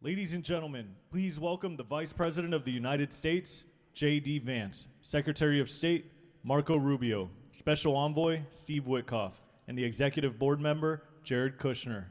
Ladies and gentlemen, please welcome the Vice President of the United States, J.D. Vance, Secretary of State, Marco Rubio, Special Envoy, Steve Witkoff, and the Executive Board Member, Jared Kushner.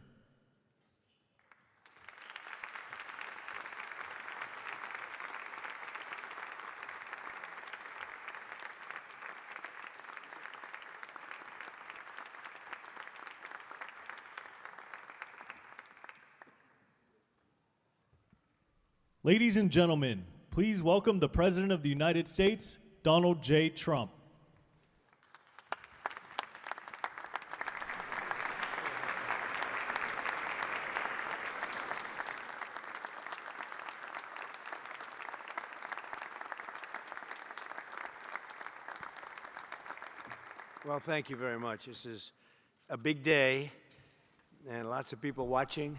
Ladies and gentlemen, please welcome the President of the United States, Donald J. Trump. Well, thank you very much. This is a big day and lots of people watching,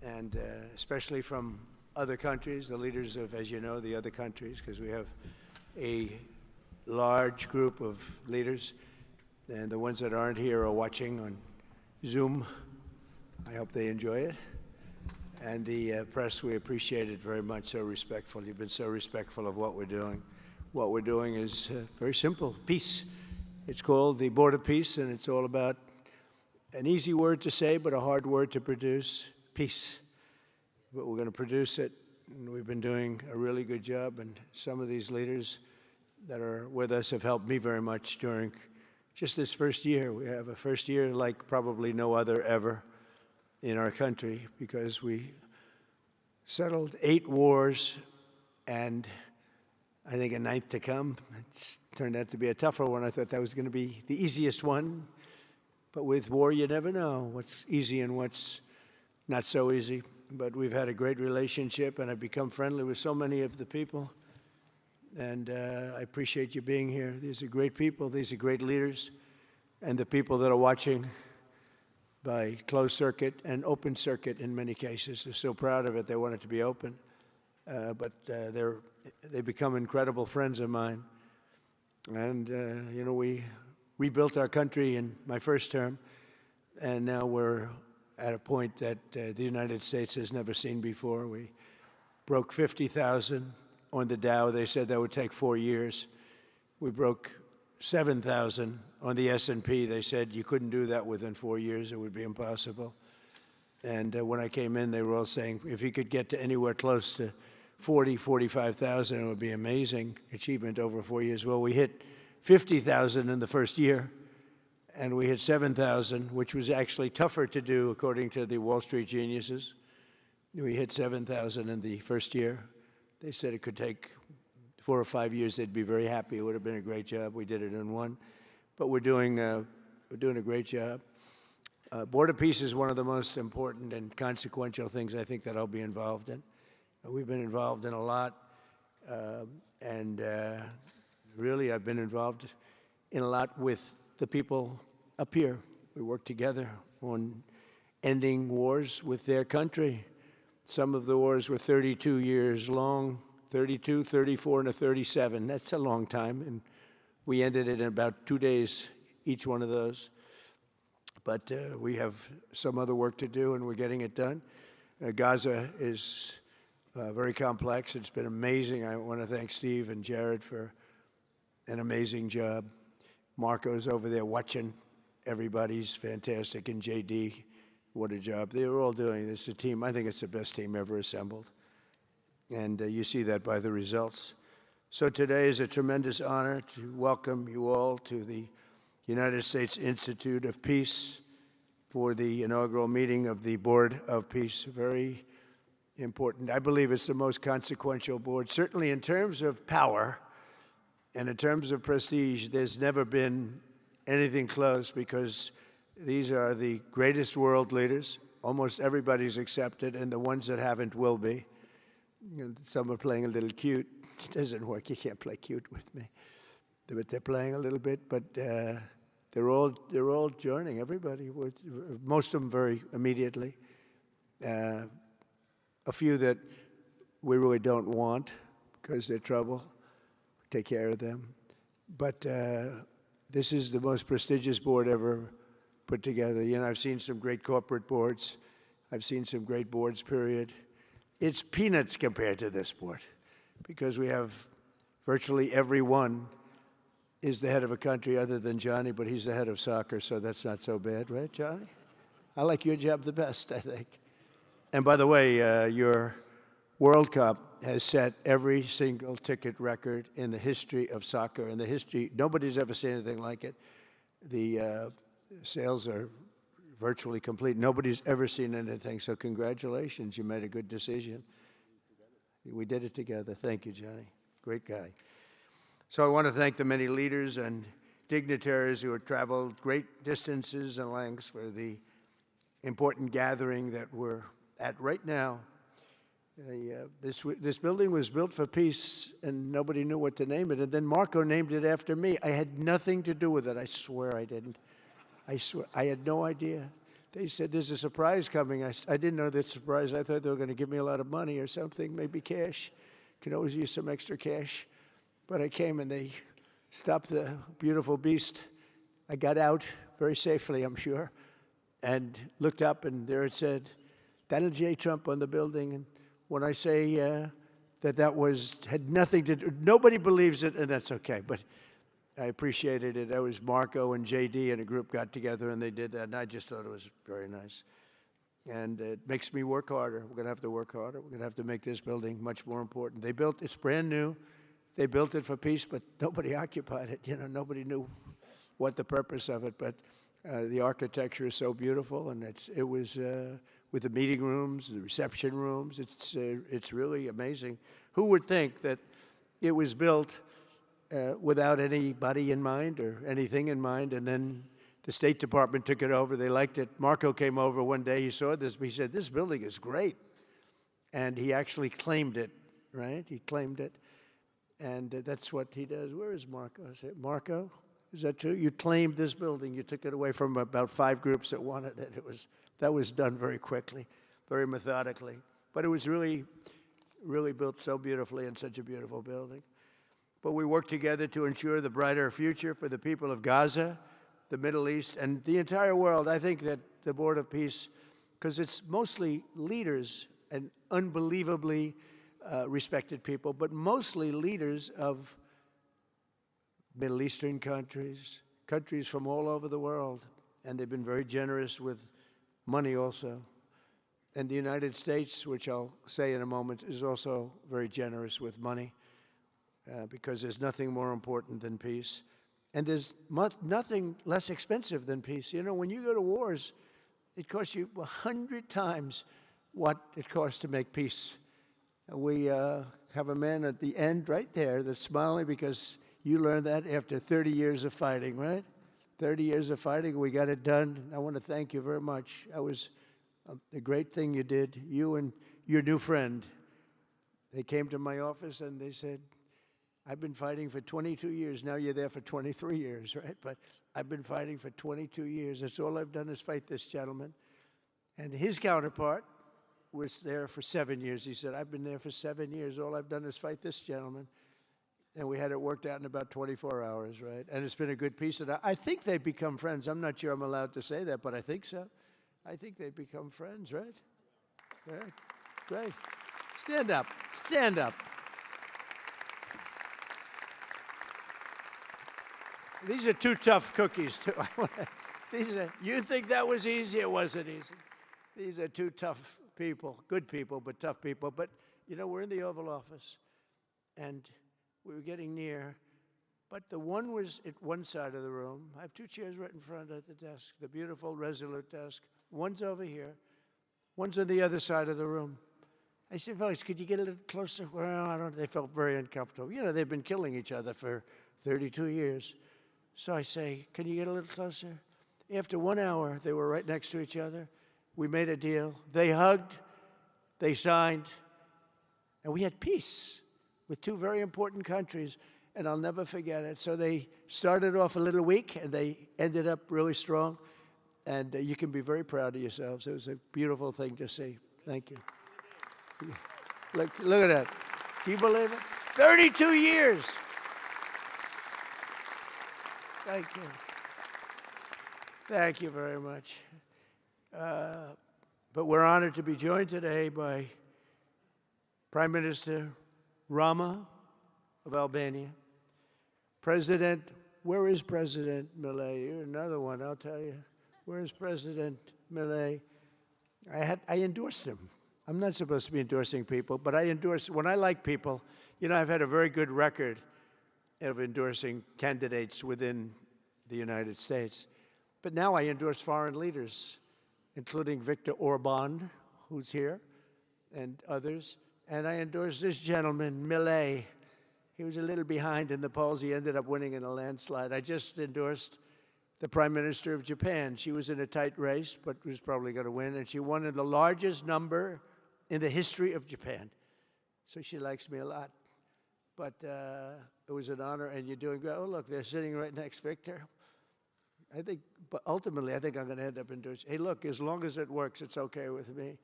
and especially from other countries, the leaders of, as you know, the other countries, because we have a large group of leaders, and the ones that aren't here are watching on Zoom. I hope they enjoy it. And the press, we appreciate it very much, so respectful. You've been so respectful of what we're doing. What we're doing is very simple, peace. It's called the Board of Peace, and it's all about an easy word to say, but a hard word to produce, peace. But we're going to produce it, and we've been doing a really good job, and some of these leaders that are with us have helped me very much during just this first year. We have a first year like probably no other ever in our country, because we settled 8 wars and I think a 9th to come. It's turned out to be a tougher one. I thought that was going to be the easiest one, but with war you never know what's easy and what's not so easy. But we've had a great relationship, and I've become friendly with so many of the people. And I appreciate you being here. These are great people. These are great leaders. And the people that are watching by closed circuit and open circuit in many cases are so proud of it. They want it to be open. But they become incredible friends of mine. And, you know, we rebuilt our country in my first term, and now we're at a point that the United States has never seen before. We broke 50,000 on the Dow. They said that would take 4 years. We broke 7,000 on the S&P. They said you couldn't do that within 4 years. It would be impossible. And when I came in, they were all saying, if you could get to anywhere close to 40, 45,000, it would be amazing achievement over 4 years. Well, we hit 50,000 in the first year, and we hit 7,000, which was actually tougher to do, according to the Wall Street geniuses. We hit 7,000 in the first year. They said it could take 4 or 5 years. They'd be very happy. It would have been a great job. We did it in 1. But we're doing a great job. Board of Peace is one of the most important and consequential things I think that I'll be involved in. We've been involved in a lot, and really I've been involved in a lot with the people up here. We work together on ending wars with their country. Some of the wars were 32 years long, 32, 34, and a 37. That's a long time, and we ended it in about 2 days, each one of those. But we have some other work to do, and we're getting it done. Gaza is very complex. It's been amazing. I want to thank Steve and Jared for an amazing job. Marco's over there watching. Everybody's fantastic. And J.D., what a job. They're all doing. It's a team. I think it's the best team ever assembled. And you see that by the results. So today is a tremendous honor to welcome you all to the United States Institute of Peace for the inaugural meeting of the Board of Peace. Very important. I believe it's the most consequential board, certainly in terms of power. And in terms of prestige, there's never been anything close, because these are the greatest world leaders. Almost everybody's accepted, and the ones that haven't will be. Some are playing a little cute. It doesn't work. You can't play cute with me. But they're playing a little bit. But they're all joining. Everybody. Most of them very immediately. A few that we really don't want because they're trouble. Take care of them. But this is the most prestigious board ever put together. You know, I've seen some great corporate boards. I've seen some great boards, period. it's peanuts compared to this sport, because we have virtually everyone is the head of a country other than Johnny, but he's the head of soccer, so that's not so bad, right, Johnny? I like your job the best, I think. And by the way, your World Cup has set every single ticket record in the history of soccer. In the history, nobody's ever seen anything like it. The sales are virtually complete. Nobody's ever seen anything, so congratulations. You made a good decision. We did it together. Thank you, Johnny. Great guy. So I want to thank the many leaders and dignitaries who have traveled great distances and lengths for the important gathering that we're at right now. This building was built for peace, and nobody knew what to name it. And then Marco named it after me. I had nothing to do with it. I swear I didn't. I swear. I had no idea. They said, there's a surprise coming. I didn't know that surprise. I thought they were going to give me a lot of money or something, maybe cash. Could always use some extra cash. But I came, and they stopped the beautiful beast. I got out very safely, I'm sure, and looked up, and there it said, Donald J. Trump on the building. And when I say that had nothing to do, nobody believes it, and that's okay, but I appreciated it. That was Marco and JD and a group got together, and they did that, and I just thought it was very nice. And it makes me work harder. We're going to have to work harder. We're going to have to make this building much more important. It's brand new. They built it for peace, but nobody occupied it. You know, nobody knew what the purpose of it, but the architecture is so beautiful, and it was with the meeting rooms, the reception rooms. It's really amazing. Who would think that it was built without anybody in mind or anything in mind, and then the State Department took it over. They liked it. Marco came over one day. He saw this. He said, this building is great. And he actually claimed it, right? He claimed it. And that's what he does. Where is Marco? I said, Marco, is that true? You claimed this building. You took it away from about 5 groups that wanted it. That was done very quickly, very methodically. But it was really, really built so beautifully in such a beautiful building. But we worked together to ensure the brighter future for the people of Gaza, the Middle East, and the entire world. I think that the Board of Peace, because it's mostly leaders and unbelievably respected people, but mostly leaders of Middle Eastern countries, countries from all over the world, and they've been very generous with money also. And the United States, which I'll say in a moment, is also very generous with money because there's nothing more important than peace. And there's nothing less expensive than peace. You know, when you go to wars, it costs you 100 times what it costs to make peace. We have a man at the end right there that's smiling because you learned that after 30 years of fighting, right? 30 years of fighting, we got it done. I want to thank you very much. That was a great thing you did. You and your new friend, they came to my office and they said, I've been fighting for 22 years. Now you're there for 23 years, right? But I've been fighting for 22 years. That's all I've done is fight this gentleman. And his counterpart was there for 7 years. He said, I've been there for 7 years. All I've done is fight this gentleman. And we had it worked out in about 24 hours, right? And it's been a good peace. And I think they've become friends. I'm not sure I'm allowed to say that, but I think so. I think they've become friends, right? Right. Great. Stand up. Stand up. These are 2 tough cookies, too. You think that was easy? It wasn't easy. These are 2 tough people, good people, but tough people. But, you know, we're in the Oval Office, and we were getting near. But the one was at one side of the room. I have 2 chairs right in front of the desk, the beautiful, resolute desk. One's over here. One's on the other side of the room. I said, Vance, could you get a little closer? Well, I don't. They felt very uncomfortable. You know, they've been killing each other for 32 years. So I say, can you get a little closer? After 1 hour, they were right next to each other. We made a deal. They hugged, they signed, and we had peace with 2 very important countries, and I'll never forget it. So they started off a little weak, and they ended up really strong, and you can be very proud of yourselves. It was a beautiful thing to see. Thank you. Look at that. Can you believe it? 32 years. Thank you. Thank you very much. But we're honored to be joined today by Prime Minister Rama of Albania. President, where is President Milei? You're another one, I'll tell you. Where is President Milei? I endorsed him. I'm not supposed to be endorsing people, but I endorse, when I like people, you know, I've had a very good record of endorsing candidates within the United States. But now I endorse foreign leaders, including Viktor Orban, who's here, and others. And I endorse this gentleman, Milei. He was a little behind in the polls. He ended up winning in a landslide. I just endorsed the Prime Minister of Japan. She was in a tight race, but was probably going to win. And she won in the largest number in the history of Japan. So she likes me a lot. But it was an honor, and you're doing great. Oh, look, they're sitting right next, Victor. I think, but ultimately, I think I'm going to end up endorsing. Hey, look, as long as it works, it's okay with me.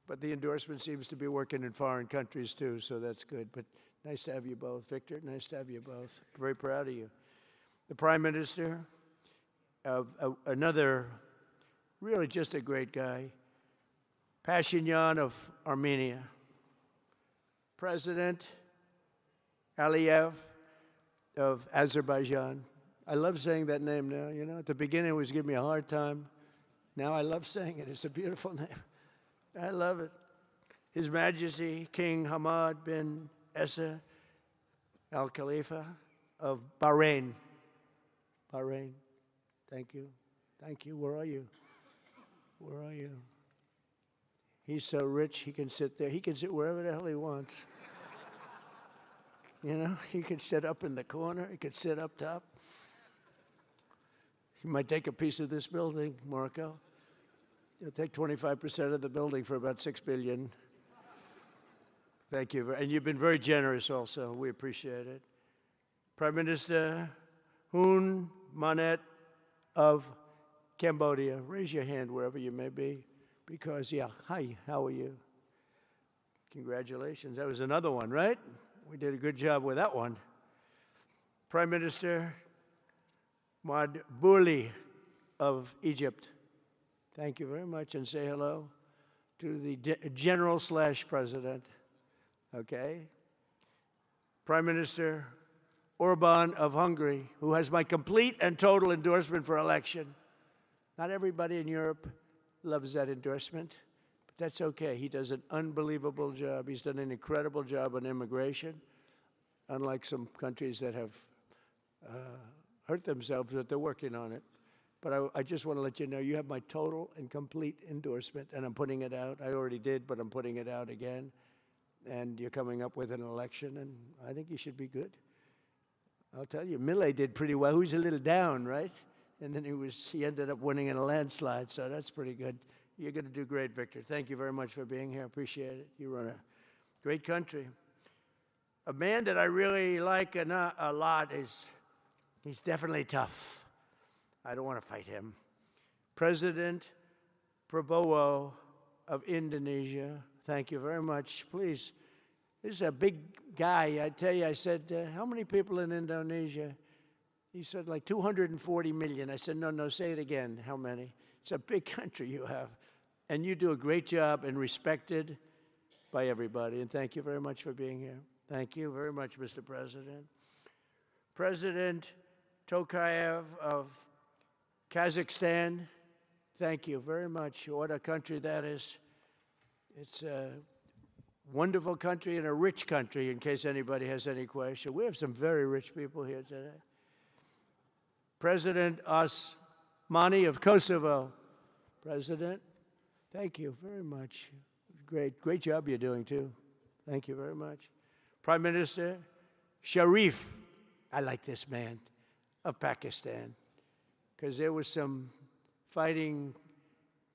But the endorsement seems to be working in foreign countries, too, so that's good. But nice to have you both. Victor, nice to have you both. Very proud of you. The Prime Minister of another, really just a great guy, Pashinyan of Armenia. President Aliyev of Azerbaijan. I love saying that name now, you know. At the beginning, it was giving me a hard time. Now I love saying it. It's a beautiful name. I love it. His Majesty King Hamad bin Isa Al Khalifa of Bahrain. Bahrain. Thank you. Thank you. Where are you? Where are you? He's so rich, he can sit there. He can sit wherever the hell he wants. You know, he could sit up in the corner. He could sit up top. He might take a piece of this building, Marco. He'll take 25% of the building for about $6 billion. Thank you. And you've been very generous also. We appreciate it. Prime Minister Hun Manet of Cambodia. Raise your hand wherever you may be. Because, yeah, hi, how are you? Congratulations. That was another one, right? We did a good job with that one. Prime Minister Madbouli of Egypt. Thank you very much, and say hello to the General/President. Okay. Prime Minister Orban of Hungary, who has my complete and total endorsement for election. Not everybody in Europe loves that endorsement, but that's okay. He does an unbelievable job. He's done an incredible job on immigration, unlike some countries that have hurt themselves, but they're working on it. But I just want to let you know, you have my total and complete endorsement, and I'm putting it out. I already did, but I'm putting it out again. And you're coming up with an election, and I think you should be good. I'll tell you, Milei did pretty well. He was a little down, right? And then he ended up winning in a landslide, so that's pretty good. You're going to do great, Victor. Thank you very much for being here. Appreciate it. You run a great country. A man that I really like a lot he's definitely tough. I don't want to fight him. President Prabowo of Indonesia. Thank you very much. Please, this is a big guy. I tell you, I said, how many people in Indonesia? He said, like 240 million. I said, no, say it again. How many? It's a big country you have. And you do a great job and respected by everybody. And thank you very much for being here. Thank you very much, Mr. President. President Tokayev of Kazakhstan, thank you very much. What a country that is. It's a wonderful country and a rich country, in case anybody has any question. We have some very rich people here today. President Osmani of Kosovo. President, thank you very much. Great job you're doing, too. Thank you very much. Prime Minister Sharif, I like this man, of Pakistan, because there was some fighting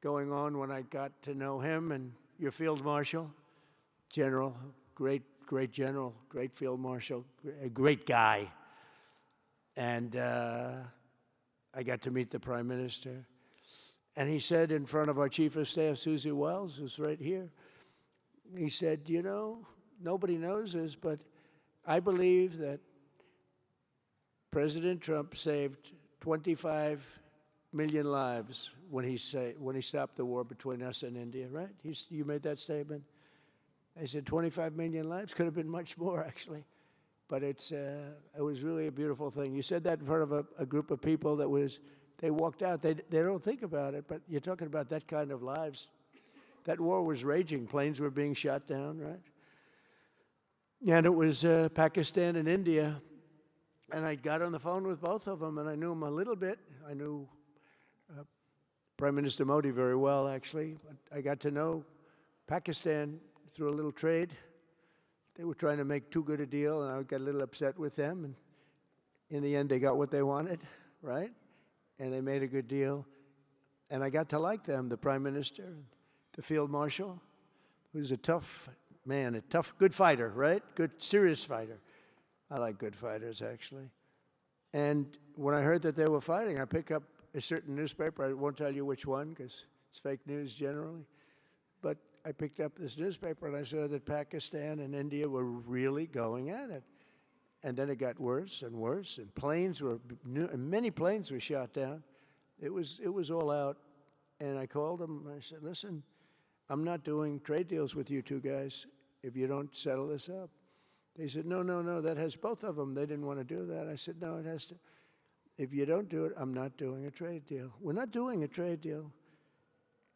going on when I got to know him, and your Field Marshal, General, great general, great Field Marshal, a great guy. And I got to meet the Prime Minister. And he said in front of our Chief of Staff, Susie Wells, who's right here, he said, you know, nobody knows this, but I believe that President Trump saved 25 million lives when he stopped the war between us and India, right? You made that statement. I said, 25 million lives? Could have been much more, actually. But it was really a beautiful thing. You said that in front of a group of people they walked out. They don't think about it, but you're talking about that kind of lives. That war was raging. Planes were being shot down, right? And it was Pakistan and India. And I got on the phone with both of them, and I knew them a little bit. I knew Prime Minister Modi very well, actually. But I got to know Pakistan through a little trade. They were trying to make too good a deal, and I got a little upset with them. And in the end, they got what they wanted, right? And they made a good deal. And I got to like them, the Prime Minister, the Field Marshal, who's a tough man, good fighter, right? Good, serious fighter. I like good fighters, actually. And when I heard that they were fighting, I picked up a certain newspaper. I won't tell you which one, because it's fake news generally. But I picked up this newspaper, and I saw that Pakistan and India were really going at it. And then it got worse and worse, and many planes were shot down. It was all out. And I called them, and I said, listen, I'm not doing trade deals with you two guys if you don't settle this up. They said, no, that has both of them. They didn't want to do that. I said, no, it has to. If you don't do it, I'm not doing a trade deal. We're not doing a trade deal.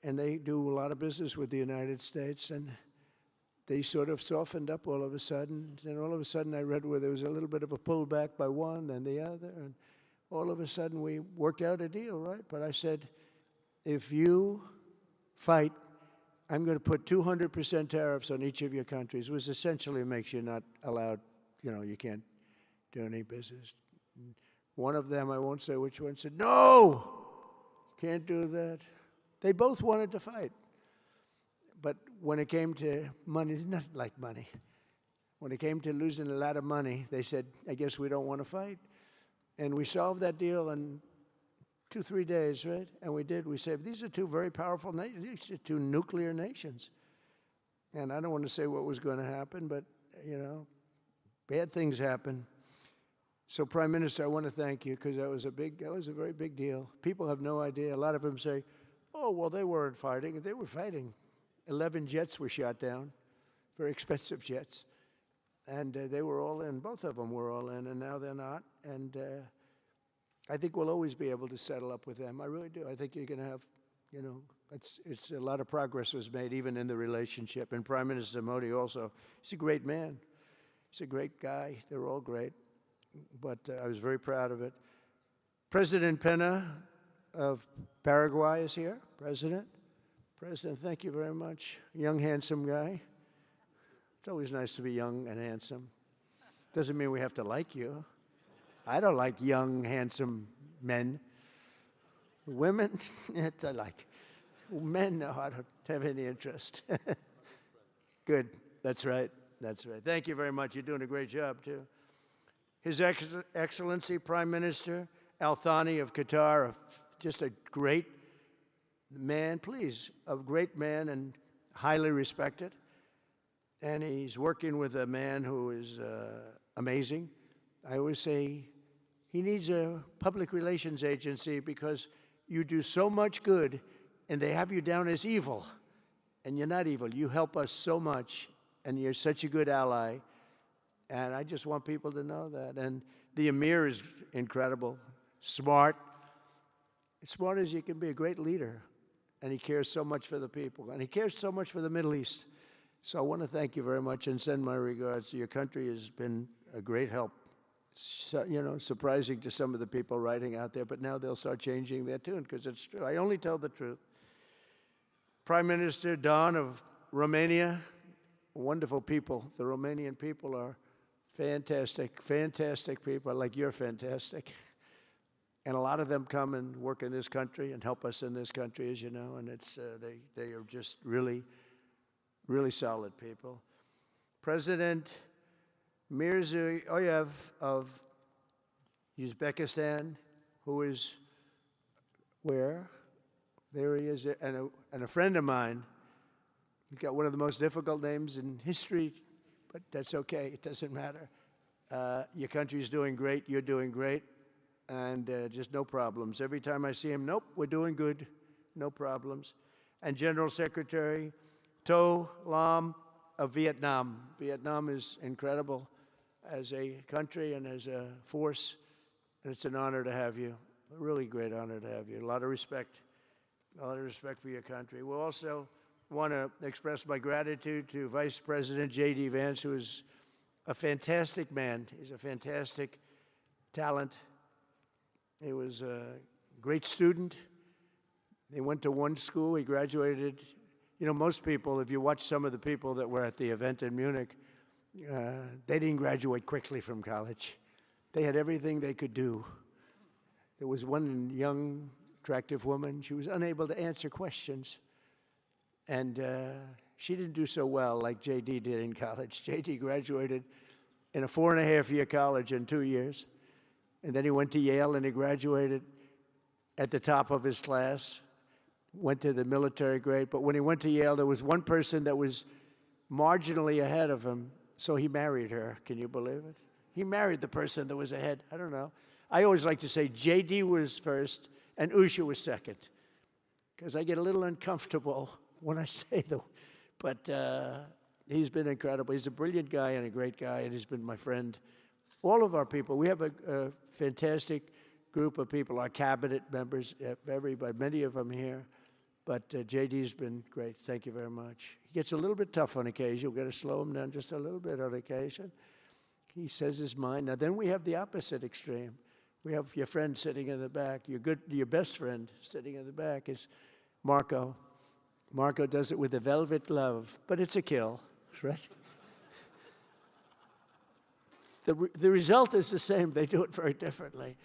And they do a lot of business with the United States, and they sort of softened up all of a sudden. Then all of a sudden I read where there was a little bit of a pullback by one, then the other, and all of a sudden we worked out a deal, right? But I said, if you fight, I'm going to put 200% tariffs on each of your countries, which essentially makes you not allowed, you can't do any business. One of them, I won't say which one, said, no, can't do that. They both wanted to fight. But when it came to money, it's not like money. When it came to losing a lot of money, they said, I guess we don't want to fight. And we solved that deal in 2-3 days, right? And we did. We said, these are two very powerful nations. These are two nuclear nations. And I don't want to say what was going to happen, but, bad things happen. So, Prime Minister, I want to thank you, because that was a very big deal. People have no idea. A lot of them say, oh, well, they weren't fighting. They were fighting. 11 jets were shot down, very expensive jets. And they were all in. Both of them were all in, and now they're not. And I think we'll always be able to settle up with them. I really do. I think you're going to have, it's a lot of progress was made even in the relationship. And Prime Minister Modi also, he's a great man. He's a great guy. They're all great. But I was very proud of it. President Pena of Paraguay is here. President, thank you very much. Young, handsome guy. It's always nice to be young and handsome. Doesn't mean we have to like you. I don't like young, handsome men. Women, I like. Men, no, I don't have any interest. Good, that's right. Thank you very much. You're doing a great job, too. His Excellency Prime Minister Al Thani of Qatar, just a great man, a great man and highly respected. And he's working with a man who is amazing. I always say he needs a public relations agency because you do so much good and they have you down as evil. And you're not evil. You help us so much and you're such a good ally. And I just want people to know that. And the Emir is incredible, smart. As smart as you can be, a great leader. And he cares so much for the people. And he cares so much for the Middle East. So I want to thank you very much and send my regards. Your country has been a great help. So, surprising to some of the people writing out there, but now they'll start changing their tune because it's true. I only tell the truth. Prime Minister Don of Romania, wonderful people. The Romanian people are fantastic, fantastic people. Like you're fantastic. And a lot of them come and work in this country and help us in this country, as you know, and it's they are just really, really solid people. President Mirziyoyev of Uzbekistan, who is where? There he is, and a friend of mine. He's got one of the most difficult names in history, but that's okay. It doesn't matter. Your country's doing great. You're doing great. And just no problems. Every time I see him, nope, we're doing good. No problems. And General Secretary To Lam of Vietnam. Vietnam is incredible as a country and as a force, and it's an honor to have you. A really great honor to have you. A lot of respect for your country. We'll also want to express my gratitude to Vice President J.D. Vance, who is a fantastic man. He's a fantastic talent. He was a great student. He went to one school. He graduated. You know, most people, if you watch some of the people that were at the event in Munich, they didn't graduate quickly from college. They had everything they could do. There was one young, attractive woman. She was unable to answer questions. And she didn't do so well like J.D. did in college. J.D. graduated in a 4.5-year college in 2 years. And then he went to Yale and he graduated at the top of his class, went to the military grade. But when he went to Yale, there was one person that was marginally ahead of him, so he married her. Can you believe it? He married the person that was ahead. I don't know. I always like to say J.D. was first and Usha was second, because I get a little uncomfortable when I say that. But he's been incredible. He's a brilliant guy and a great guy, and he's been my friend. All of our people, we have a fantastic group of people, our cabinet members, everybody, many of them here. But J.D.'s been great. Thank you very much. He gets a little bit tough on occasion. We've got to slow him down just a little bit on occasion. He says his mind. Now, then we have the opposite extreme. We have your friend sitting in the back. Your best friend sitting in the back is Marco. Marco does it with a velvet glove, but it's a kill, right? The result is the same. They do it very differently.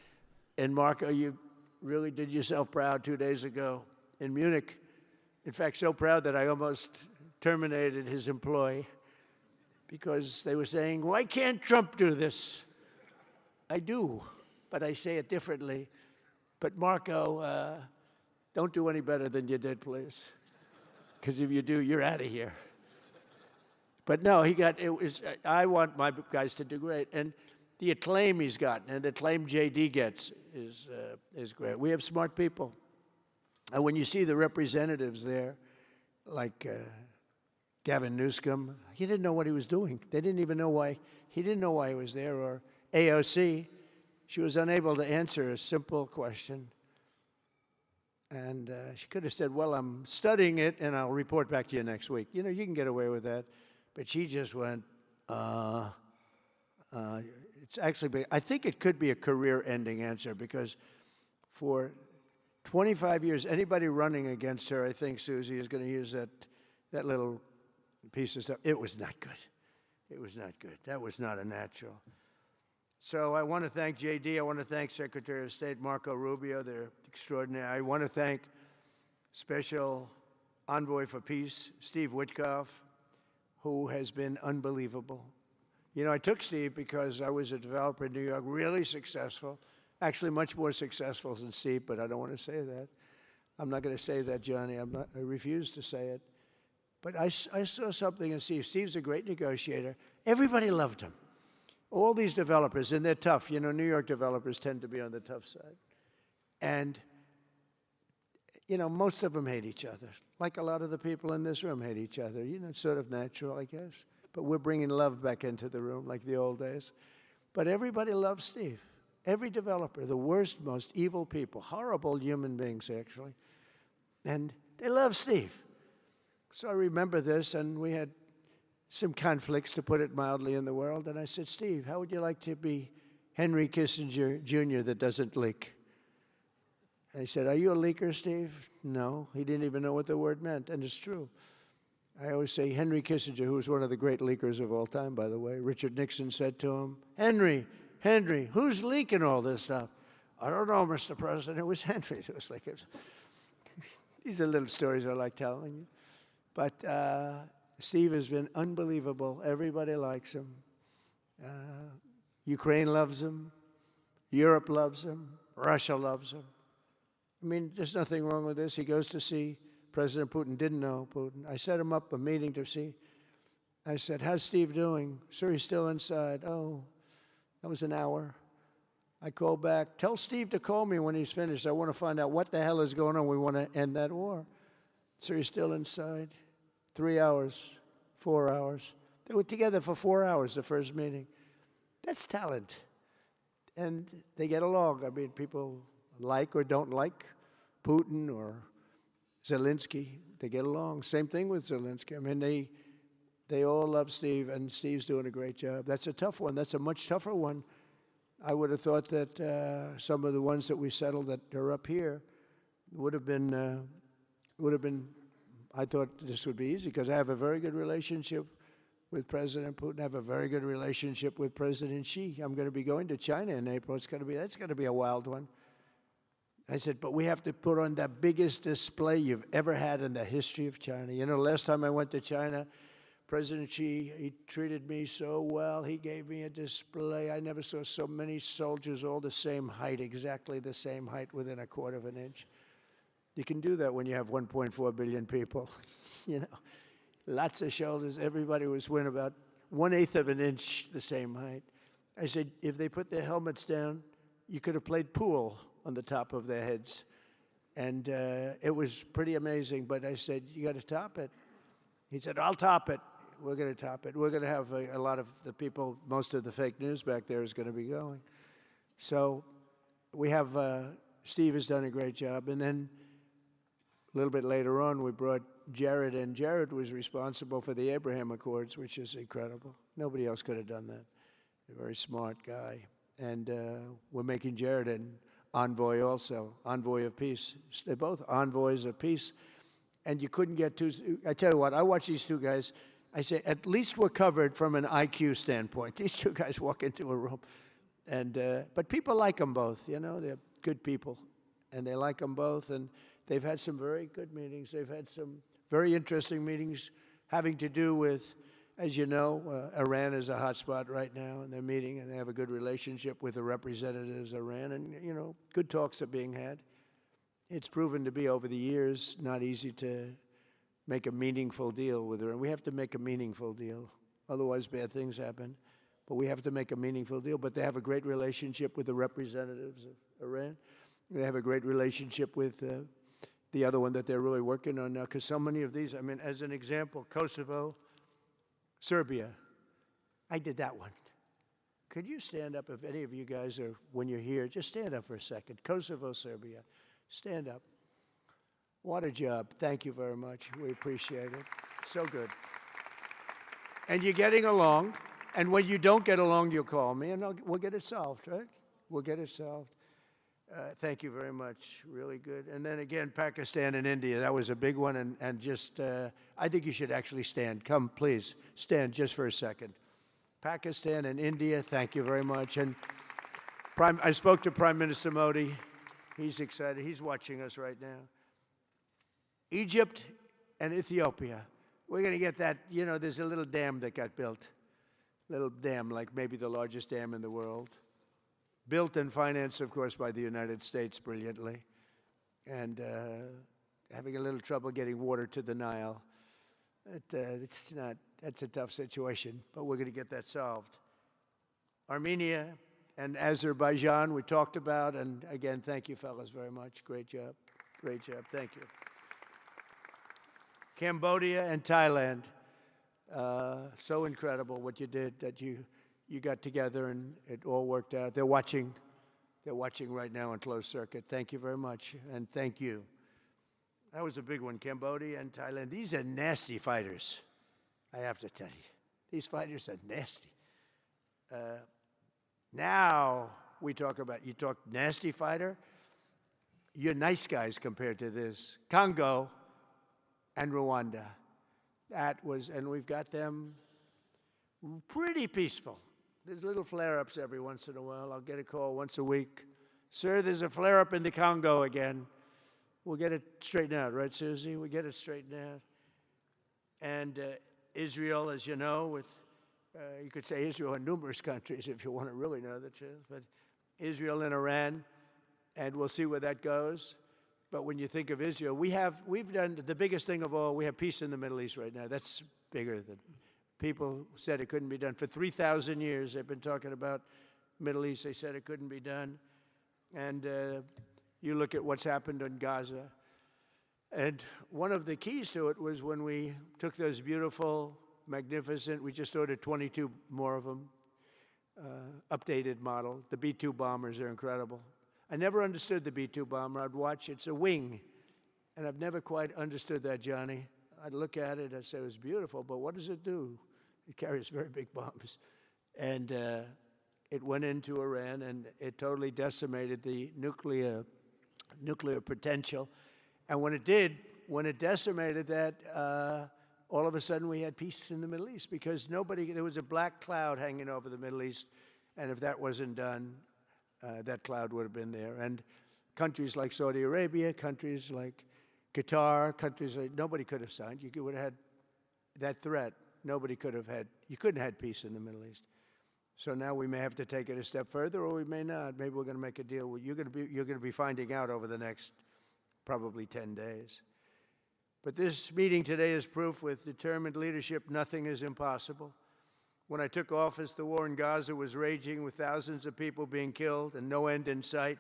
And Marco, you really did yourself proud 2 days ago in Munich. In fact, so proud that I almost terminated his employ because they were saying, why can't Trump do this? I do, but I say it differently. But Marco, don't do any better than you did, please. Because if you do, you're out of here. But no, I want my guys to do great. And the acclaim he's gotten and the acclaim J.D. gets is great. We have smart people. And when you see the representatives there, like Gavin Newsom, he didn't know what he was doing. They didn't even know why. He didn't know why he was there. Or AOC, she was unable to answer a simple question. And she could have said, well, I'm studying it, and I'll report back to you next week. You know, you can get away with that. But she just went, it's actually, I think it could be a career-ending answer, because for 25 years, anybody running against her, I think Susie is going to use that little piece of stuff. It was not good. It was not good. That was not a natural. So I want to thank J.D. I want to thank Secretary of State Marco Rubio. They're extraordinary. I want to thank Special Envoy for Peace, Steve Witkoff, who has been unbelievable. You know, I took Steve because I was a developer in New York, really successful, actually much more successful than Steve, but I don't want to say that. I'm not going to say that, Johnny. I refuse to say it. But I saw something in Steve. Steve's a great negotiator. Everybody loved him. All these developers, and they're tough. You know, New York developers tend to be on the tough side. And, you know, most of them hate each other. Like a lot of the people in this room hate each other. You know, it's sort of natural, I guess. But we're bringing love back into the room like the old days. But everybody loves Steve. Every developer, the worst, most evil people, horrible human beings, actually. And they love Steve. So I remember this, and we had some conflicts, to put it mildly, in the world. And I said, Steve, how would you like to be Henry Kissinger Jr. that doesn't leak? I said, are you a leaker, Steve? No. He didn't even know what the word meant, and it's true. I always say Henry Kissinger, who was one of the great leakers of all time, by the way. Richard Nixon said to him, Henry, who's leaking all this stuff? I don't know, Mr. President. It was Henry. It was like, these are little stories I like telling you. But Steve has been unbelievable. Everybody likes him. Ukraine loves him. Europe loves him. Russia loves him. I mean, there's nothing wrong with this. He goes to see President Putin. Didn't know Putin. I set him up a meeting to see. I said, how's Steve doing? Sir, he's still inside. Oh, that was an hour. I called back. Tell Steve to call me when he's finished. I want to find out what the hell is going on. We want to end that war. Sir, he's still inside. 3 hours, 4 hours. They were together for 4 hours, the first meeting. That's talent. And they get along. I mean, people like or don't like Putin or Zelensky. They get along. Same thing with Zelensky. I mean, they all love Steve, and Steve's doing a great job. That's a tough one. That's a much tougher one. I would have thought that some of the ones that we settled that are up here would have been, I thought this would be easy because I have a very good relationship with President Putin. I have a very good relationship with President Xi. I'm going to be going to China in April. That's going to be a wild one. I said, but we have to put on the biggest display you've ever had in the history of China. You know, last time I went to China, President Xi, he treated me so well. He gave me a display. I never saw so many soldiers all the same height, exactly the same height within a quarter of an inch. You can do that when you have 1.4 billion people. You know, lots of shoulders. Everybody was within about 1/8 of an inch the same height. I said, if they put their helmets down, you could have played pool on the top of their heads. And it was pretty amazing. But I said, you got to top it. He said, I'll top it. We're going to top it. We're going to have a lot of the people, most of the fake news back there is going to be going. So we have, Steve has done a great job. And then a little bit later on, we brought Jared in. Jared was responsible for the Abraham Accords, which is incredible. Nobody else could have done that. A very smart guy. And we're making Jared an envoy also, envoy of peace. They're both envoys of peace. And you couldn't get two. I tell you what, I watch these two guys. I say, at least we're covered from an IQ standpoint. These two guys walk into a room. And, but people like them both, you know. They're good people. And they like them both. And they've had some very good meetings. They've had some very interesting meetings having to do with, as you know, Iran is a hot spot right now. And they're meeting, and they have a good relationship with the representatives of Iran. And, you know, good talks are being had. It's proven to be, over the years, not easy to make a meaningful deal with Iran. We have to make a meaningful deal. Otherwise, bad things happen. But we have to make a meaningful deal. But they have a great relationship with the representatives of Iran. They have a great relationship with the other one that they're really working on now. Because so many of these, I mean, as an example, Kosovo, Serbia. I did that one. Could you stand up if any of you guys are, when you're here, just stand up for a second. Kosovo, Serbia. Stand up. What a job. Thank you very much. We appreciate it. So good. And you're getting along. And when you don't get along, you'll call me, and we'll get it solved, right? We'll get it solved. Thank you very much. Really good. And then again, Pakistan and India. That was a big one. And just, I think you should actually stand. Come, please. Stand just for a second. Pakistan and India, thank you very much. And I spoke to Prime Minister Modi. He's excited. He's watching us right now. Egypt and Ethiopia. We're going to get that. You know, there's a little dam that got built. Little dam, like maybe the largest dam in the world. Built and financed, of course, by the United States brilliantly. And having a little trouble getting water to the Nile. That's a tough situation, but we're going to get that solved. Armenia and Azerbaijan, we talked about. And again, thank you, fellas, very much. Great job. Great job. Thank you. Cambodia and Thailand. So incredible what you did, that you got together and it all worked out. They're watching right now on closed circuit. Thank you very much, and thank you. That was a big one, Cambodia and Thailand. These are nasty fighters, I have to tell you. These fighters are nasty. Now we talk about, you talk nasty fighter, you're nice guys compared to this. Congo and Rwanda. That was, and we've got them pretty peaceful. There's little flare-ups every once in a while. I'll get a call once a week. Sir, there's a flare-up in the Congo again. We'll get it straightened out, right, Susie? We'll get it straightened out. And Israel, as you know, with, you could say Israel and numerous countries if you want to really know the truth, but Israel and Iran, and we'll see where that goes. But when you think of Israel, we've done the biggest thing of all. We have peace in the Middle East right now. That's bigger than people said it couldn't be done. For 3,000 years, they've been talking about Middle East. They said it couldn't be done. And you look at what's happened in Gaza. And one of the keys to it was when we took those beautiful magnificent. We just ordered 22 more of them, updated model. The B-2 bombers are incredible. I never understood the B-2 bomber. I'd watch, it's a wing, and I've never quite understood that, Johnny. I'd look at it, I'd say it was beautiful, but what does it do? It carries very big bombs. And it went into Iran, and it totally decimated the nuclear potential. And when it did, when it decimated that, all of a sudden we had peace in the Middle East, because there was a black cloud hanging over the Middle East, and if that wasn't done, that cloud would have been there. And countries like Saudi Arabia, countries like Qatar, countries like, nobody could have signed. You would have had that threat. Nobody could have had, you couldn't have had peace in the Middle East. So now we may have to take it a step further, or we may not. Maybe we're going to make a deal. You're going to be finding out over the next probably 10 days. But this meeting today is proof with determined leadership, nothing is impossible. When I took office, the war in Gaza was raging with thousands of people being killed and no end in sight.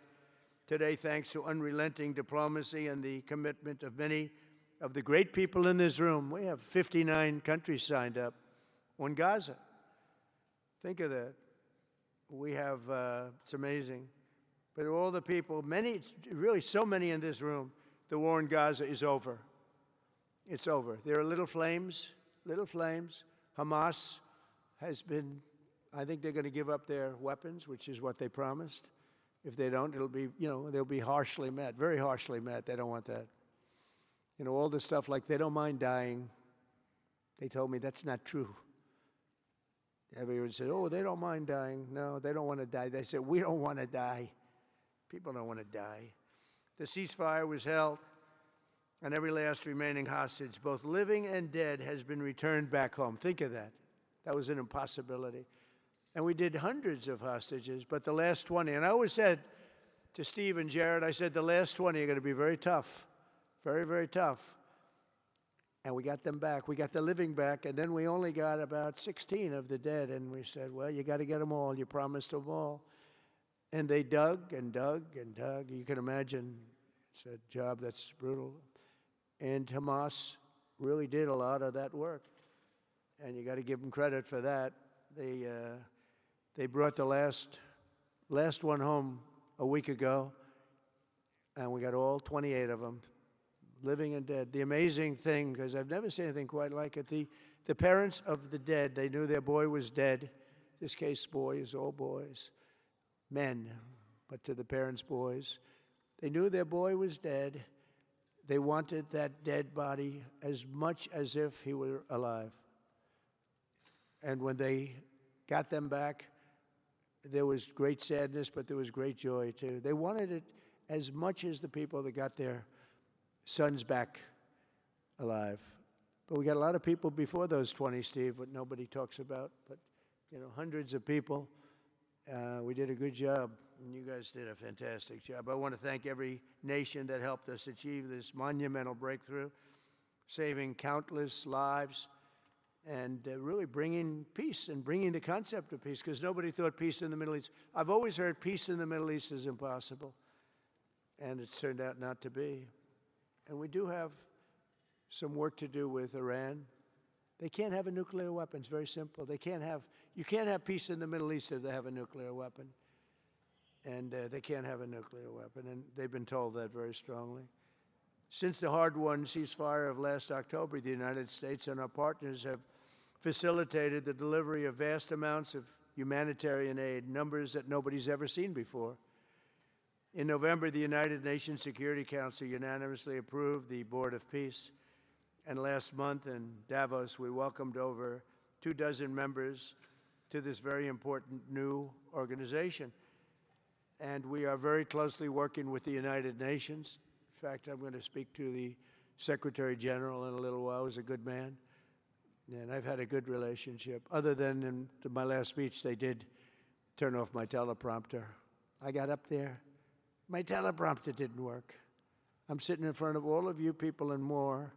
Today, thanks to unrelenting diplomacy and the commitment of many of the great people in this room, we have 59 countries signed up on Gaza. Think of that. We have, it's amazing. But all the people, many, really so many in this room, the war in Gaza is over. It's over. There are little flames. Hamas has been, I think they're going to give up their weapons, which is what they promised. If they don't, it'll be, they'll be harshly met, very harshly met. They don't want that. All the stuff like they don't mind dying. They told me that's not true. Everyone said, oh, they don't mind dying. No, they don't want to die. They said, we don't want to die. People don't want to die. The ceasefire was held, and every last remaining hostage, both living and dead, has been returned back home. Think of that. That was an impossibility. And we did hundreds of hostages, but the last 20, and I always said to Steve and Jared, I said, the last 20 are going to be very tough, very, very tough. And we got them back. We got the living back, and then we only got about 16 of the dead, and we said, well, you got to get them all. You promised them all. And they dug and dug and dug. You can imagine it's a job that's brutal. And Hamas really did a lot of that work. And you got to give them credit for that. They brought the last one home a week ago, and we got all 28 of them, living and dead. The amazing thing, because I've never seen anything quite like it, the parents of the dead, they knew their boy was dead. This case, boys, all boys, men, but to the parents' boys. They knew their boy was dead. They wanted that dead body as much as if he were alive. And when they got them back, there was great sadness, but there was great joy, too. They wanted it as much as the people that got their sons back alive. But we got a lot of people before those 20, Steve, what nobody talks about. But, hundreds of people. We did a good job, and you guys did a fantastic job. I want to thank every nation that helped us achieve this monumental breakthrough, saving countless lives, and really bringing peace and bringing the concept of peace, because nobody thought peace in the Middle East. I've always heard peace in the Middle East is impossible, and it's turned out not to be. And we do have some work to do with Iran. They can't have a nuclear weapon. It's very simple. You can't have peace in the Middle East if they have a nuclear weapon. And they can't have a nuclear weapon, and they've been told that very strongly. Since the hard-won ceasefire of last October, the United States and our partners have facilitated the delivery of vast amounts of humanitarian aid, numbers that nobody's ever seen before. In November, the United Nations Security Council unanimously approved the Board of Peace. And last month in Davos, we welcomed over 24 members to this very important new organization. And we are very closely working with the United Nations. In fact, I'm going to speak to the Secretary General in a little while. He's a good man. And I've had a good relationship. Other than in my last speech, they did turn off my teleprompter. I got up there. My teleprompter didn't work. I'm sitting in front of all of you people and more.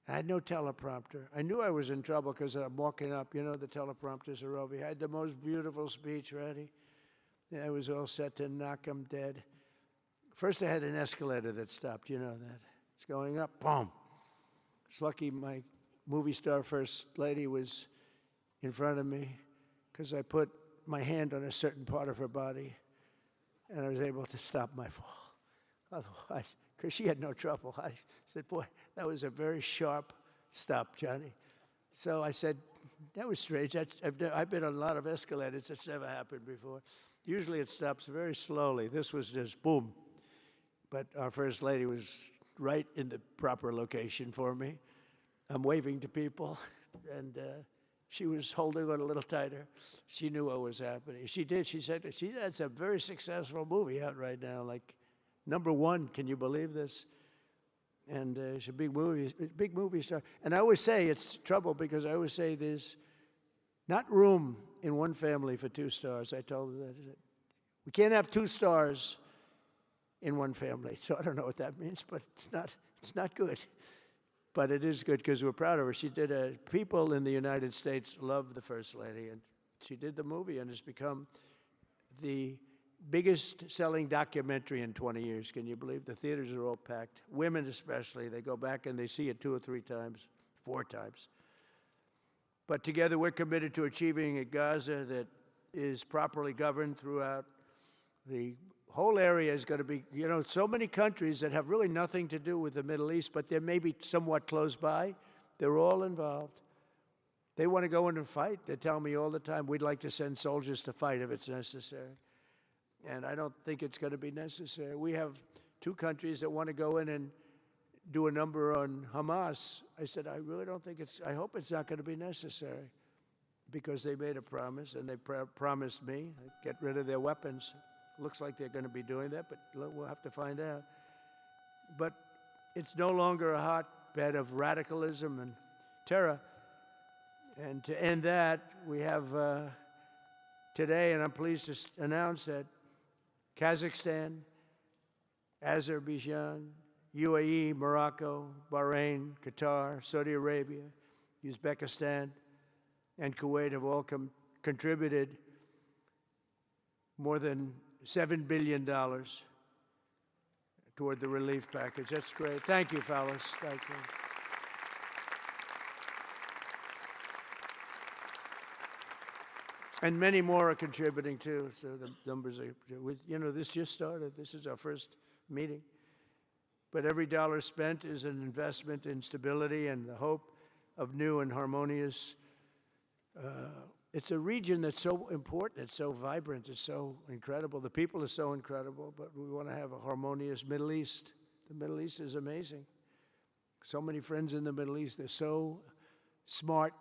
I had no teleprompter. I knew I was in trouble because I'm walking up. The teleprompters are over here. I had the most beautiful speech ready. I was all set to knock them dead. First, I had an escalator that stopped. You know that. It's going up. Boom. It's lucky my movie star first lady was in front of me because I put my hand on a certain part of her body, and I was able to stop my fall. Otherwise, because she had no trouble, I said, boy, that was a very sharp stop, Johnny. So I said, that was strange. I've been on a lot of escalators. It's never happened before. Usually it stops very slowly. This was just boom. But our First Lady was right in the proper location for me. I'm waving to people, and she was holding on a little tighter. She knew what was happening. She did. She said, that's a very successful movie out right now, like #1. Can you believe this? And she's a big movie star. And I always say it's trouble because I always say there's not room in one family for 2 stars. I told her that. We can't have 2 stars in one family. So I don't know what that means, but it's not good. But it is good because we're proud of her. She did people in the United States love the First Lady, and she did the movie, and it's become the biggest selling documentary in 20 years. Can you believe? The theaters are all packed. Women especially, they go back and they see it 2 or 3 times, 4 times. But together we're committed to achieving a Gaza that is properly governed throughout. The whole area is going to be, so many countries that have really nothing to do with the Middle East, but they're maybe somewhat close by. They're all involved. They want to go in and fight. They tell me all the time, we'd like to send soldiers to fight if it's necessary. And I don't think it's going to be necessary. We have 2 countries that want to go in and do a number on Hamas. I said, I really don't think I hope it's not going to be necessary, because they made a promise, and they promised me get rid of their weapons. Looks like they're going to be doing that, but we'll have to find out. But it's no longer a hotbed of radicalism and terror. And to end that, we have today, and I'm pleased to announce that Kazakhstan, Azerbaijan, UAE, Morocco, Bahrain, Qatar, Saudi Arabia, Uzbekistan, and Kuwait have all contributed more than $7 billion toward the relief package. That's great. Thank you, fellas. Thank you. And many more are contributing too. So the numbers are, this just started. This is our first meeting. But every dollar spent is an investment in stability and the hope of new and harmonious. It's a region that's so important. It's so vibrant. It's so incredible. The people are so incredible, but we want to have a harmonious Middle East. The Middle East is amazing. So many friends in the Middle East. They're so smart.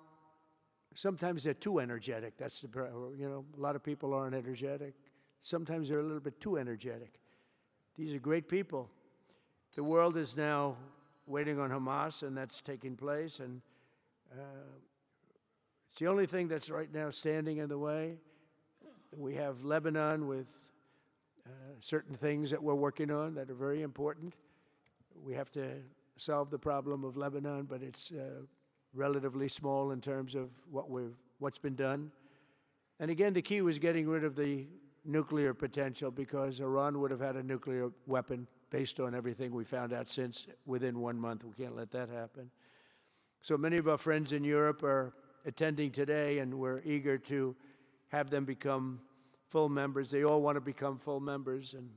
Sometimes they're too energetic. That's the, a lot of people aren't energetic. Sometimes they're a little bit too energetic. These are great people. The world is now waiting on Hamas, and that's taking place. And it's the only thing that's right now standing in the way. We have Lebanon with certain things that we're working on that are very important. We have to solve the problem of Lebanon, but it's relatively small in terms of what's been done. And again, the key was getting rid of the nuclear potential, because Iran would have had a nuclear weapon based on everything we found out since within 1 month. We can't let that happen. So many of our friends in Europe are attending today, and we're eager to have them become full members. They all want to become full members, and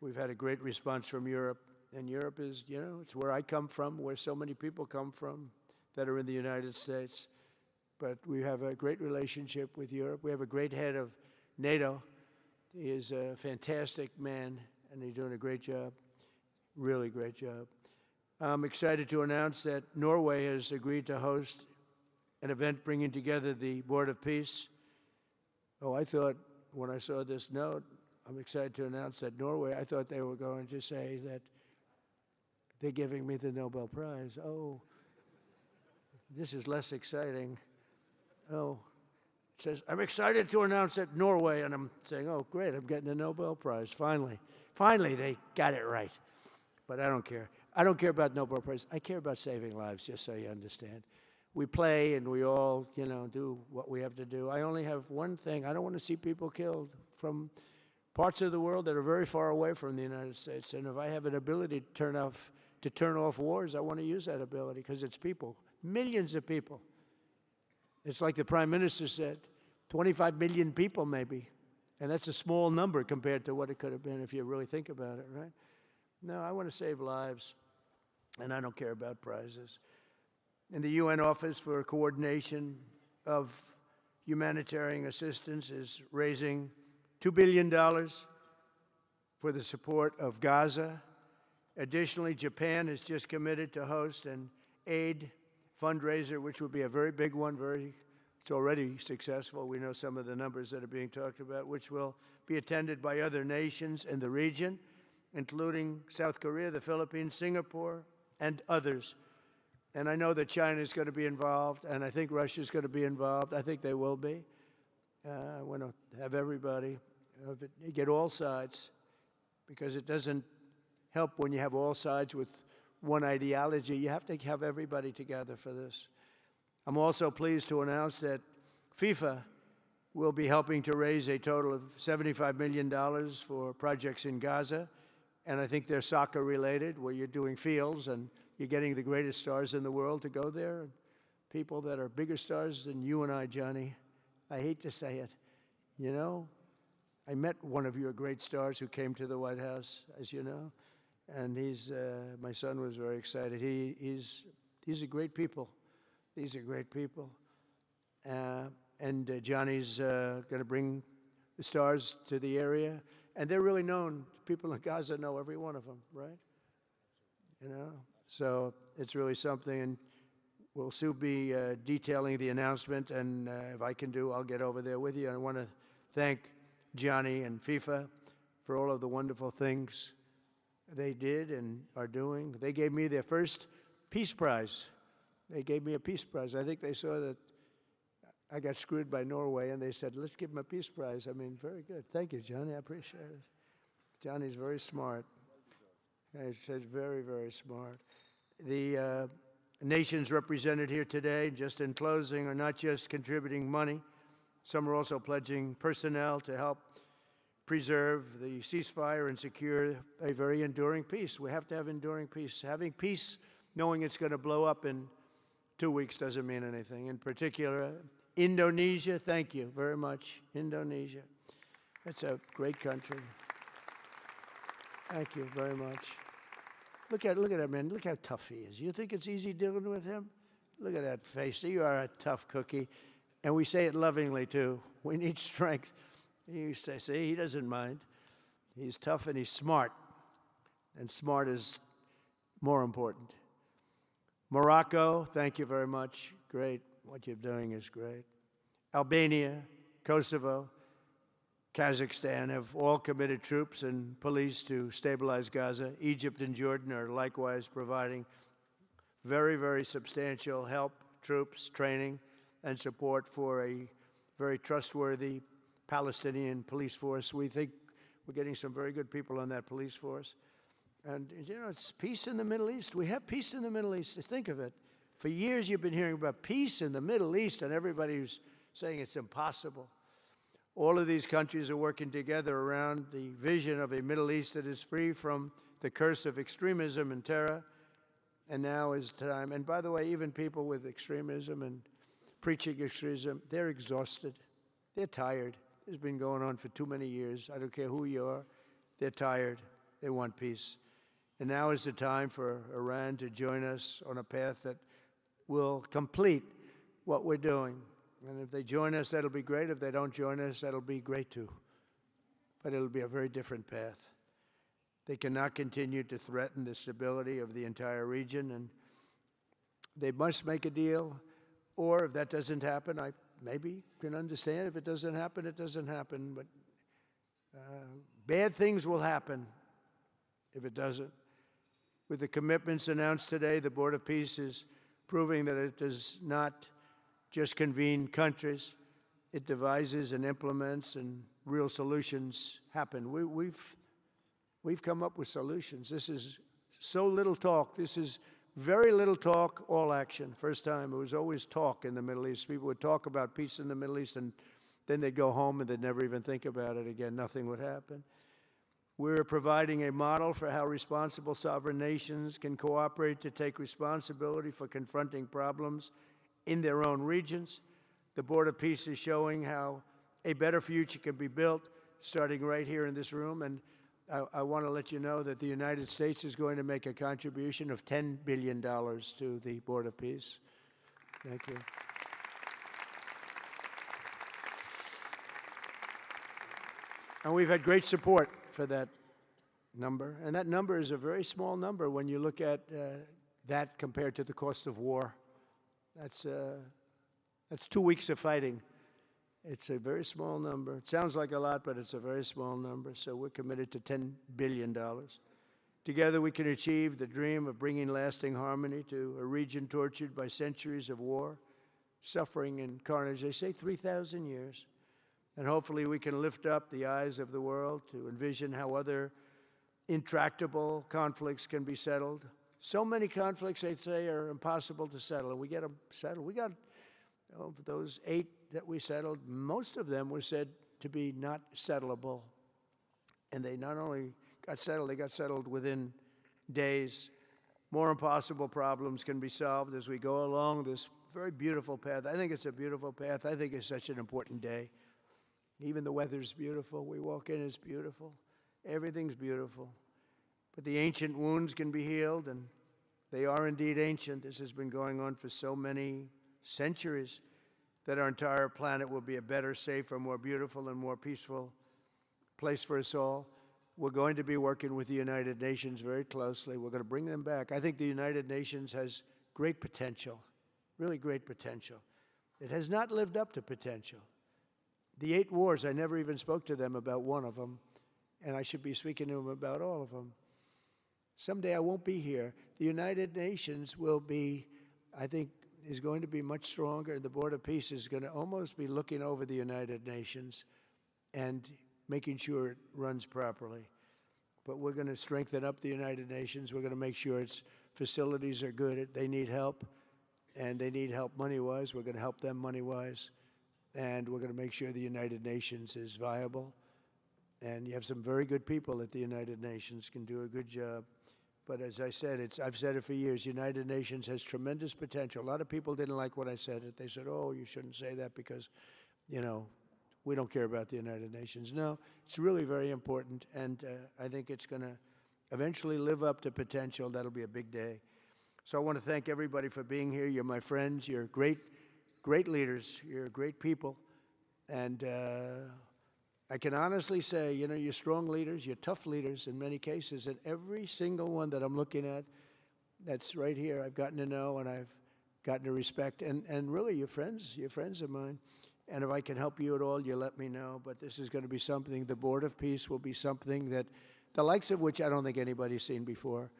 we've had a great response from Europe. And Europe is, it's where I come from, where so many people come from that are in the United States. But we have a great relationship with Europe. We have a great head of NATO. He is a fantastic man, and he's doing a great job, really great job. I'm excited to announce that Norway has agreed to host an event bringing together the Board of Peace. Oh, I thought when I saw this note, I'm excited to announce that Norway, I thought they were going to say that they're giving me the Nobel Prize. Oh, this is less exciting. Oh, it says, I'm excited to announce that Norway, and I'm saying, oh, great, I'm getting the Nobel Prize, finally. Finally, they got it right. But I don't care. I don't care about Nobel Prize. I care about saving lives, just so you understand. We play and we all, do what we have to do. I only have one thing. I don't want to see people killed from parts of the world that are very far away from the United States. And if I have an ability to to turn off wars, I want to use that ability because it's people, millions of people. It's like the Prime Minister said, 25 million people maybe. And that's a small number compared to what it could have been if you really think about it, right? No, I want to save lives, and I don't care about prizes. And the UN Office for Coordination of Humanitarian Assistance is raising $2 billion for the support of Gaza. Additionally, Japan has just committed to host an aid fundraiser, which will be a very big one. It's already successful. We know some of the numbers that are being talked about, which will be attended by other nations in the region, including South Korea, the Philippines, Singapore, and others. And I know that China is going to be involved, and I think Russia is going to be involved. I think they will be. I want to have everybody, get all sides, because it doesn't help when you have all sides with one ideology. You have to have everybody together for this. I'm also pleased to announce that FIFA will be helping to raise a total of $75 million for projects in Gaza. And I think they're soccer related, where you're doing fields and you're getting the greatest stars in the world to go there. And people that are bigger stars than you and I, Johnny. I hate to say it. You know, I met one of your great stars who came to the White House, as you know. And my son was very excited. These are great people. These are great people. And Johnny's going to bring the stars to the area. And they're really known. People in Gaza know every one of them, right? You know? So it's really something. And we'll soon be detailing the announcement. And if I can I'll get over there with you. I want to thank Johnny and FIFA for all of the wonderful things they did and are doing. They gave me their first Peace Prize. They gave me a Peace Prize. I think they saw that I got screwed by Norway, and they said, let's give him a Peace Prize. I mean, very good. Thank you, Johnny. I appreciate it. Johnny's very smart. He's very, very smart. The nations represented here today, just in closing, are not just contributing money. Some are also pledging personnel to help preserve the ceasefire and secure a very enduring peace. We have to have enduring peace. Having peace, knowing it's going to blow up in 2 weeks doesn't mean anything. In particular, Indonesia, thank you very much. Indonesia. It's a great country. Thank you very much. Look at that man. Look how tough he is. You think it's easy dealing with him? Look at that face. You are a tough cookie. And we say it lovingly, too. We need strength. You say, see, he doesn't mind. He's tough and he's smart. And smart is more important. Morocco, thank you very much. Great. What you're doing is great. Albania, Kosovo, Kazakhstan have all committed troops and police to stabilize Gaza. Egypt and Jordan are likewise providing very, very substantial help, troops, training, and support for a very trustworthy Palestinian police force. We think we're getting some very good people on that police force. And, you know, it's peace in the Middle East. We have peace in the Middle East. Think of it. For years you've been hearing about peace in the Middle East, and everybody's saying it's impossible. All of these countries are working together around the vision of a Middle East that is free from the curse of extremism and terror. And now is time. And by the way, even people with extremism and preaching extremism, they're exhausted. They're tired. It's been going on for too many years. I don't care who you are. They're tired. They want peace. And now is the time for Iran to join us on a path that will complete what we're doing. And if they join us, that'll be great. If they don't join us, that'll be great too. But it'll be a very different path. They cannot continue to threaten the stability of the entire region, and they must make a deal. Or if that doesn't happen, I maybe can understand. If it doesn't happen, it doesn't happen. But bad things will happen if it doesn't. With the commitments announced today, the Board of Peace is proving that it does not just convene countries. It devises and implements, and real solutions happen. We've come up with solutions. This is so little talk. This is very little talk, all action. First time, it was always talk in the Middle East. People would talk about peace in the Middle East, and then they'd go home and they'd never even think about it again. Nothing would happen. We're providing a model for how responsible sovereign nations can cooperate to take responsibility for confronting problems in their own regions. The Board of Peace is showing how a better future can be built, starting right here in this room. And I want to let you know that the United States is going to make a contribution of $10 billion to the Board of Peace. Thank you. And we've had great support for that number. And that number is a very small number when you look at that compared to the cost of war. That's 2 weeks of fighting. It's a very small number. It sounds like a lot, but it's a very small number. So we're committed to $10 billion. Together we can achieve the dream of bringing lasting harmony to a region tortured by centuries of war, suffering, and carnage. They say 3,000 years. And hopefully we can lift up the eyes of the world to envision how other intractable conflicts can be settled. So many conflicts, they'd say, are impossible to settle, and we get them settled. We got, of those 8 that we settled, most of them were said to be not settleable. And they not only got settled, they got settled within days. More impossible problems can be solved as we go along this very beautiful path. I think it's a beautiful path. I think it's such an important day. Even the weather's beautiful. We walk in, it's beautiful. Everything's beautiful. But the ancient wounds can be healed, and they are indeed ancient. This has been going on for so many centuries that our entire planet will be a better, safer, more beautiful, and more peaceful place for us all. We're going to be working with the United Nations very closely. We're going to bring them back. I think the United Nations has great potential, really great potential. It has not lived up to potential. The 8 wars, I never even spoke to them about one of them, and I should be speaking to them about all of them. Someday I won't be here. The United Nations will be, I think, is going to be much stronger. The Board of Peace is going to almost be looking over the United Nations and making sure it runs properly. But we're going to strengthen up the United Nations. We're going to make sure its facilities are good. They need help, and they need help money-wise. We're going to help them money-wise. And we're going to make sure the United Nations is viable. And you have some very good people at the United Nations, can do a good job. But as I said, I've said it for years, United Nations has tremendous potential. A lot of people didn't like when I said it. They said, oh, you shouldn't say that because, you know, we don't care about the United Nations. No, it's really very important, and I think it's going to eventually live up to potential. That'll be a big day. So I want to thank everybody for being here. You're my friends. You're great leaders. You're great people. And I can honestly say, you know, you're strong leaders, you're tough leaders in many cases, and every single one that I'm looking at that's right here, I've gotten to know and I've gotten to respect. And really, you're friends of mine. And if I can help you at all, you let me know. But this is going to be something, the Board of Peace will be something that, the likes of which I don't think anybody's seen before.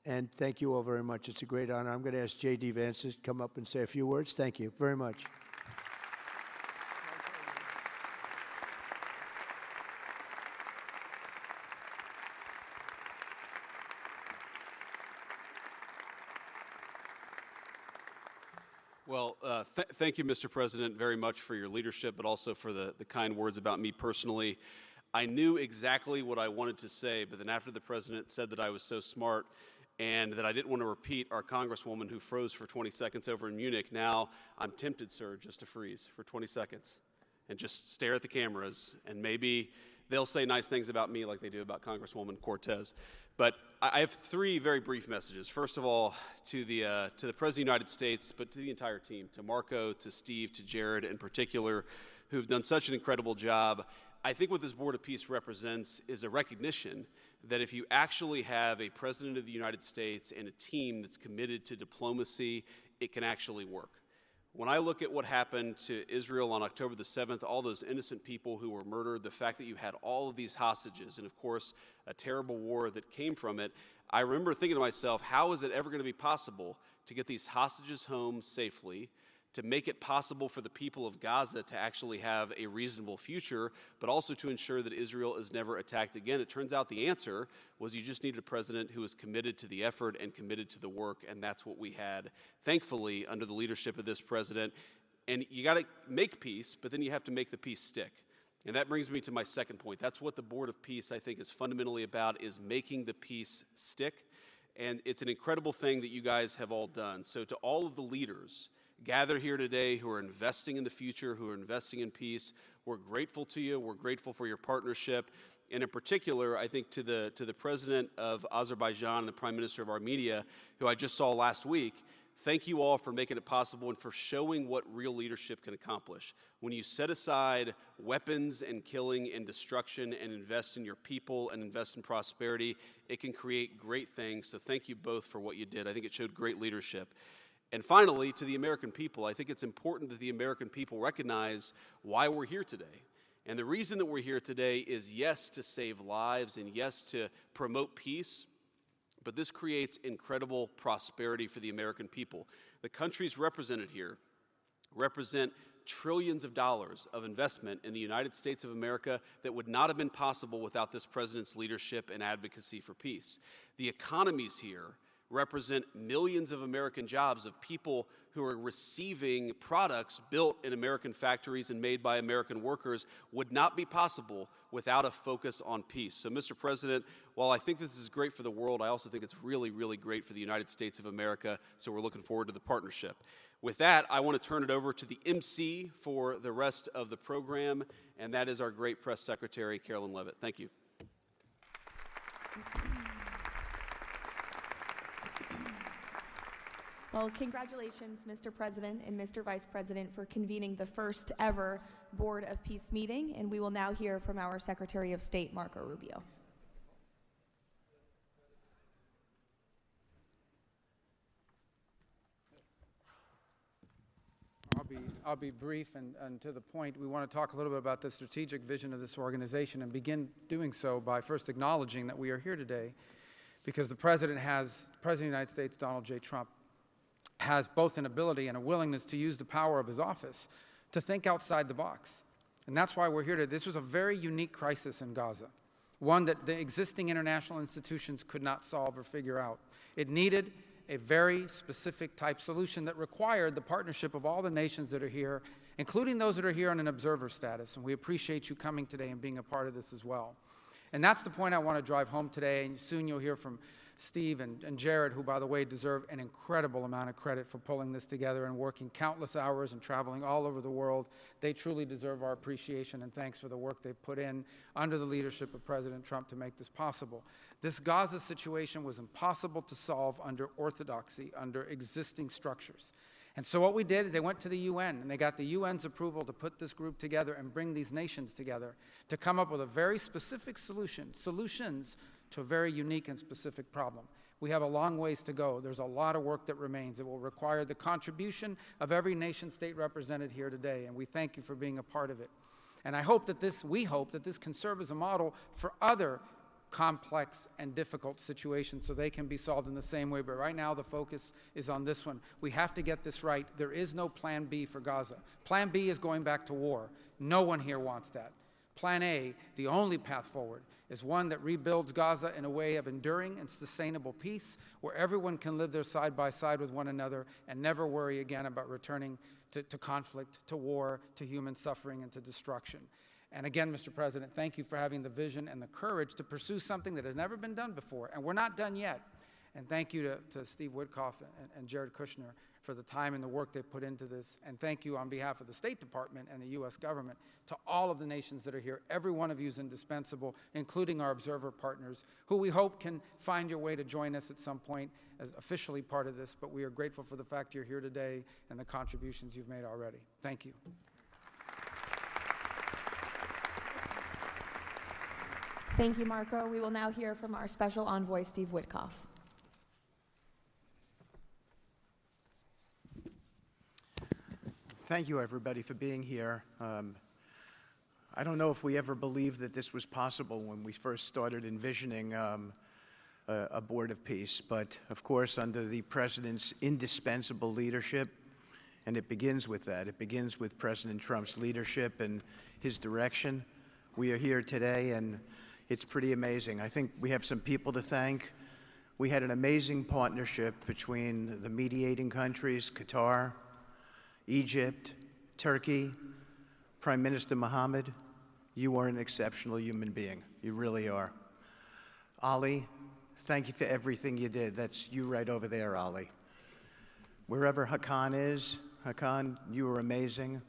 And thank you all very much. It's a great honor. I'm going to ask J.D. Vance to come up and say a few words. Thank you very much. Well, thank you, Mr. President, very much for your leadership, but also for the kind words about me personally. I knew exactly what I wanted to say, but then after the President said that I was so smart and that I didn't want to repeat our Congresswoman who froze for 20 seconds over in Munich, now I'm tempted, sir, just to freeze for 20 seconds and just stare at the cameras, and maybe they'll say nice things about me like they do about Congresswoman Cortez. But I have 3 very brief messages. First of all, to the President of the United States, but to the entire team, to Marco, to Steve, to Jared in particular, who've done such an incredible job. I think what this Board of Peace represents is a recognition that if you actually have a President of the United States and a team that's committed to diplomacy, it can actually work. When I look at what happened to Israel on October the 7th, all those innocent people who were murdered, the fact that you had all of these hostages, and of course, a terrible war that came from it, I remember thinking to myself, how is it ever going to be possible to get these hostages home safely, to make it possible for the people of Gaza to actually have a reasonable future, but also to ensure that Israel is never attacked again? It turns out the answer was you just needed a president who was committed to the effort and committed to the work, and that's what we had, thankfully, under the leadership of this president. And you got to make peace, but then you have to make the peace stick. And that brings me to my second point. That's what the Board of Peace, I think, is fundamentally about, is making the peace stick. And it's an incredible thing that you guys have all done. So to all of the leaders gathered here today who are investing in the future, who are investing in peace, we're grateful to you. We're grateful for your partnership. And in particular, I think to the President of Azerbaijan and the Prime Minister of Armenia, who I just saw last week, thank you all for making it possible and for showing what real leadership can accomplish. When you set aside weapons and killing and destruction and invest in your people and invest in prosperity, it can create great things. So thank you both for what you did. I think it showed great leadership. And finally, to the American people, I think it's important that the American people recognize why we're here today. And the reason that we're here today is, yes, to save lives and yes, to promote peace, but this creates incredible prosperity for the American people. The countries represented here represent trillions of dollars of investment in the United States of America that would not have been possible without this president's leadership and advocacy for peace. The economies here represent millions of American jobs of people who are receiving products built in American factories and made by American workers would not be possible without a focus on peace. So, Mr. President, while I think this is great for the world, I also think it's really, really great for the United States of America, so we're looking forward to the partnership. With that, I want to turn it over to the MC for the rest of the program, and that is our great press secretary, Carolyn Levitt. Thank you. Well, congratulations, Mr. President and Mr. Vice President, for convening the first ever Board of Peace meeting, and we will now hear from our Secretary of State, Marco Rubio. I'll be brief and to the point. We want to talk a little bit about the strategic vision of this organization and begin doing so by first acknowledging that we are here today because the President of the United States, Donald J. Trump, has both an ability and a willingness to use the power of his office to think outside the box. And that's why we're here today. This was a very unique crisis in Gaza, one that the existing international institutions could not solve or figure out. It needed a very specific type solution that required the partnership of all the nations that are here, including those that are here on an observer status. And we appreciate you coming today and being a part of this as well. And that's the point I want to drive home today. And soon you'll hear from Steve and Jared, who, by the way, deserve an incredible amount of credit for pulling this together and working countless hours and traveling all over the world. They truly deserve our appreciation and thanks for the work they've put in under the leadership of President Trump to make this possible. This Gaza situation was impossible to solve under orthodoxy, under existing structures. And so what we did is they went to the UN, and they got the UN's approval to put this group together and bring these nations together to come up with a very specific solutions to a very unique and specific problem. We have a long ways to go. There's a lot of work that remains. It will require the contribution of every nation state represented here today, and we thank you for being a part of it. And we hope that this can serve as a model for other complex and difficult situations so they can be solved in the same way. But right now the focus is on this one. We have to get this right. There is no plan B for Gaza. Plan B is going back to war. No one here wants that. Plan A, the only path forward, is one that rebuilds Gaza in a way of enduring and sustainable peace where everyone can live there side by side with one another and never worry again about returning to conflict, to war, to human suffering, and to destruction. And again, Mr. President, thank you for having the vision and the courage to pursue something that has never been done before, and we're not done yet. And thank you to Steve Witkoff and Jared Kushner for the time and the work they've put into this. And thank you on behalf of the State Department and the U.S. government to all of the nations that are here. Every one of you is indispensable, including our observer partners, who we hope can find your way to join us at some point as officially part of this. But we are grateful for the fact you're here today and the contributions you've made already. Thank you. Thank you, Marco. We will now hear from our special envoy, Steve Witkoff. Thank you, everybody, for being here. I don't know if we ever believed that this was possible when we first started envisioning a Board of Peace, but of course, under the President's indispensable leadership, and it begins with that. It begins with President Trump's leadership and his direction. We are here today, and it's pretty amazing. I think we have some people to thank. We had an amazing partnership between the mediating countries, Qatar, Egypt, Turkey, Prime Minister Mohammed, You are an exceptional human being. You really are. Ali, thank you for everything you did. That's you right over there, Ali. Wherever Hakan is, Hakan, you were amazing.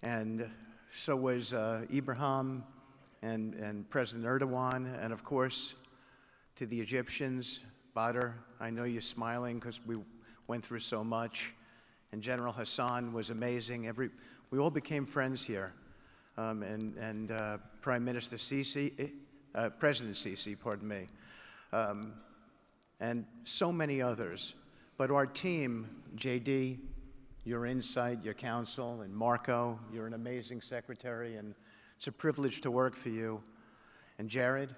And so was Ibrahim and President Erdogan. And of course, to the Egyptians, Badr, I know you're smiling because we went through so much. And General Hassan was amazing. We all became friends here. And Prime Minister Sisi, President Sisi, pardon me, and so many others. But our team, JD, your insight, your counsel, and Marco, you're an amazing secretary, and it's a privilege to work for you. And Jared,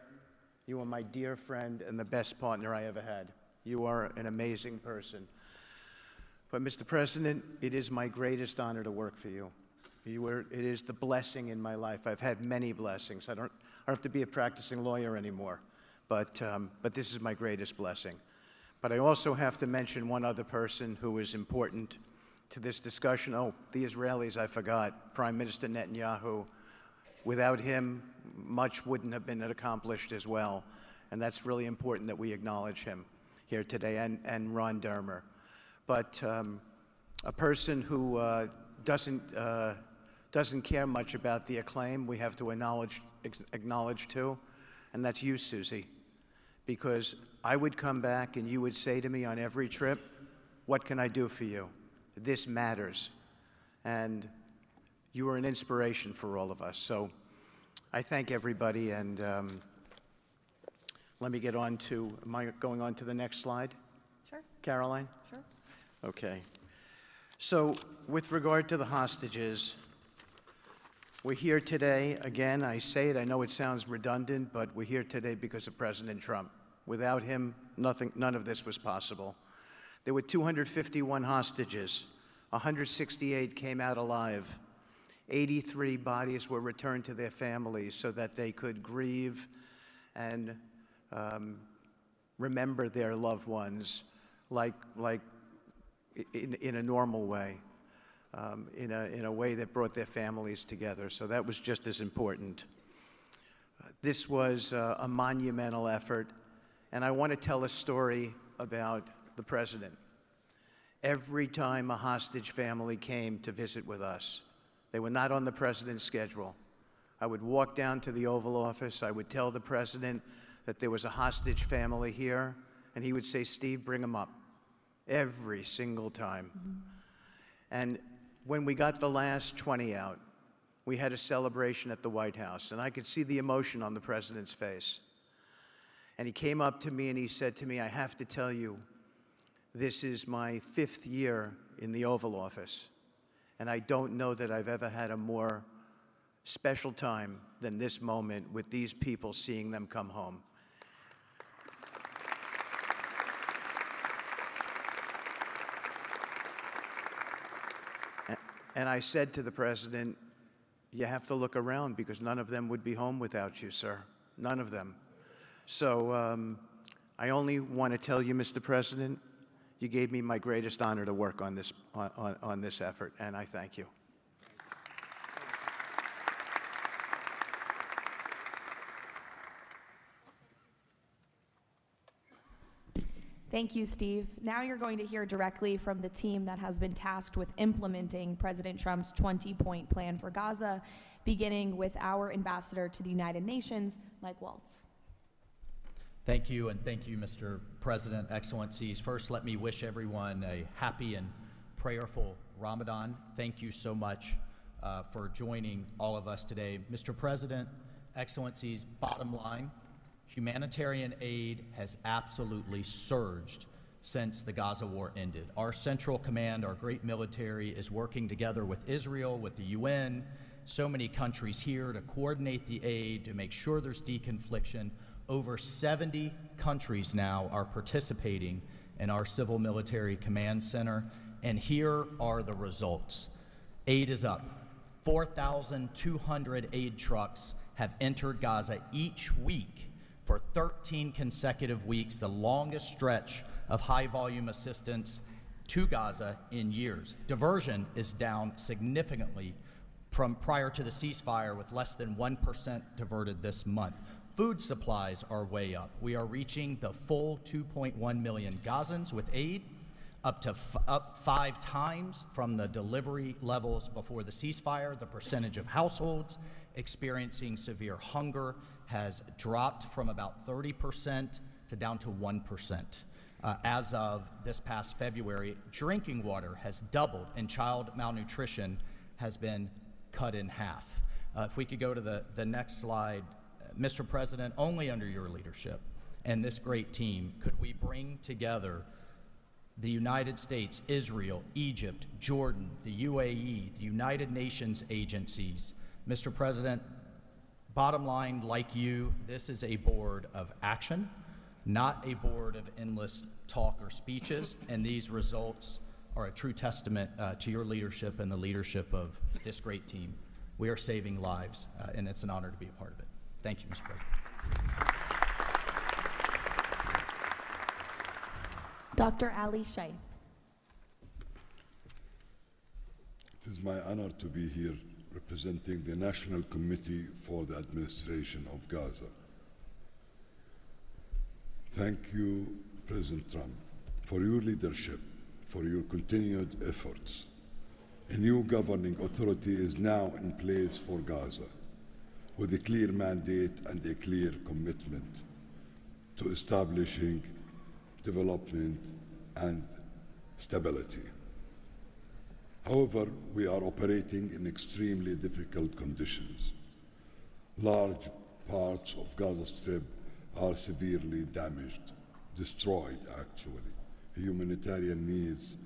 you are my dear friend and the best partner I ever had. You are an amazing person. But Mr. President, it is my greatest honor to work for you. It is the blessing in my life. I've had many blessings. I don't have to be a practicing lawyer anymore, but this is my greatest blessing. But I also have to mention one other person who is important to this discussion. Oh, the Israelis, I forgot. Prime Minister Netanyahu. Without him, much wouldn't have been accomplished as well. And that's really important that we acknowledge him here today, and Ron Dermer. But a person who doesn't care much about the acclaim we have to acknowledge too, and that's you, Susie. Because I would come back and you would say to me on every trip, what can I do for you? This matters. And you are an inspiration for all of us. So I thank everybody, and let me get on to, am I going on to the next slide? Sure. Caroline? Sure. Okay. So with regard to the hostages, we're here today, again, I say it, I know it sounds redundant, but we're here today because of President Trump. Without him, none of this was possible. There were 251 hostages. 168 came out alive. 83 bodies were returned to their families so that they could grieve and remember their loved ones like in a normal way. In a way that brought their families together. So that was just as important. This was a monumental effort, and I want to tell a story about the president. Every time a hostage family came to visit with us, they were not on the president's schedule. I would walk down to the Oval Office, I would tell the president that there was a hostage family here, and he would say, Steve, bring them up. Every single time. Mm-hmm. And when we got the last 20 out, we had a celebration at the White House, and I could see the emotion on the president's face. And he came up to me and he said to me, I have to tell you, this is my 5th year in the Oval Office, and I don't know that I've ever had a more special time than this moment with these people, seeing them come home. And I said to the president, you have to look around because none of them would be home without you, sir. None of them. So I only want to tell you, Mr. President, you gave me my greatest honor to work on this effort, and I thank you. Thank you, Steve. Now you're going to hear directly from the team that has been tasked with implementing President Trump's 20-point plan for Gaza, beginning with our ambassador to the United Nations, Mike Waltz. Thank you, and thank you, Mr. President, Excellencies. First, let me wish everyone a happy and prayerful Ramadan. Thank you so much for joining all of us today. Mr. President, Excellencies, bottom line, humanitarian aid has absolutely surged since the Gaza war ended. Our Central Command, our great military, is working together with Israel, with the UN, so many countries here to coordinate the aid, to make sure there's deconfliction. Over 70 countries now are participating in our Civil Military Command Center, and here are the results. Aid is up. 4,200 aid trucks have entered Gaza each week for 13 consecutive weeks, the longest stretch of high-volume assistance to Gaza in years. Diversion is down significantly, from prior to the ceasefire, with less than 1% diverted this month. Food supplies are way up. We are reaching the full 2.1 million Gazans with aid, up 5 times from the delivery levels before the ceasefire. The percentage of households experiencing severe hunger has dropped from about 30% to down to 1%. As of this past February, drinking water has doubled, and child malnutrition has been cut in half. If we could go to the next slide. Mr. President, only under your leadership and this great team could we bring together the United States, Israel, Egypt, Jordan, the UAE, the United Nations agencies. Mr. President, bottom line, like you, this is a board of action, not a board of endless talk or speeches, and these results are a true testament to your leadership and the leadership of this great team. We are saving lives, and it's an honor to be a part of it. Thank you, Mr. President. Dr. Ali Shaith. It is my honor to be here representing the National Committee for the Administration of Gaza. Thank you, President Trump, for your leadership, for your continued efforts. A new governing authority is now in place for Gaza, with a clear mandate and a clear commitment to establishing development and stability. However, we are operating in extremely difficult conditions. Large parts of Gaza Strip are severely damaged, destroyed actually. Humanitarian needs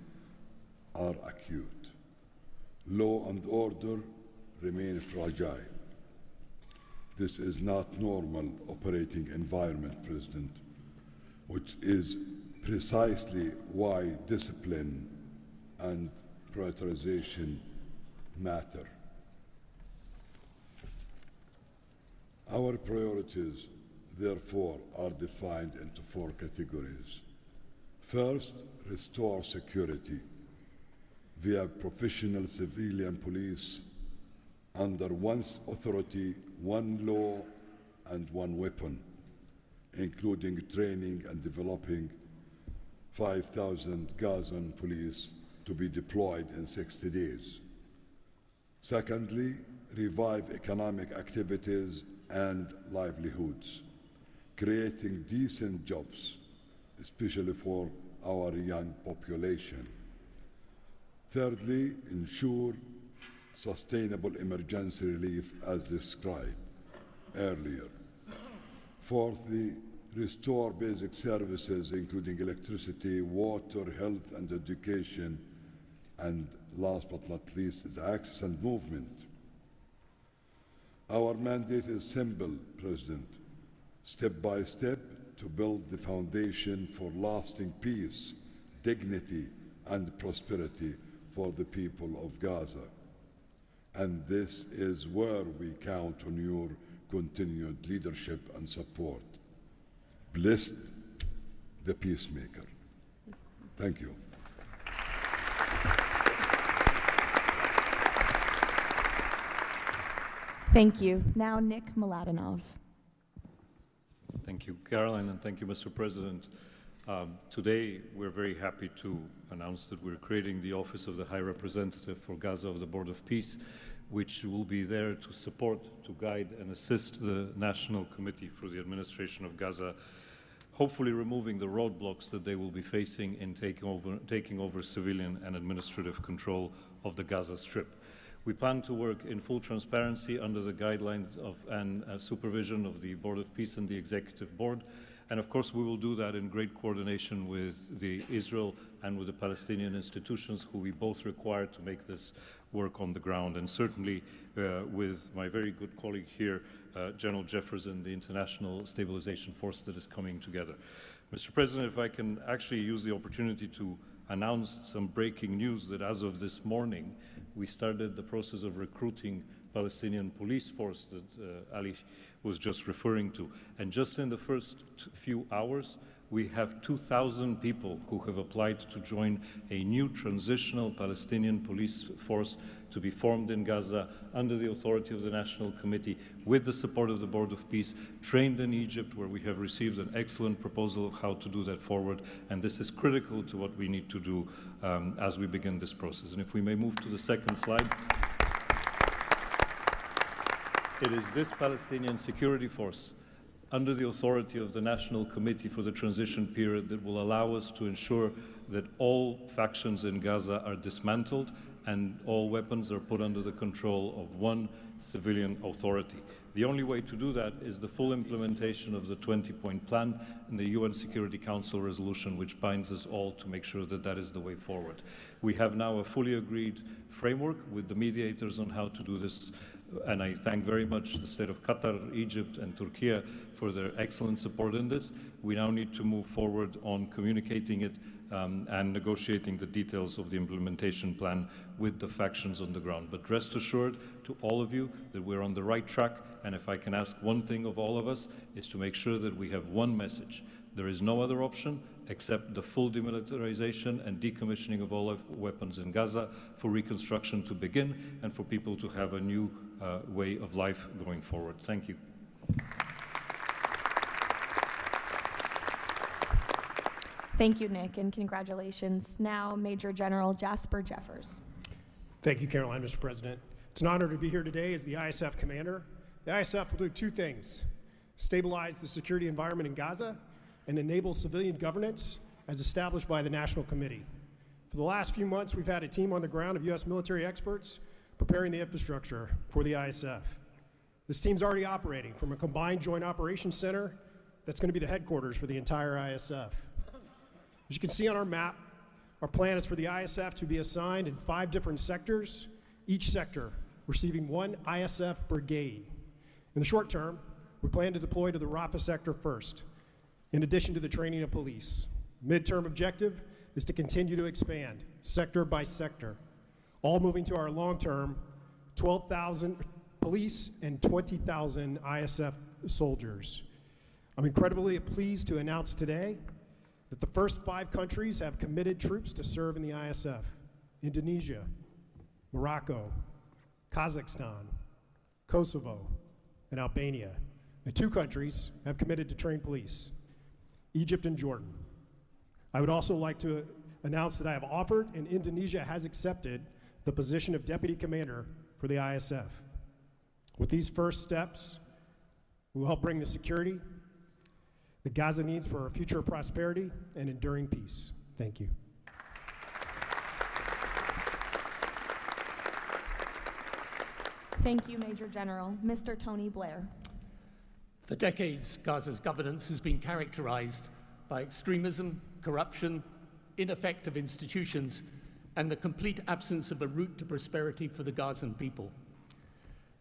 are acute. Law and order remain fragile. This is not normal operating environment, President, which is precisely why discipline and prioritization matter. Our priorities, therefore, are defined into 4 categories. First, restore security via professional civilian police under one authority, one law, and one weapon, including training and developing 5,000 Gazan police to be deployed in 60 days. Secondly, revive economic activities and livelihoods, creating decent jobs, especially for our young population. Thirdly, ensure sustainable emergency relief as described earlier. Fourthly, restore basic services including electricity, water, health, and education. And last but not least, the access and movement. Our mandate is simple, President. Step by step to build the foundation for lasting peace, dignity, and prosperity for the people of Gaza. And this is where we count on your continued leadership and support. Blessed the peacemaker. Thank you. Thank you. Now Nick Mladenov. Thank you, Caroline, and thank you, Mr. President. Today, we're very happy to announce that we're creating the Office of the High Representative for Gaza of the Board of Peace, which will be there to support, to guide, and assist the National Committee for the Administration of Gaza, hopefully removing the roadblocks that they will be facing in taking over civilian and administrative control of the Gaza Strip. We plan to work in full transparency under the guidelines of and supervision of the Board of Peace and the Executive Board. And of course, we will do that in great coordination with the Israel and with the Palestinian institutions, who we both require to make this work on the ground. And certainly with my very good colleague here, General Jefferson, the International Stabilization Force that is coming together. Mr. President, if I can actually use the opportunity to announce some breaking news that as of this morning, we started the process of recruiting Palestinian police force that Ali was just referring to. And just in the first few hours, We have 2,000 people who have applied to join a new transitional Palestinian police force to be formed in Gaza under the authority of the National Committee with the support of the Board of Peace, trained in Egypt, where we have received an excellent proposal of how to do that forward. And this is critical to what we need to do as we begin this process. And if we may move to the second slide. It is this Palestinian security force under the authority of the National Committee for the Transition Period that will allow us to ensure that all factions in Gaza are dismantled and all weapons are put under the control of one civilian authority. The only way to do that is the full implementation of the 20-point plan and the UN Security Council resolution, which binds us all to make sure that that is the way forward. We have now a fully agreed framework with the mediators on how to do this, and I thank very much the state of Qatar, Egypt, and Turkey for their excellent support in this. We now need to move forward on communicating it and negotiating the details of the implementation plan with the factions on the ground. But rest assured to all of you that we're on the right track, and if I can ask one thing of all of us, is to make sure that we have one message. There is no other option except the full demilitarization and decommissioning of all weapons in Gaza for reconstruction to begin and for people to have a new way of life going forward. Thank you. Thank you, Nick, and congratulations. Now, Major General Jasper Jeffers. Thank you, Caroline, Mr. President. It's an honor to be here today as the ISF commander. The ISF will do two things: stabilize the security environment in Gaza and enable civilian governance as established by the National Committee. For the last few months, we've had a team on the ground of U.S. military experts preparing the infrastructure for the ISF. This team's already operating from a combined joint operations center that's going to be the headquarters for the entire ISF. As you can see on our map, our plan is for the ISF to be assigned in 5 different sectors, each sector receiving 1 ISF brigade. In the short term, we plan to deploy to the Rafah sector first, in addition to the training of police. Midterm objective is to continue to expand sector by sector, all moving to our long-term 12,000 police and 20,000 ISF soldiers. I'm incredibly pleased to announce today that the first 5 countries have committed troops to serve in the ISF: Indonesia, Morocco, Kazakhstan, Kosovo, and Albania. And 2 countries have committed to train police: Egypt and Jordan. I would also like to announce that I have offered and Indonesia has accepted the position of Deputy Commander for the ISF. With these first steps, we will help bring the security that Gaza needs for our future prosperity and enduring peace. Thank you. Thank you, Major General. Mr. Tony Blair. For decades, Gaza's governance has been characterized by extremism, corruption, ineffective institutions, and the complete absence of a route to prosperity for the Gazan people.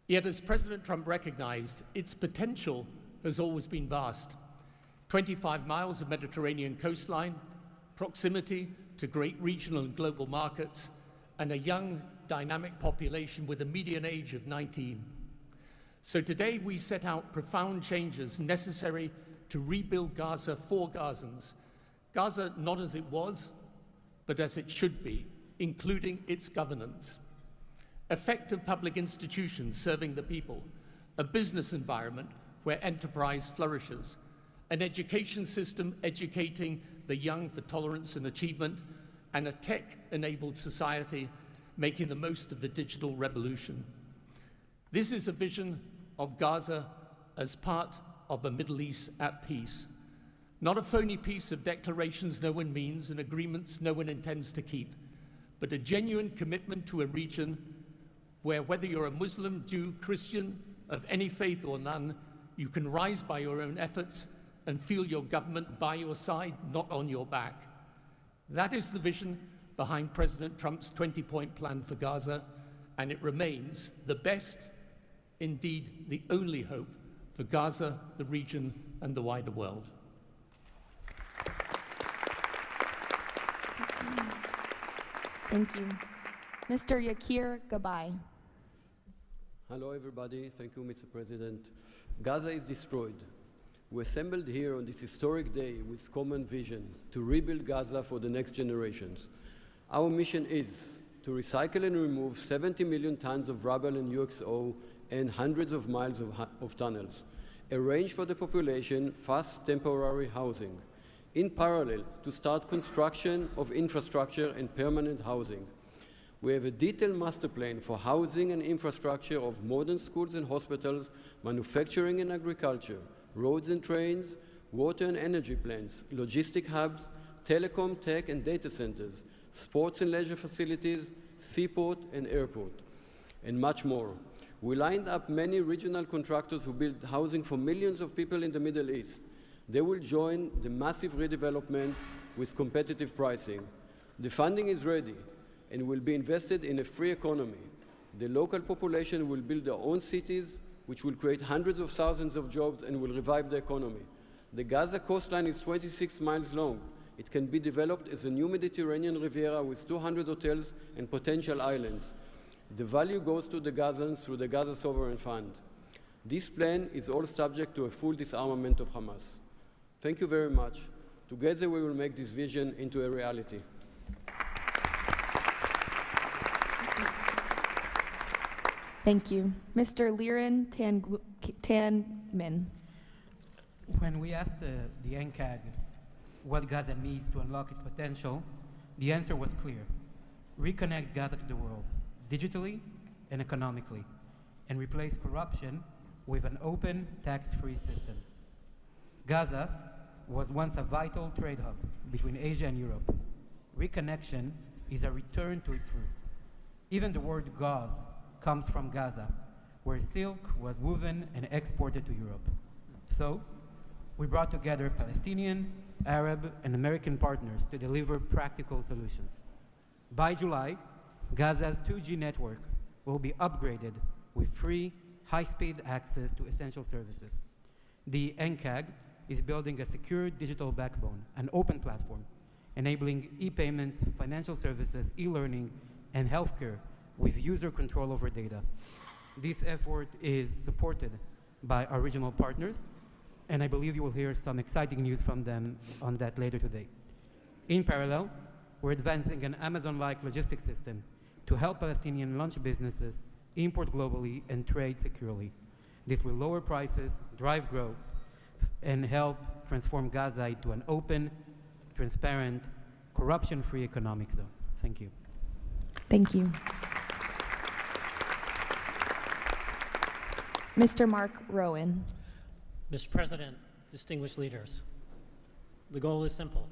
Yet, as President Trump recognized, its potential has always been vast. 25 miles of Mediterranean coastline, proximity to great regional and global markets, and a young, dynamic population with a median age of 19. So today we set out profound changes necessary to rebuild Gaza for Gazans. Gaza not as it was, but as it should be, including its governance. Effective public institutions serving the people, a business environment where enterprise flourishes, an education system educating the young for tolerance and achievement, and a tech-enabled society making the most of the digital revolution. This is a vision of Gaza as part of a Middle East at peace. Not a phony piece of declarations no one means and agreements no one intends to keep, but a genuine commitment to a region where, whether you're a Muslim, Jew, Christian, of any faith or none, you can rise by your own efforts and feel your government by your side, not on your back. That is the vision behind President Trump's 20-point plan for Gaza, and it remains the best, indeed the only hope for Gaza, the region, and the wider world. Thank you. Mr. Yakir Gabay. Hello, everybody. Thank you, Mr. President. Gaza is destroyed. We assembled here on this historic day with common vision to rebuild Gaza for the next generations. Our mission is to recycle and remove 70 million tons of rubble and UXO and hundreds of miles of tunnels, arrange for the population fast temporary housing. In parallel, to start construction of infrastructure and permanent housing. We have a detailed master plan for housing and infrastructure of modern schools and hospitals, manufacturing and agriculture, roads and trains, water and energy plants, logistic hubs, telecom, tech and data centers, sports and leisure facilities, seaport and airport, and much more. We lined up many regional contractors who build housing for millions of people in the Middle East. They will join the massive redevelopment with competitive pricing. The funding is ready and will be invested in a free economy. The local population will build their own cities, which will create hundreds of thousands of jobs and will revive the economy. The Gaza coastline is 26 miles long. It can be developed as a new Mediterranean Riviera with 200 hotels and potential islands. The value goes to the Gazans through the Gaza Sovereign Fund. This plan is all subject to a full disarmament of Hamas. Thank you very much. Together we will make this vision into a reality. Thank you. Mr. Liren Tanman. When we asked the NCAG what Gaza needs to unlock its potential, the answer was clear. Reconnect Gaza to the world, digitally and economically, and replace corruption with an open, tax-free system. Gaza was once a vital trade hub between Asia and Europe. Reconnection is a return to its roots. Even the word gauze comes from Gaza, where silk was woven and exported to Europe. So, we brought together Palestinian, Arab, and American partners to deliver practical solutions. By July, Gaza's 2G network will be upgraded with free, high-speed access to essential services. The NCAG is building a secure digital backbone, an open platform, enabling e-payments, financial services, e-learning, and healthcare with user control over data. This effort is supported by our regional partners, and I believe you will hear some exciting news from them on that later today. In parallel, we're advancing an Amazon-like logistics system to help Palestinian launch businesses import globally and trade securely. This will lower prices, drive growth, and help transform Gaza into an open, transparent, corruption-free economic zone. Thank you. Thank you. Mr. Mark Rowan. Mr. President, distinguished leaders, the goal is simple.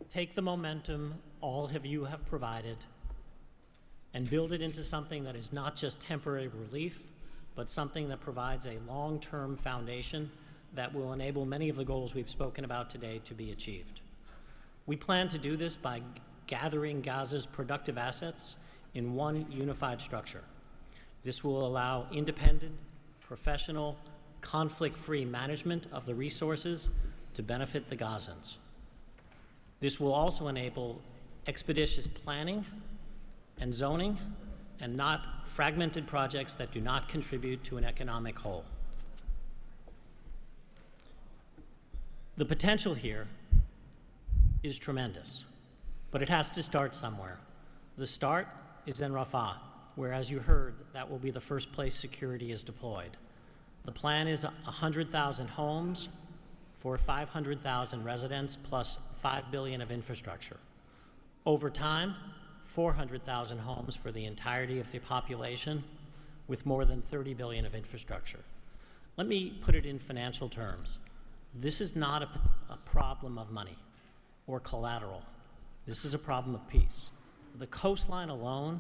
Take the momentum all of you have provided and build it into something that is not just temporary relief, but something that provides a long-term foundation that will enable many of the goals we've spoken about today to be achieved. We plan to do this by gathering Gaza's productive assets in one unified structure. This will allow independent, professional, conflict-free management of the resources to benefit the Gazans. This will also enable expeditious planning and zoning and not fragmented projects that do not contribute to an economic whole. The potential here is tremendous, but it has to start somewhere. The start is in Rafah, where, as you heard, that will be the first place security is deployed. The plan is 100,000 homes for 500,000 residents plus $5 billion of infrastructure. Over time, 400,000 homes for the entirety of the population with more than $30 billion of infrastructure. Let me put it in financial terms. This is not a problem of money or collateral. This is a problem of peace. The coastline alone,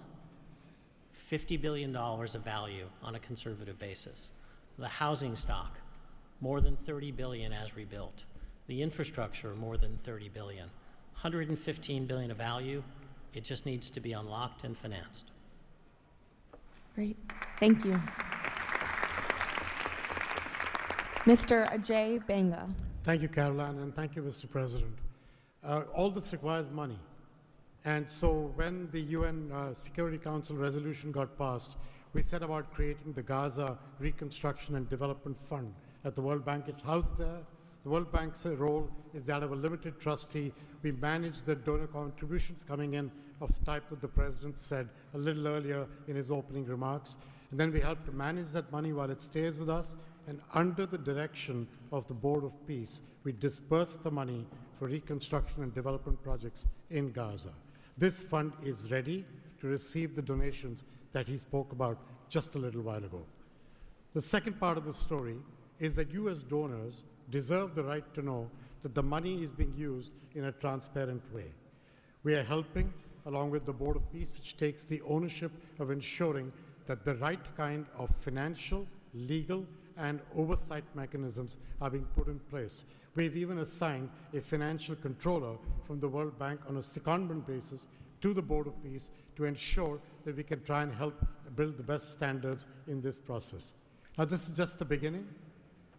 $50 billion of value on a conservative basis. The housing stock, more than $30 billion as rebuilt. The infrastructure, more than $30 billion. $115 billion of value. It just needs to be unlocked and financed. Great, thank you. Mr. Ajay Banga. Thank you, Caroline, and thank you, Mr. President. All this requires money. And so when the UN Security Council resolution got passed, we set about creating the Gaza Reconstruction and Development Fund at the World Bank. It's housed there. The World Bank's role is that of a limited trustee. We manage the donor contributions coming in of the type that the President said a little earlier in his opening remarks. And then we help to manage that money while it stays with us. And under the direction of the Board of Peace, we disperse the money for reconstruction and development projects in Gaza. This fund is ready to receive the donations that he spoke about just a little while ago. The second part of the story is that you as donors deserve the right to know that the money is being used in a transparent way. We are helping, along with the Board of Peace, which takes the ownership of ensuring that the right kind of financial, legal, and oversight mechanisms are being put in place. We've even assigned a financial controller from the World Bank on a secondment basis to the Board of Peace to ensure that we can try and help build the best standards in this process. Now, this is just the beginning.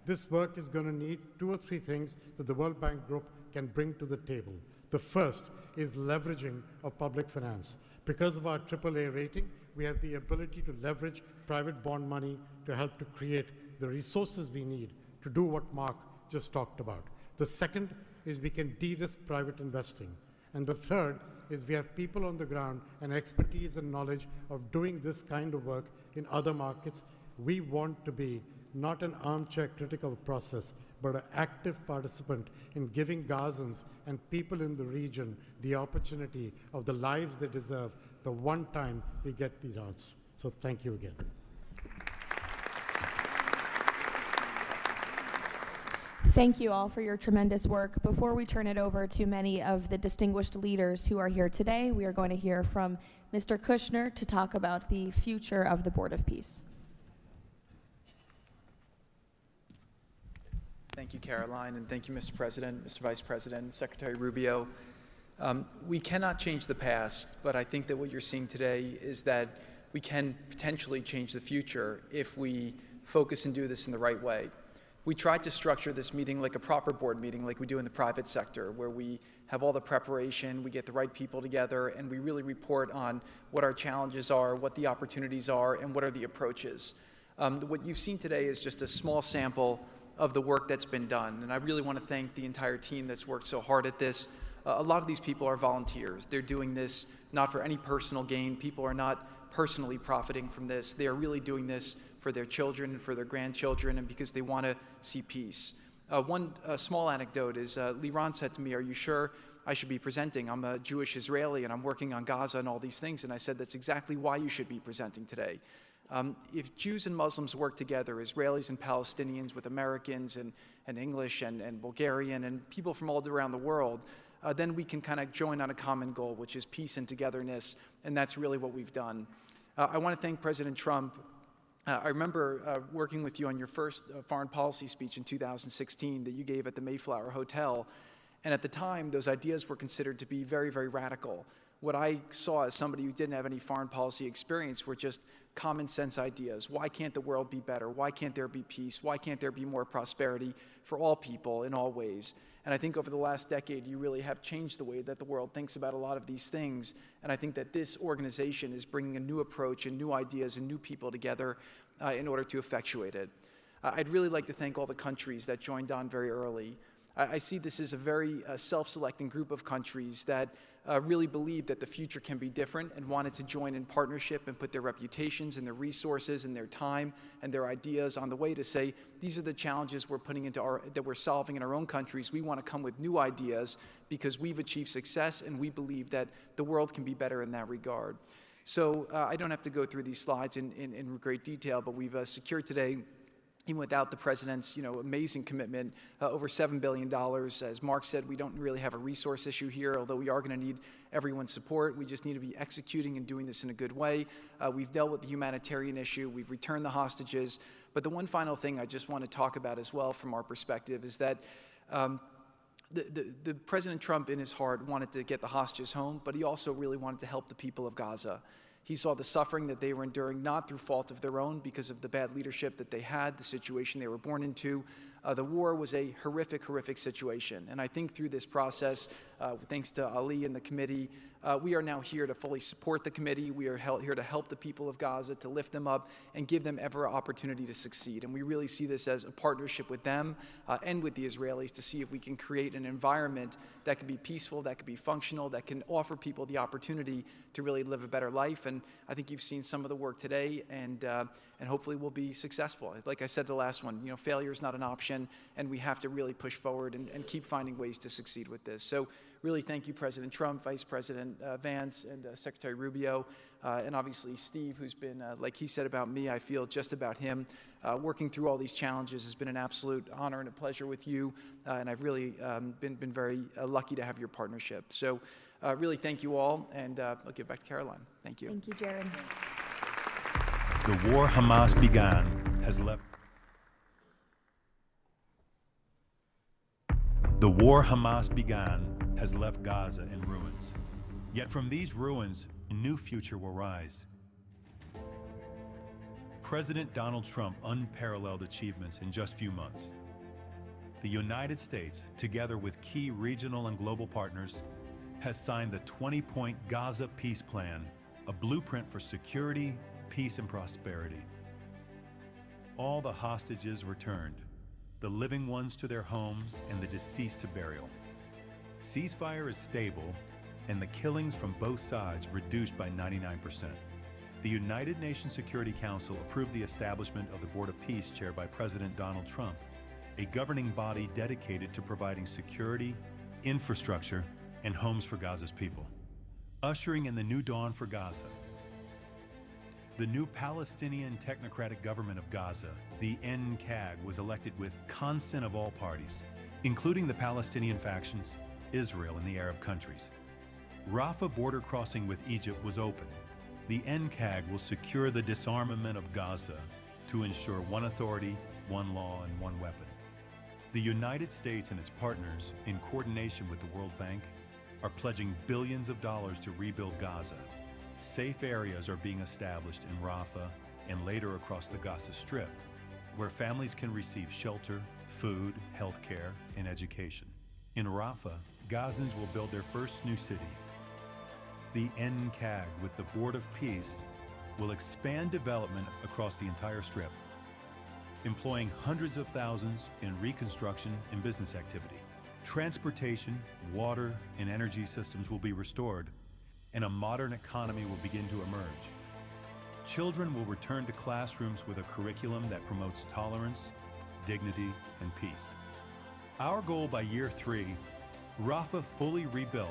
This work is going to need 2 or 3 things that the World Bank Group can bring to the table. The first is leveraging of public finance. Because of our AAA rating, we have the ability to leverage private bond money to help to create the resources we need to do what Mark just talked about. The second is we can de-risk private investing. And the third is we have people on the ground and expertise and knowledge of doing this kind of work in other markets. We want to be not an armchair critic of a process, but an active participant in giving Gazans and people in the region the opportunity of the lives they deserve the one time we get the chance. So thank you again. Thank you all for your tremendous work. Before we turn it over to many of the distinguished leaders who are here today, we are going to hear from Mr. Kushner to talk about the future of the Board of Peace. Thank you, Caroline, and thank you, Mr. President, Mr. Vice President, Secretary Rubio. We cannot change the past, but I think that what you're seeing today is that we can potentially change the future if we focus and do this in the right way. We tried to structure this meeting like a proper board meeting, like we do in the private sector, where we have all the preparation, we get the right people together, and we really report on what our challenges are, what the opportunities are, and what are the approaches. What you've seen today is just a small sample of the work that's been done, and I really want to thank the entire team that's worked so hard at this. A lot of these people are volunteers. They're doing this not for any personal gain. People are not personally profiting from this. They are really doing this for their children and for their grandchildren and because they want to see peace. One small anecdote is Liran said to me, "Are you sure I should be presenting? I'm a Jewish Israeli and I'm working on Gaza and all these things." And I said, "That's exactly why you should be presenting today." If Jews and Muslims work together, Israelis and Palestinians with Americans and English and Bulgarian and people from all around the world, then we can kind of join on a common goal, which is peace and togetherness, and that's really what we've done. I want to thank President Trump. I remember working with you on your first foreign policy speech in 2016 that you gave at the Mayflower Hotel, and at the time, those ideas were considered to be very, very radical. What I saw as somebody who didn't have any foreign policy experience were just common sense ideas. Why can't the world be better? Why can't there be peace? Why can't there be more prosperity for all people in all ways? And I think over the last decade, you really have changed the way that the world thinks about a lot of these things. And I think that this organization is bringing a new approach and new ideas and new people together in order to effectuate it. I'd really like to thank all the countries that joined on very early. I see this as a very self-selecting group of countries that really believe that the future can be different and wanted to join in partnership and put their reputations and their resources and their time and their ideas on the way to say, these are the challenges we're putting into that we're solving in our own countries. We want to come with new ideas because we've achieved success and we believe that the world can be better in that regard. So I don't have to go through these slides in great detail, but we've secured today, even without the president's, amazing commitment, over $7 billion. As Mark said, we don't really have a resource issue here, although we are going to need everyone's support. We just need to be executing and doing this in a good way. We've dealt with the humanitarian issue. We've returned the hostages. But the one final thing I just want to talk about as well from our perspective is that the President Trump in his heart wanted to get the hostages home, but he also really wanted to help the people of Gaza. He saw the suffering that they were enduring, not through fault of their own, because of the bad leadership that they had, the situation they were born into, The war was a horrific, horrific situation. And I think through this process, thanks to Ali and the committee, we are now here to fully support the committee. We are here to help the people of Gaza, to lift them up and give them every opportunity to succeed. And we really see this as a partnership with them and with the Israelis to see if we can create an environment that can be peaceful, that can be functional, that can offer people the opportunity to really live a better life. And I think you've seen some of the work today, and hopefully we'll be successful. Like I said the last one, failure is not an option, and we have to really push forward and keep finding ways to succeed with this. So really thank you, President Trump, Vice President Vance, and Secretary Rubio, and obviously Steve, who's been, like he said about me, I feel just about him. Working through all these challenges has been an absolute honor and a pleasure with you, and I've really been very lucky to have your partnership. So really thank you all, and I'll give back to Caroline. Thank you. Thank you, Jared. The war Hamas began has left. The war Hamas began has left Gaza in ruins. Yet from these ruins, a new future will rise. President Donald Trump unparalleled achievements in just few months. The United States, together with key regional and global partners, has signed the 20-point Gaza Peace Plan, a blueprint for security, peace, and prosperity. All the hostages returned, the living ones to their homes and the deceased to burial. Ceasefire is stable, and the killings from both sides reduced by 99%. The United Nations Security Council approved the establishment of the Board of Peace chaired by President Donald Trump, a governing body dedicated to providing security, infrastructure, and homes for Gaza's people. Ushering in the new dawn for Gaza, the new Palestinian Technocratic Government of Gaza, the NCAG, was elected with consent of all parties, including the Palestinian factions, Israel, and the Arab countries. Rafah border crossing with Egypt was open. The NCAG will secure the disarmament of Gaza to ensure one authority, one law, and one weapon. The United States and its partners, in coordination with the World Bank, are pledging billions of dollars to rebuild Gaza. Safe areas are being established in Rafah and later across the Gaza Strip, where families can receive shelter, food, health care, and education. In Rafah, Gazans will build their first new city. The NCAG, with the Board of Peace, will expand development across the entire Strip, employing hundreds of thousands in reconstruction and business activity. Transportation, water, and energy systems will be restored, and a modern economy will begin to emerge. Children will return to classrooms with a curriculum that promotes tolerance, dignity, and peace. Our goal by year 3, Rafah fully rebuilt,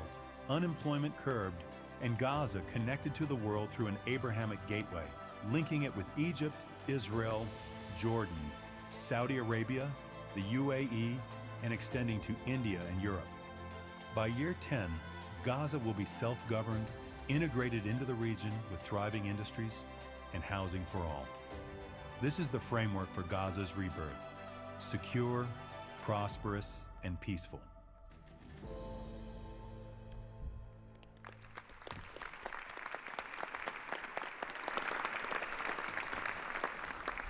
unemployment curbed, and Gaza connected to the world through an Abrahamic gateway, linking it with Egypt, Israel, Jordan, Saudi Arabia, the UAE, and extending to India and Europe. By year 10, Gaza will be self-governed, integrated into the region with thriving industries and housing for all. This is the framework for Gaza's rebirth: secure, prosperous, and peaceful.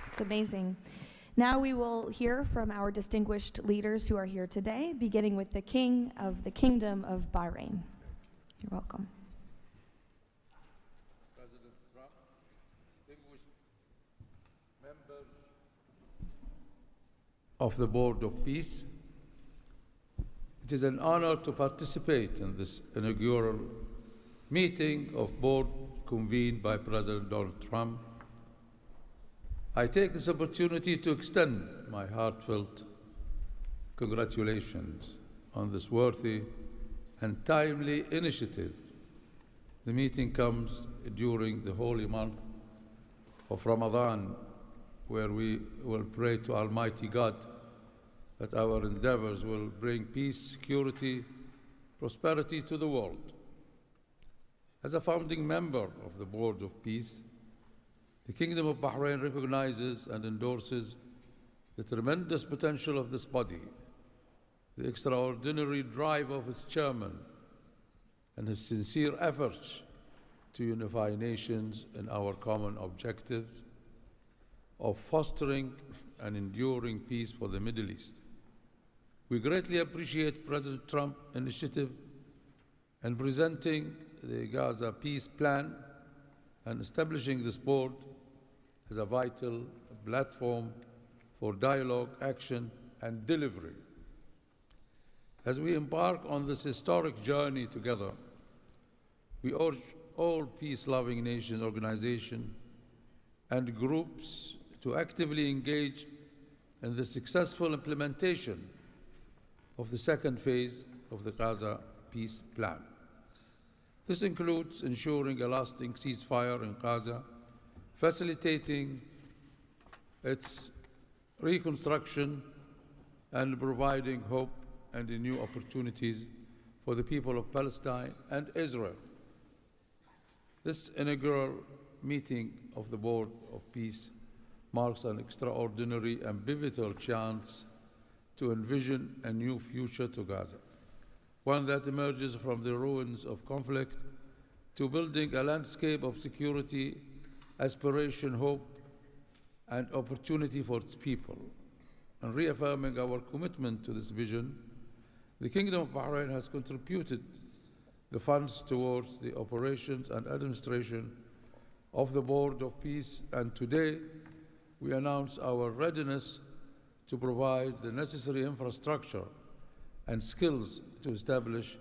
It's amazing. Now we will hear from our distinguished leaders who are here today, beginning with the King of the Kingdom of Bahrain. You're welcome. President Trump, distinguished members of the Board of Peace, it is an honor to participate in this inaugural meeting of board convened by President Donald Trump. I take this opportunity to extend my heartfelt congratulations on this worthy and timely initiative. The meeting comes during the holy month of Ramadan, where we will pray to Almighty God that our endeavors will bring peace, security, prosperity to the world. As a founding member of the Board of Peace, the Kingdom of Bahrain recognizes and endorses the tremendous potential of this body, the extraordinary drive of its chairman, and his sincere efforts to unify nations in our common objectives. of fostering and enduring peace for the Middle East. We greatly appreciate President Trump's initiative in presenting the Gaza peace plan and establishing this board as a vital platform for dialogue, action, and delivery. As we embark on this historic journey together, we urge all peace-loving nations, organizations, and groups to actively engage in the successful implementation of the second phase of the Gaza peace plan. This includes ensuring a lasting ceasefire in Gaza, facilitating its reconstruction, and providing hope and new opportunities for the people of Palestine and Israel. This inaugural meeting of the Board of Peace marks an extraordinary and pivotal chance to envision a new future to Gaza, one that emerges from the ruins of conflict to building a landscape of security, aspiration, hope, and opportunity for its people. And reaffirming our commitment to this vision, the Kingdom of Bahrain has contributed the funds towards the operations and administration of the Board of Peace, and today we announce our readiness to provide the necessary infrastructure and skills to establish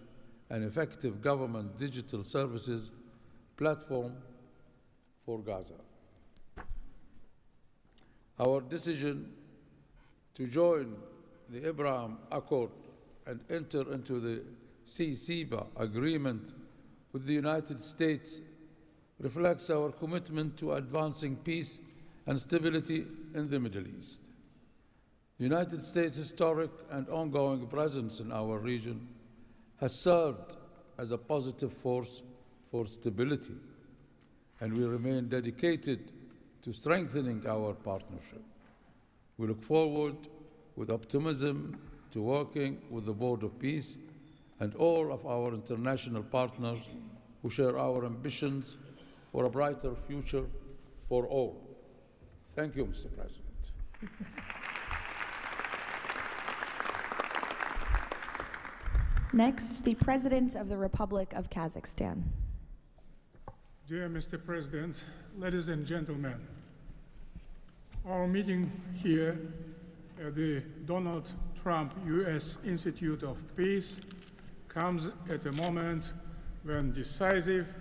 an effective government digital services platform for Gaza. Our decision to join the Abraham Accord and enter into the Ceasefire agreement with the United States reflects our commitment to advancing peace and stability in the Middle East. The United States' historic and ongoing presence in our region has served as a positive force for stability, and we remain dedicated to strengthening our partnership. We look forward with optimism to working with the Board of Peace and all of our international partners who share our ambitions for a brighter future for all. Thank you, Mr. President. Next, the President of the Republic of Kazakhstan. Dear Mr. President, ladies and gentlemen, our meeting here at the Donald Trump U.S. Institute of Peace comes at a moment when decisive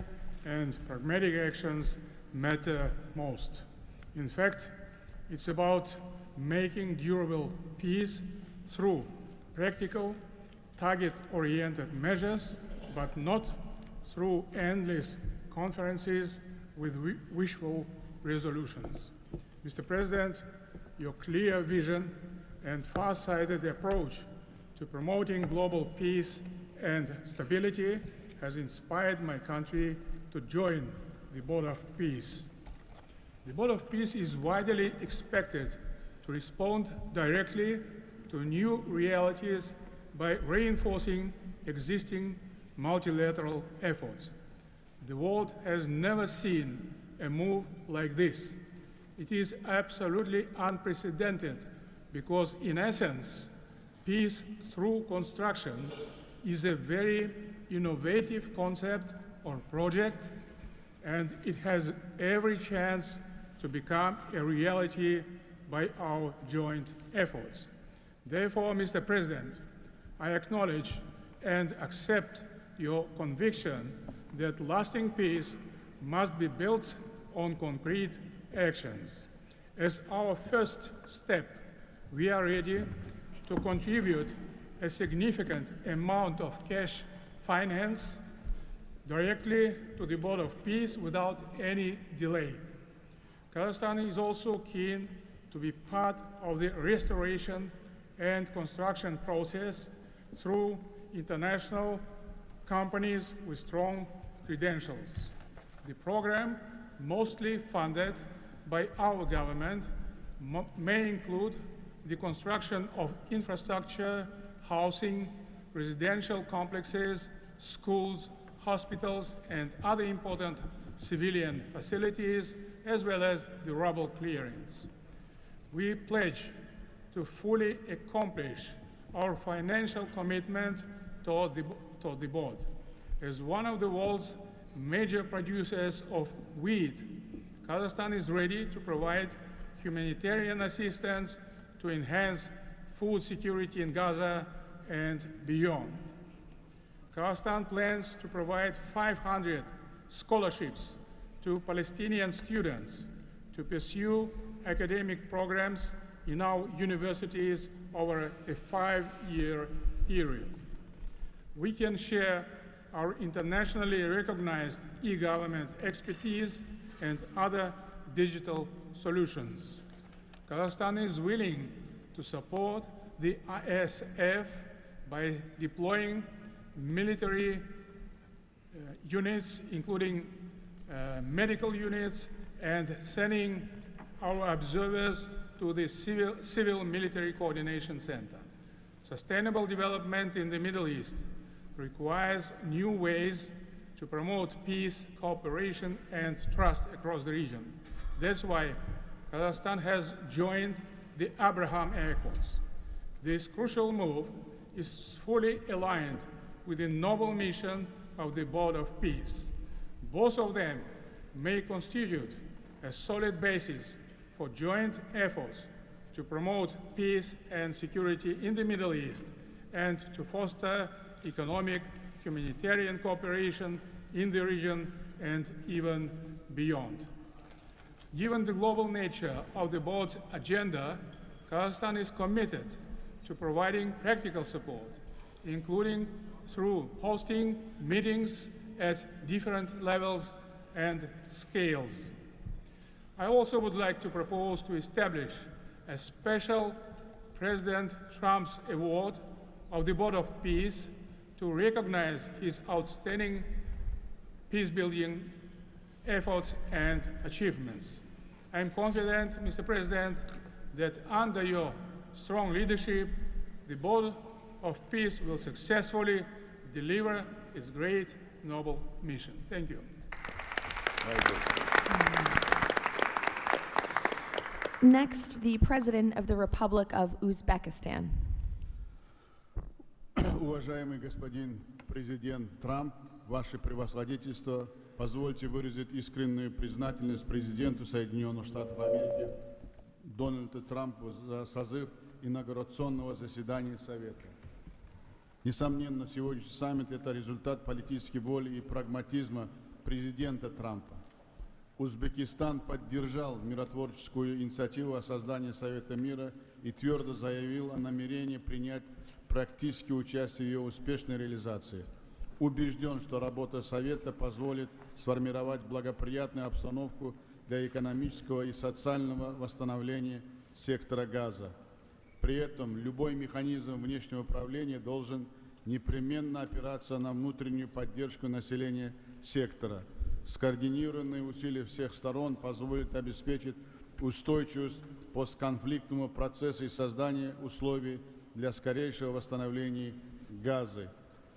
and pragmatic actions matter most. In fact, it's about making durable peace through practical, target-oriented measures, but not through endless conferences with wishful resolutions. Mr. President, your clear vision and far-sighted approach to promoting global peace and stability has inspired my country to join the Board of Peace. The Board of Peace is widely expected to respond directly to new realities by reinforcing existing multilateral efforts. The world has never seen a move like this. It is absolutely unprecedented because, in essence, peace through construction is a very innovative concept or project, and it has every chance to become a reality by our joint efforts. Therefore, Mr. President, I acknowledge and accept your conviction that lasting peace must be built on concrete actions. As our first step, we are ready to contribute a significant amount of cash finance directly to the Board of Peace without any delay. Kazakhstan is also keen to be part of the restoration and construction process through international companies with strong credentials. The program, mostly funded by our government, may include the construction of infrastructure, housing, residential complexes, schools, hospitals, and other important civilian facilities, as well as the rubble clearance. We pledge to fully accomplish our financial commitment toward the board. As one of the world's major producers of wheat, Kazakhstan is ready to provide humanitarian assistance to enhance food security in Gaza and beyond. Kazakhstan plans to provide 500 scholarships to Palestinian students to pursue academic programs in our universities over a 5-year period. We can share our internationally recognized e-government expertise and other digital solutions. Kazakhstan is willing to support the ISF by deploying military units, including medical units, and sending our observers to the Civil Military Coordination Center. Sustainable development in the Middle East requires new ways to promote peace, cooperation, and trust across the region. That's why Kazakhstan has joined the Abraham Accords. This crucial move is fully aligned with the noble mission of the Board of Peace. Both of them may constitute a solid basis for joint efforts to promote peace and security in the Middle East and to foster economic, humanitarian cooperation in the region and even beyond. Given the global nature of the board's agenda, Kazakhstan is committed to providing practical support, including through hosting meetings at different levels and scales. I also would like to propose to establish a special President Trump's Award of the Board of Peace to recognize his outstanding peace-building efforts and achievements. I am confident, Mr. President, that under your strong leadership, the Board of Peace will successfully deliver its great, noble mission. Thank you. Next, the President of the Republic of Uzbekistan. Уважаемый господин президент Трамп, ваше превосходительство, позвольте выразить искреннюю признательность президенту Соединенных Штатов Америки Дональду Трампу за созыв инаугурационного заседания Совета. Несомненно, сегодняшний саммит – это результат политической воли и прагматизма президента Трампа. Узбекистан поддержал миротворческую инициативу о создании Совета мира и твердо заявил о намерении принять практическое участие в ее успешной реализации. Убежден, что работа Совета позволит сформировать благоприятную обстановку для экономического и социального восстановления сектора Газа. При этом любой механизм внешнего управления должен непременно опираться на внутреннюю поддержку населения сектора. Скоординированные усилия всех сторон позволят обеспечить устойчивость постконфликтного процесса и создание условий для скорейшего восстановления Газы.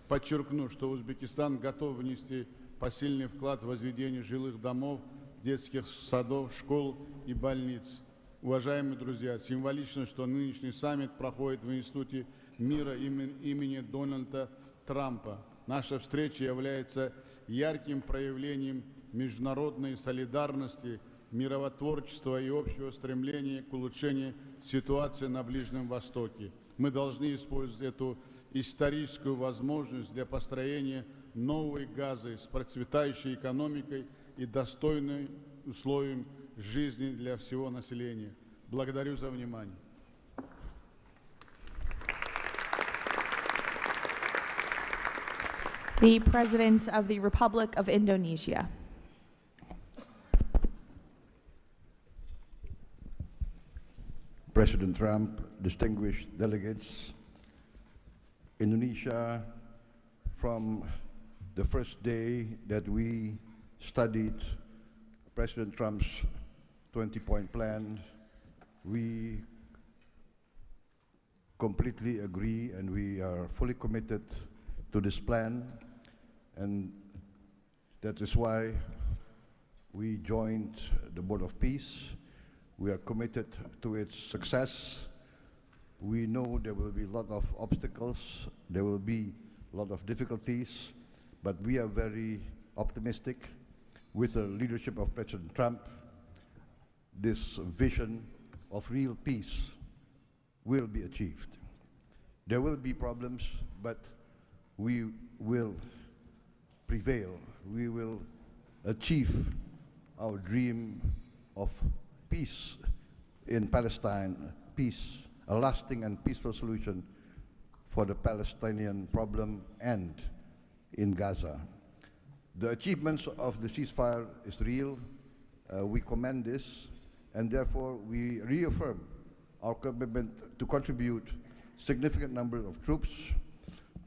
Подчеркну, что Узбекистан готов внести посильный вклад в возведение жилых домов, детских садов, школ и больниц. Уважаемые друзья, символично, что нынешний саммит проходит в Институте мира имени Дональда Трампа. Наша встреча является ярким проявлением международной солидарности, миротворчества и общего стремления к улучшению ситуации на Ближнем Востоке. Мы должны использовать эту историческую возможность для построения новой Газы с процветающей экономикой и достойным условием жизни для всего населения. Благодарю за внимание. The President of the Republic of Indonesia. President Trump, distinguished delegates, Indonesia, from the first day that we studied President Trump's 20-point plan, we completely agree and we are fully committed to this plan, and that is why we joined the Board of Peace We are committed to its success. We know there will be a lot of obstacles, there will be a lot of difficulties, but we are very optimistic. With the leadership of President Trump, this vision of real peace will be achieved. There will be problems, but we will prevail. We will achieve our dream of peace in Palestine, peace, a lasting and peaceful solution for the Palestinian problem and in Gaza. The achievements of the ceasefire is real. We commend this, and therefore we reaffirm our commitment to contribute significant number of troops,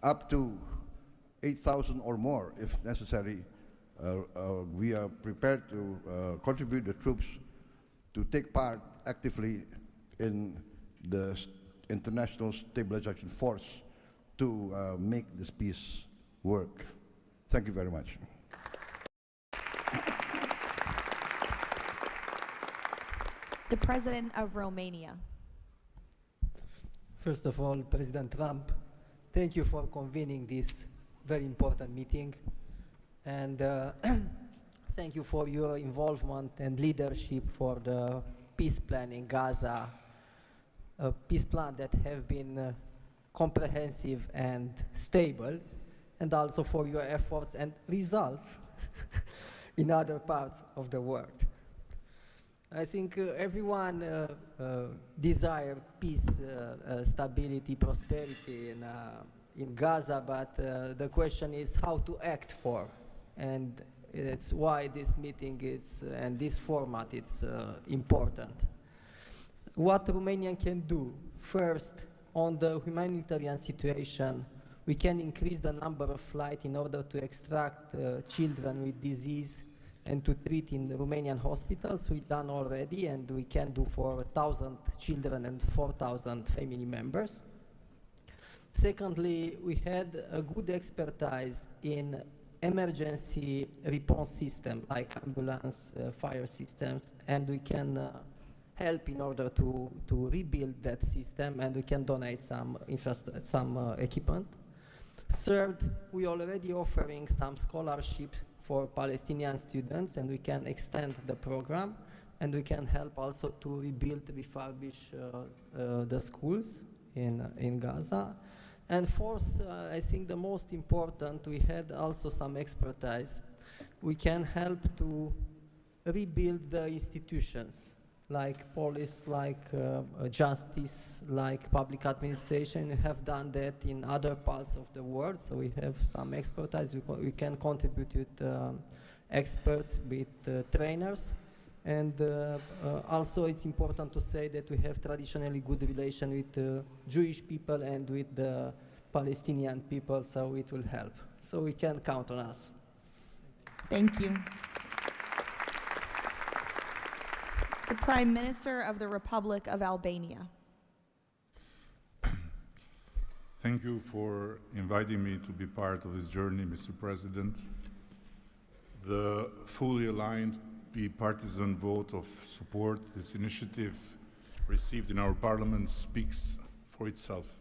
up to 8,000 or more if necessary. We are prepared to contribute the troops to take part actively in the international stabilization force to make this peace work. Thank you very much. The President of Romania. First of all, President Trump, thank you for convening this very important meeting, and thank you for your involvement and leadership for the peace plan in Gaza, a peace plan that have been comprehensive and stable, and also for your efforts and results in other parts of the world. I think everyone desires peace, stability, prosperity in Gaza, but the question is how to act for, and it's why this meeting and this format is important. What Romania can do, first, on the humanitarian situation, we can increase the number of flights in order to extract children with disease and to treat in Romanian hospitals. We've done already, and we can do for 1,000 children and 4,000 family members. Secondly, we had a good expertise in emergency response system like ambulance, fire systems, and we can help in order to rebuild that system, and we can donate some equipment. Third, we are already offering some scholarships for Palestinian students, and we can extend the program, and we can help also to rebuild, refurbish the schools in Gaza. And fourth, I think the most important, we had also some expertise. We can help to rebuild the institutions, like police, like justice, like public administration. We have done that in other parts of the world, so we have some expertise. We can contribute with experts, with trainers, and also it's important to say that we have traditionally good relation with Jewish people and with the Palestinian people, so it will help. So we can count on us. Thank you. The Prime Minister of the Republic of Albania. Thank you for inviting me to be part of this journey, Mr. President. The fully aligned bipartisan vote of support this initiative received in our parliament speaks for itself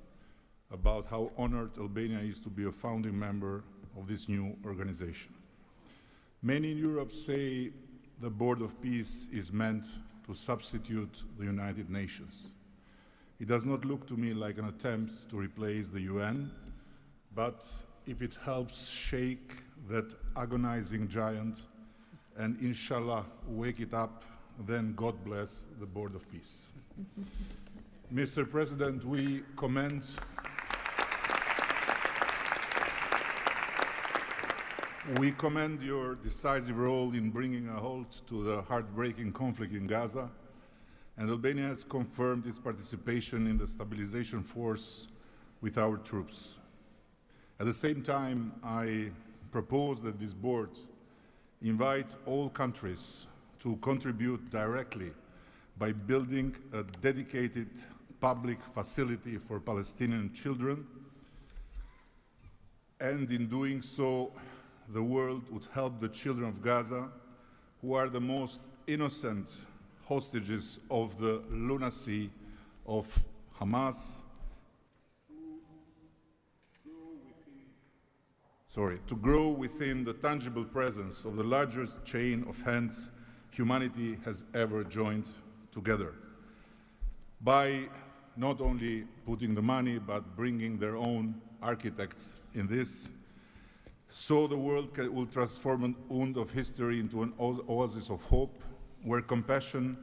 about how honored Albania is to be a founding member of this new organization. Many in Europe say the Board of Peace is meant to substitute the United Nations. It does not look to me like an attempt to replace the UN, but if it helps shake that agonizing giant and inshallah wake it up, then God bless the Board of Peace. Mr. President, we commend your decisive role in bringing a halt to the heartbreaking conflict in Gaza, and Albania has confirmed its participation in the stabilization force with our troops. At the same time, I propose that this board invite all countries to contribute directly by building a dedicated public facility for Palestinian children, and in doing so, the world would help the children of Gaza, who are the most innocent, hostages of the lunacy of Hamas, to grow within the tangible presence of the largest chain of hands humanity has ever joined together. By not only putting the money, but bringing their own architects in this, so the world will transform an wound of history into an oasis of hope, where compassion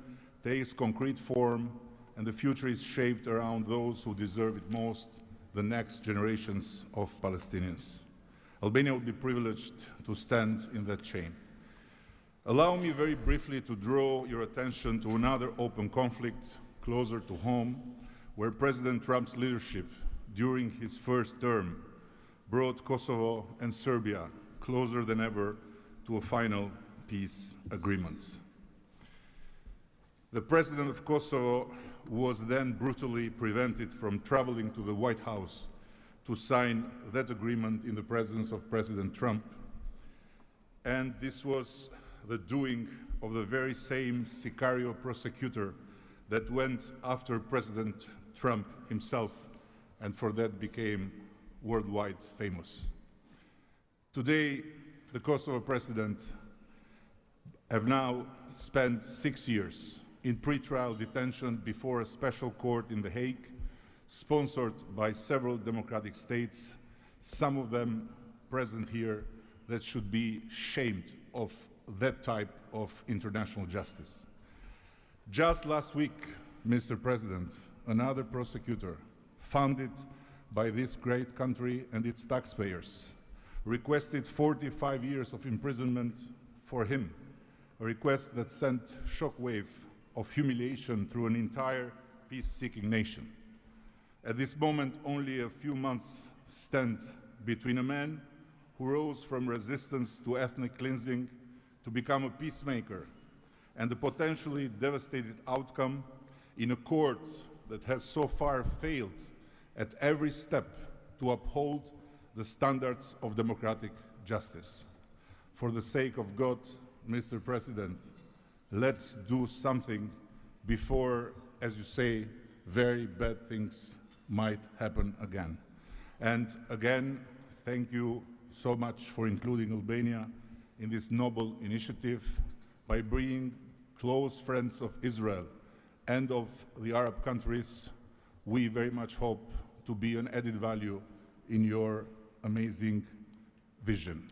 takes concrete form and the future is shaped around those who deserve it most, the next generations of Palestinians. Albania will be privileged to stand in that chain. Allow me very briefly to draw your attention to another open conflict closer to home, where President Trump's leadership during his first term brought Kosovo and Serbia closer than ever to a final peace agreement. The president of Kosovo was then brutally prevented from traveling to the White House to sign that agreement in the presence of President Trump. And this was the doing of the very same Sicario prosecutor that went after President Trump himself, and for that became worldwide famous. Today, the Kosovo president have now spent 6 years in pretrial detention before a special court in The Hague, sponsored by several democratic states, some of them present here, that should be shamed of that type of international justice. Just last week, Mr. President, another prosecutor, funded by this great country and its taxpayers, requested 45 years of imprisonment for him, a request that sent shockwave of humiliation through an entire peace-seeking nation. At this moment, only a few months stand between a man who rose from resistance to ethnic cleansing to become a peacemaker and the potentially devastating outcome in a court that has so far failed at every step to uphold the standards of democratic justice. For the sake of God, Mr. President, let's do something before, as you say, very bad things might happen again. And again, thank you so much for including Albania in this noble initiative by bringing close friends of Israel and of the Arab countries. We very much hope to be an added value in your amazing vision.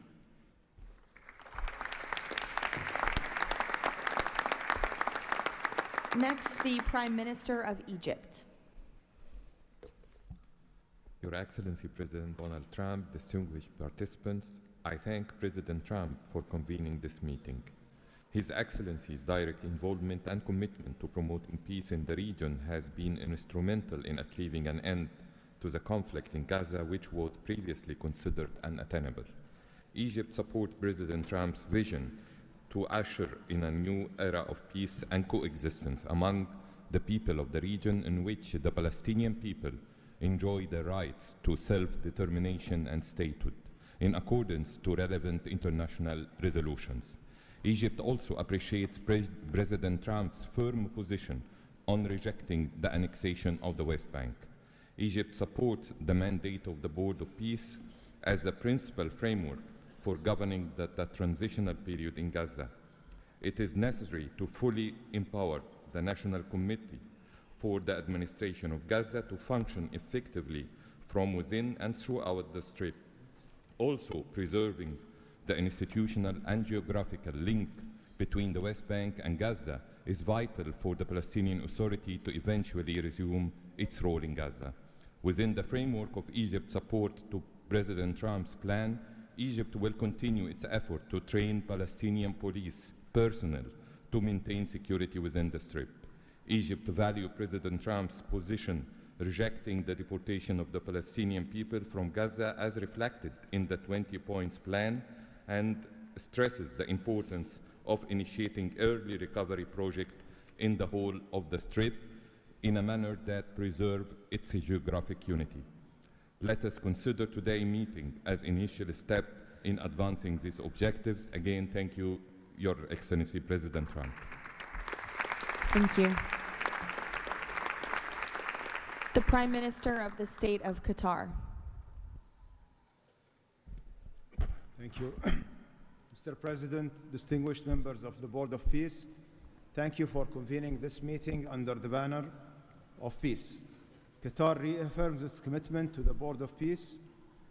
Next, the Prime Minister of Egypt. Your Excellency President Donald Trump, distinguished participants, I thank President Trump for convening this meeting. His Excellency's direct involvement and commitment to promoting peace in the region has been instrumental in achieving an end to the conflict in Gaza, which was previously considered unattainable. Egypt supports President Trump's vision to usher in a new era of peace and coexistence among the people of the region, in which the Palestinian people enjoy the rights to self-determination and statehood, in accordance to relevant international resolutions. Egypt also appreciates President Trump's firm position on rejecting the annexation of the West Bank. Egypt supports the mandate of the Board of Peace as a principal framework for governing the transitional period in Gaza. It is necessary to fully empower the National Committee for the Administration of Gaza to function effectively from within and throughout the Strip. Also, preserving the institutional and geographical link between the West Bank and Gaza is vital for the Palestinian Authority to eventually resume its role in Gaza. Within the framework of Egypt's support to President Trump's plan, Egypt will continue its effort to train Palestinian police personnel to maintain security within the Strip. Egypt values President Trump's position rejecting the deportation of the Palestinian people from Gaza as reflected in the 20 points plan, and stresses the importance of initiating early recovery projects in the whole of the Strip in a manner that preserves its geographic unity. Let us consider today's meeting as an initial step in advancing these objectives. Again, thank you, Your Excellency President Trump. Thank you. The Prime Minister of the State of Qatar. Thank you. Mr. President, distinguished members of the Board of Peace, thank you for convening this meeting under the banner of peace. Qatar reaffirms its commitment to the Board of Peace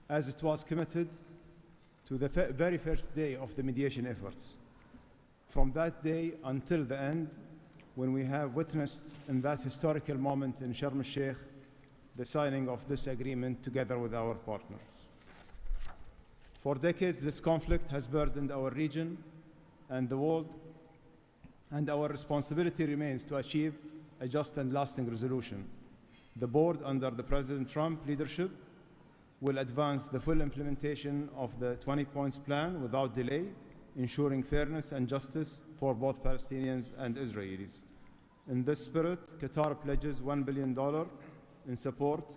as it was committed to the very first day of the mediation efforts. From that day until the end, when we have witnessed in that historical moment in Sharm el-Sheikh the signing of this agreement together with our partners. For decades, this conflict has burdened our region and the world, and our responsibility remains to achieve a just and lasting resolution. The board, under the President Trump leadership, will advance the full implementation of the 20 points plan without delay, ensuring fairness and justice for both Palestinians and Israelis. In this spirit, Qatar pledges $1 billion in support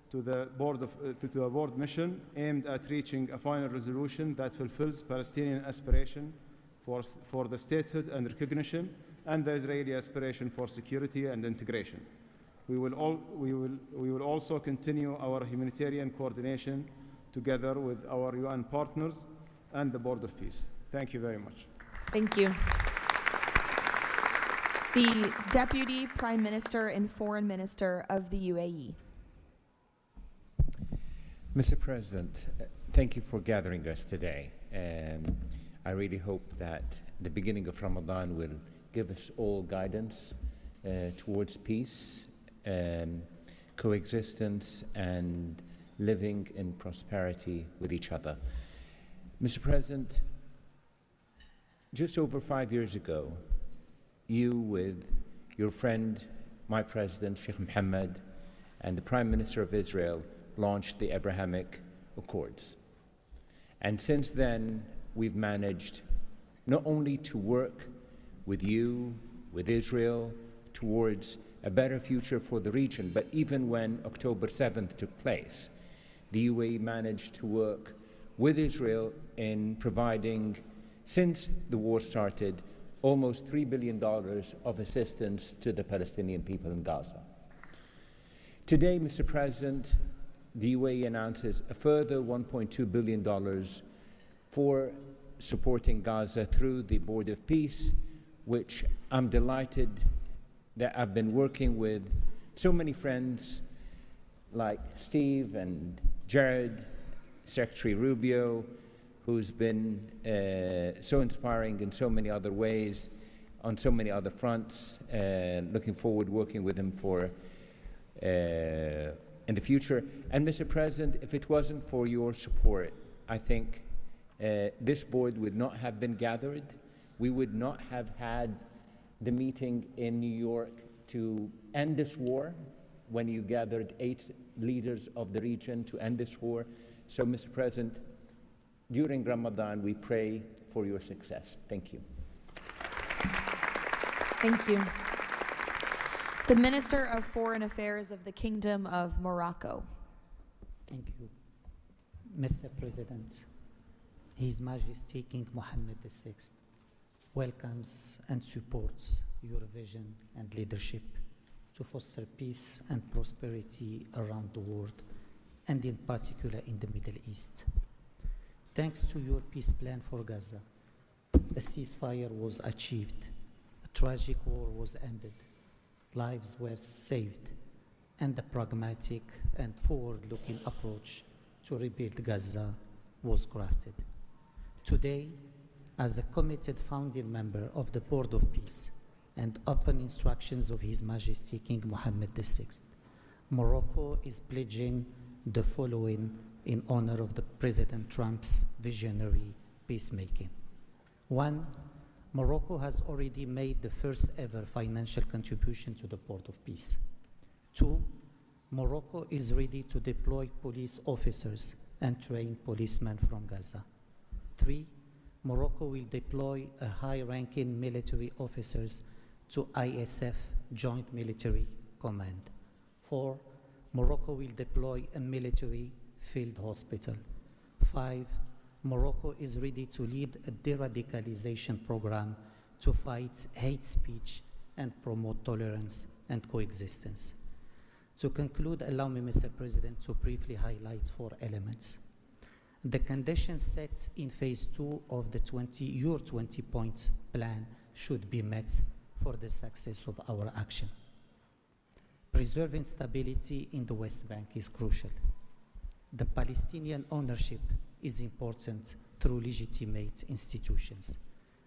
to the board mission aimed at reaching a final resolution that fulfills Palestinian aspiration for the statehood and recognition, and the Israeli aspiration for security and integration. We will also continue our humanitarian coordination together with our UN partners and the Board of Peace. Thank you very much. Thank you. The Deputy Prime Minister and Foreign Minister of the UAE. Mr. President, thank you for gathering us today. I really hope that the beginning of Ramadan will give us all guidance towards peace, coexistence, and living in prosperity with each other. Mr. President, just over 5 years ago, you with your friend, my president, Sheikh Mohammed, and the Prime Minister of Israel launched the Abrahamic Accords. And since then, we've managed not only to work with you, with Israel, towards a better future for the region, but even when October 7th took place, the UAE managed to work with Israel in providing, since the war started, almost $3 billion of assistance to the Palestinian people in Gaza. Today, Mr. President, the UAE announces a further $1.2 billion for supporting Gaza through the Board of Peace, which I'm delighted that I've been working with so many friends like Steve and Jared, Secretary Rubio, who's been so inspiring in so many other ways, on so many other fronts, and looking forward working with him for in the future. And Mr. President, if it wasn't for your support, I think this board would not have been gathered. We would not have had the meeting in New York to end this war, when you gathered 8 leaders of the region to end this war. So, Mr. President, during Ramadan, we pray for your success. Thank you. Thank you. The Minister of Foreign Affairs of the Kingdom of Morocco. Thank you. Mr. President, His Majesty King Mohammed VI welcomes and supports your vision and leadership to foster peace and prosperity around the world, and in particular in the Middle East. Thanks to your peace plan for Gaza, a ceasefire was achieved, a tragic war was ended, lives were saved, and a pragmatic and forward-looking approach to rebuild Gaza was crafted. Today, as a committed founding member of the Board of Peace and upon instructions of His Majesty King Mohammed VI, Morocco is pledging the following in honor of the President Trump's visionary peacemaking. 1, Morocco has already made the first ever financial contribution to the Board of Peace. 2, Morocco is ready to deploy police officers and train policemen from Gaza. 3, Morocco will deploy a high-ranking military officers to ISF Joint Military Command. 4, Morocco will deploy a military field hospital. 5, Morocco is ready to lead a de-radicalization program to fight hate speech and promote tolerance and coexistence. To conclude, allow me, Mr. President, to briefly highlight 4 elements. The conditions set in phase 2 of the your 20-point plan should be met for the success of our action. Preserving stability in the West Bank is crucial. The Palestinian ownership is important through legitimate institutions.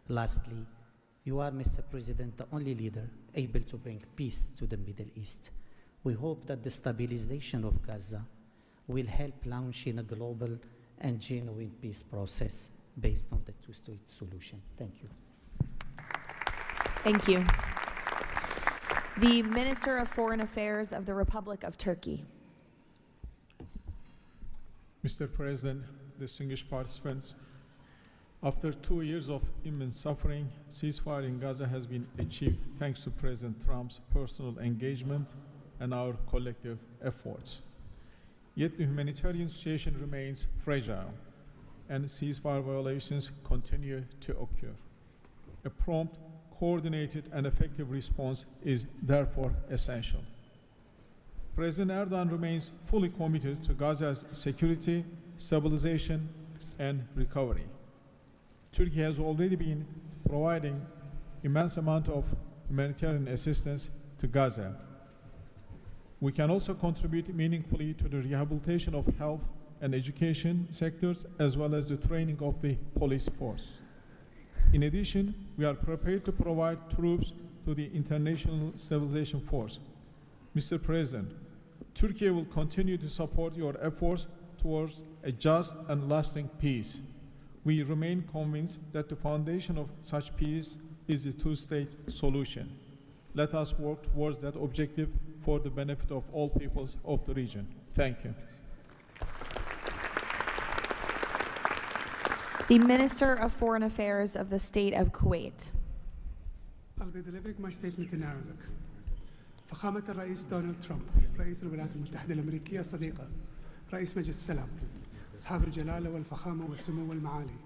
Lastly, you are, Mr. President, the only leader able to bring peace to the Middle East. We hope that the stabilization of Gaza will help launching a global and genuine peace process based on the two-state solution. Thank you. Thank you. The Minister of Foreign Affairs of the Republic of Turkey. Mr. President, distinguished participants, after 2 years of immense suffering, ceasefire in Gaza has been achieved thanks to President Trump's personal engagement and our collective efforts. Yet the humanitarian situation remains fragile, and ceasefire violations continue to occur. A prompt, coordinated, and effective response is therefore essential. President Erdogan remains fully committed to Gaza's security, stabilization, and recovery. Turkey has already been providing immense amount of humanitarian assistance to Gaza. We can also contribute meaningfully to the rehabilitation of health and education sectors, as well as the training of the police force. In addition, we are prepared to provide troops to the International Stabilization Force. Mr. President, Turkey will continue to support your efforts towards a just and lasting peace. We remain convinced that the foundation of such peace is the two-state solution. Let us work towards that objective for the benefit of all peoples of the region. Thank you. The Minister of Foreign Affairs of the State of Kuwait. I'll be delivering my statement in Arabic. فخامة الرئيس دونالد ترامب، رئيس الولايات المتحدة الأمريكية الصديقة، رئيس مجلس السلام، أصحاب الجلالة والفخامة والسمو والمعالي،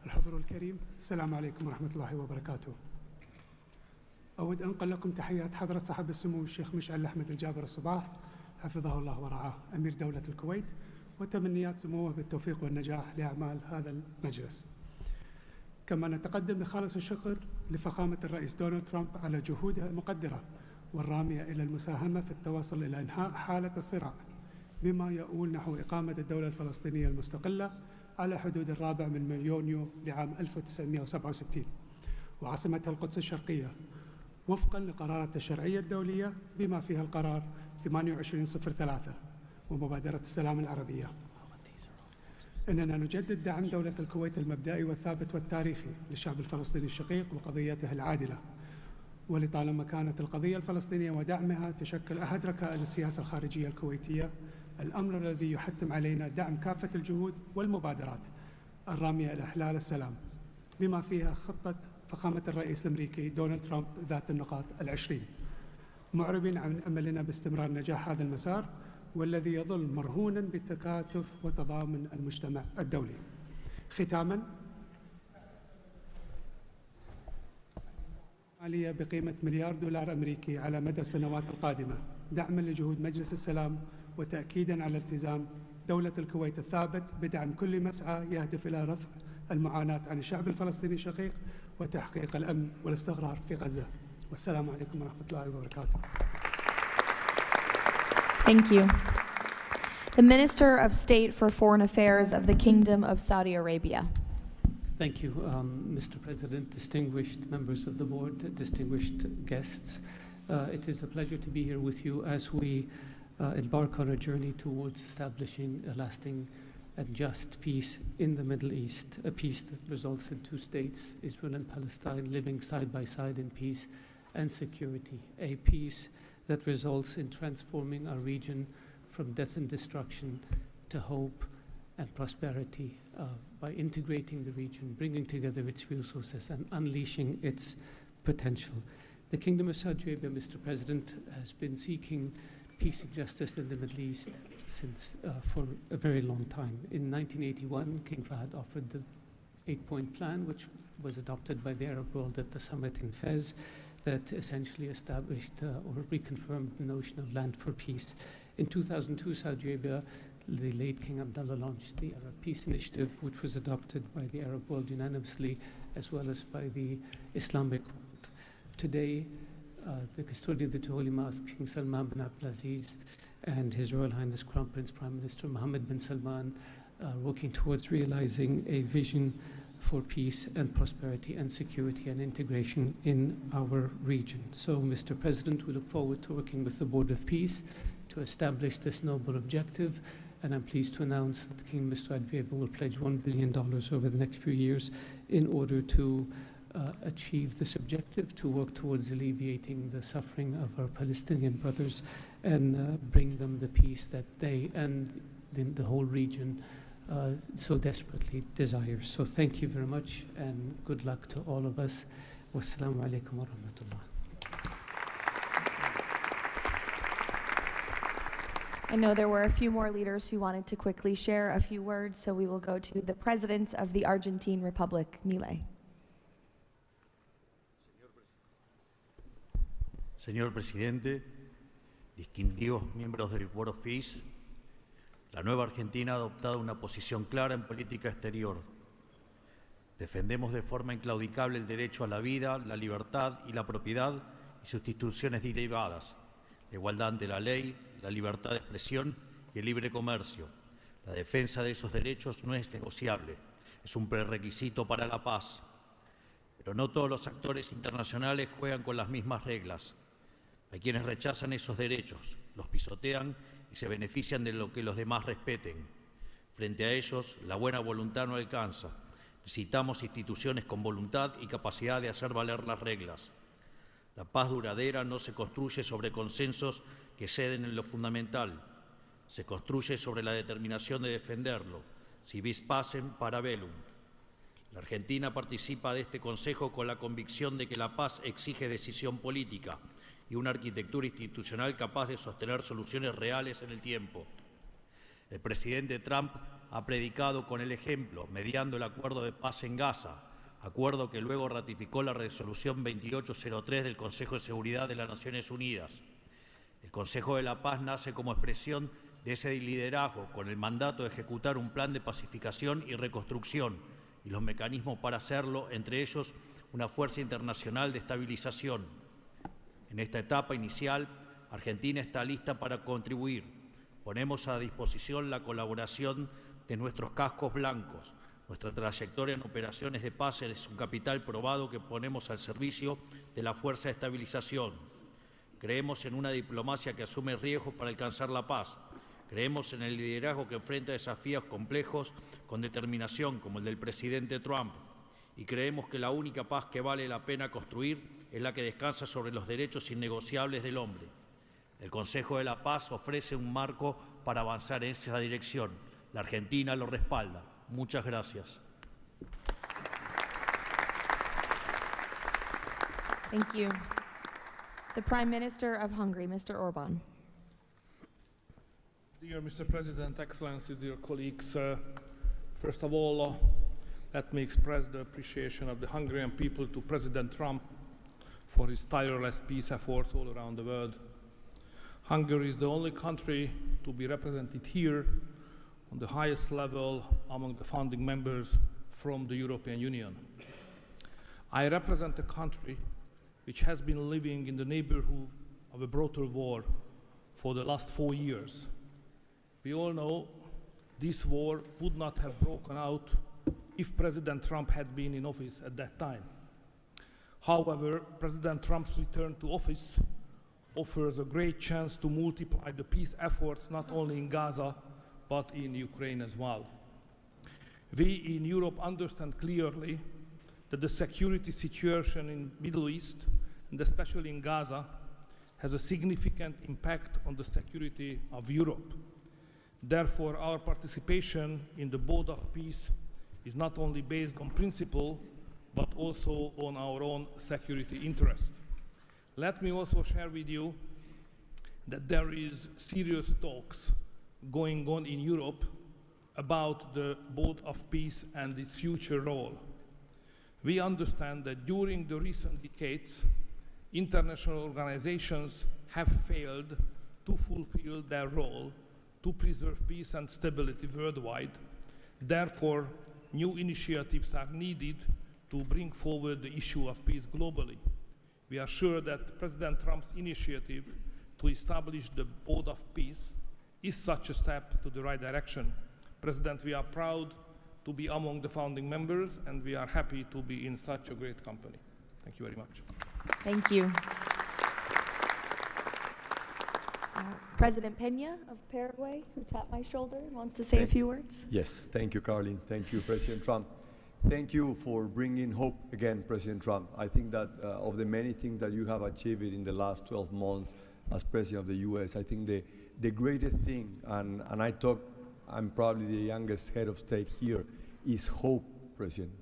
الحضور الكريم، السلام عليكم ورحمة الله وبركاته. أود أنقل لكم تحيات حضرة صاحب السمو الشيخ مشعل أحمد الجابر الصباح، حفظه الله ورعاه، أمير دولة الكويت، وتمنيات سموه بالتوفيق والنجاح لأعمال هذا المجلس. كما نتقدم بخالص الشكر لفخامة الرئيس دونالد ترامب على جهودها المقدرة والرامية إلى المساهمة في التوصل إلى إنهاء حالة الصراع بما يؤول نحو إقامة الدولة الفلسطينية المستقلة على حدود 4 من يونيو لعام 1967 وعاصمتها القدس الشرقية وفقا لقرارات الشرعية الدولية بما فيها القرار 2803 ومبادرة السلام العربية. إننا نجدد دعم دولة الكويت المبدئي والثابت والتاريخي للشعب الفلسطيني الشقيق وقضيته العادلة، ولطالما كانت القضية الفلسطينية ودعمها تشكل أحد ركائز السياسة الخارجية الكويتية، الأمر الذي يحتم علينا دعم كافة الجهود والمبادرات الرامية إلى إحلال السلام بما فيها خطة فخامة الرئيس الأمريكي دونالد ترامب ذات النقاط 20، معربين عن أملنا باستمرار نجاح هذا المسار والذي يظل مرهونا بتكاتف وتضامن المجتمع الدولي. ختاما، مالية بقيمة $1 مليار أمريكي على مدى السنوات القادمة دعما لجهود مجلس السلام وتأكيدا على التزام دولة الكويت الثابت بدعم كل مسعى يهدف إلى رفع المعاناة عن الشعب الفلسطيني الشقيق وتحقيق الأمن والاستقرار في غزة. والسلام عليكم ورحمة الله وبركاته. Thank you. The Minister of State for Foreign Affairs of the Kingdom of Saudi Arabia. Thank you, Mr. President, distinguished members of the board, distinguished guests. It is a pleasure to be here with you as we embark on a journey towards establishing a lasting and just peace in the Middle East, a peace that results in 2 states, Israel and Palestine, living side by side in peace and security, a peace that results in transforming our region from death and destruction to hope and prosperity by integrating the region, bringing together its resources and unleashing its potential. The Kingdom of Saudi Arabia, Mr. President, has been seeking peace and justice in the Middle East for a very long time. In 1981, King Fahd offered the 8-point plan, which was adopted by the Arab world at the summit in Fez. that essentially established or reconfirmed the notion of land for peace. In 2002, Saudi Arabia, the late King Abdullah, launched the Arab Peace Initiative, which was adopted by the Arab world unanimously, as well as by the Islamic world. Today, the custodian of the two holy mosques, King Salman bin Abdulaziz, and His Royal Highness Crown Prince Prime Minister Mohammed bin Salman are working towards realizing a vision for peace and prosperity and security and integration in our region. So, Mr. President, we look forward to working with the Board of Peace to establish this noble objective, and I'm pleased to announce that King Mr. Adbieba will pledge $1 billion over the next few years in order to achieve this objective, to work towards alleviating the suffering of our Palestinian brothers and bring them the peace that they and the whole region so desperately desires. So thank you very much and good luck to all of us. Wassalamu alaikum wa rahmatullah. I know there were a few more leaders who wanted to quickly share a few words, so we will go to the President of the Argentine Republic, Milei. Señor Presidente, distinguidos miembros del Board of Peace, la nueva Argentina ha adoptado una posición clara en política exterior. Defendemos de forma inclaudicable el derecho a la vida, la libertad y la propiedad y sus instituciones derivadas, la igualdad ante la ley, la libertad de expresión y el libre comercio. La defensa de esos derechos no es negociable, es un prerequisito para la paz. Pero no todos los actores internacionales juegan con las mismas reglas. Hay quienes rechazan esos derechos, los pisotean y se benefician de lo que los demás respeten. Frente a ellos, la buena voluntad no alcanza. Necesitamos instituciones con voluntad y capacidad de hacer valer las reglas. La paz duradera no se construye sobre consensos que ceden en lo fundamental. Se construye sobre la determinación de defenderlo, si vis pacem para bellum. La Argentina participa de este Consejo con la convicción de que la paz exige decisión política y una arquitectura institucional capaz de sostener soluciones reales en el tiempo. El presidente Trump ha predicado con el ejemplo, mediando el acuerdo de paz en Gaza, acuerdo que luego ratificó la resolución 2803 del Consejo de Seguridad de las Naciones Unidas. El Consejo de la Paz nace como expresión de ese liderazgo, con el mandato de ejecutar un plan de pacificación y reconstrucción y los mecanismos para hacerlo, entre ellos una fuerza internacional de estabilización. En esta etapa inicial, Argentina está lista para contribuir. Ponemos a disposición la colaboración de nuestros cascos blancos. Nuestra trayectoria en operaciones de paz es un capital probado que ponemos al servicio de la fuerza de estabilización. Creemos en una diplomacia que asume riesgos para alcanzar la paz. Creemos en el liderazgo que enfrenta desafíos complejos con determinación, como el del presidente Trump. Y creemos que la única paz que vale la pena construir es la que descansa sobre los derechos innegociables del hombre. El Consejo de la Paz ofrece un marco para avanzar en esa dirección. La Argentina lo respalda. Muchas gracias. Thank you. The Prime Minister of Hungary, Mr. Orbán. Dear Mr. President, Excellencies, dear colleagues, first of all, let me express the appreciation of the Hungarian people to President Trump for his tireless peace efforts all around the world. Hungary is the only country to be represented here on the highest level among the founding members from the European Union. I represent a country which has been living in the neighborhood of a brutal war for the last 4 years. We all know this war would not have broken out if President Trump had been in office at that time. However, President Trump's return to office offers a great chance to multiply the peace efforts not only in Gaza, but in Ukraine as well. We in Europe understand clearly that the security situation in the Middle East, and especially in Gaza, has a significant impact on the security of Europe. Therefore, our participation in the Board of Peace is not only based on principle, but also on our own security interest. Let me also share with you that there is serious talks going on in Europe about the Board of Peace and its future role. We understand that during the recent decades, International organizations have failed to fulfill their role to preserve peace and stability worldwide. Therefore, new initiatives are needed to bring forward the issue of peace globally. We are sure that President Trump's initiative to establish the Board of Peace is such a step to the right direction. President, we are proud to be among the founding members, and we are happy to be in such a great company. Thank you very much. Thank you. President Peña of Paraguay, who tapped my shoulder, wants to say a few words. Yes, thank you, Caroline. Thank you, President Trump. Thank you for bringing hope again, President Trump. I think that of the many things that you have achieved in the last 12 months as President of the U.S., I think the greatest thing, and I'm probably the youngest head of state here, is hope, President.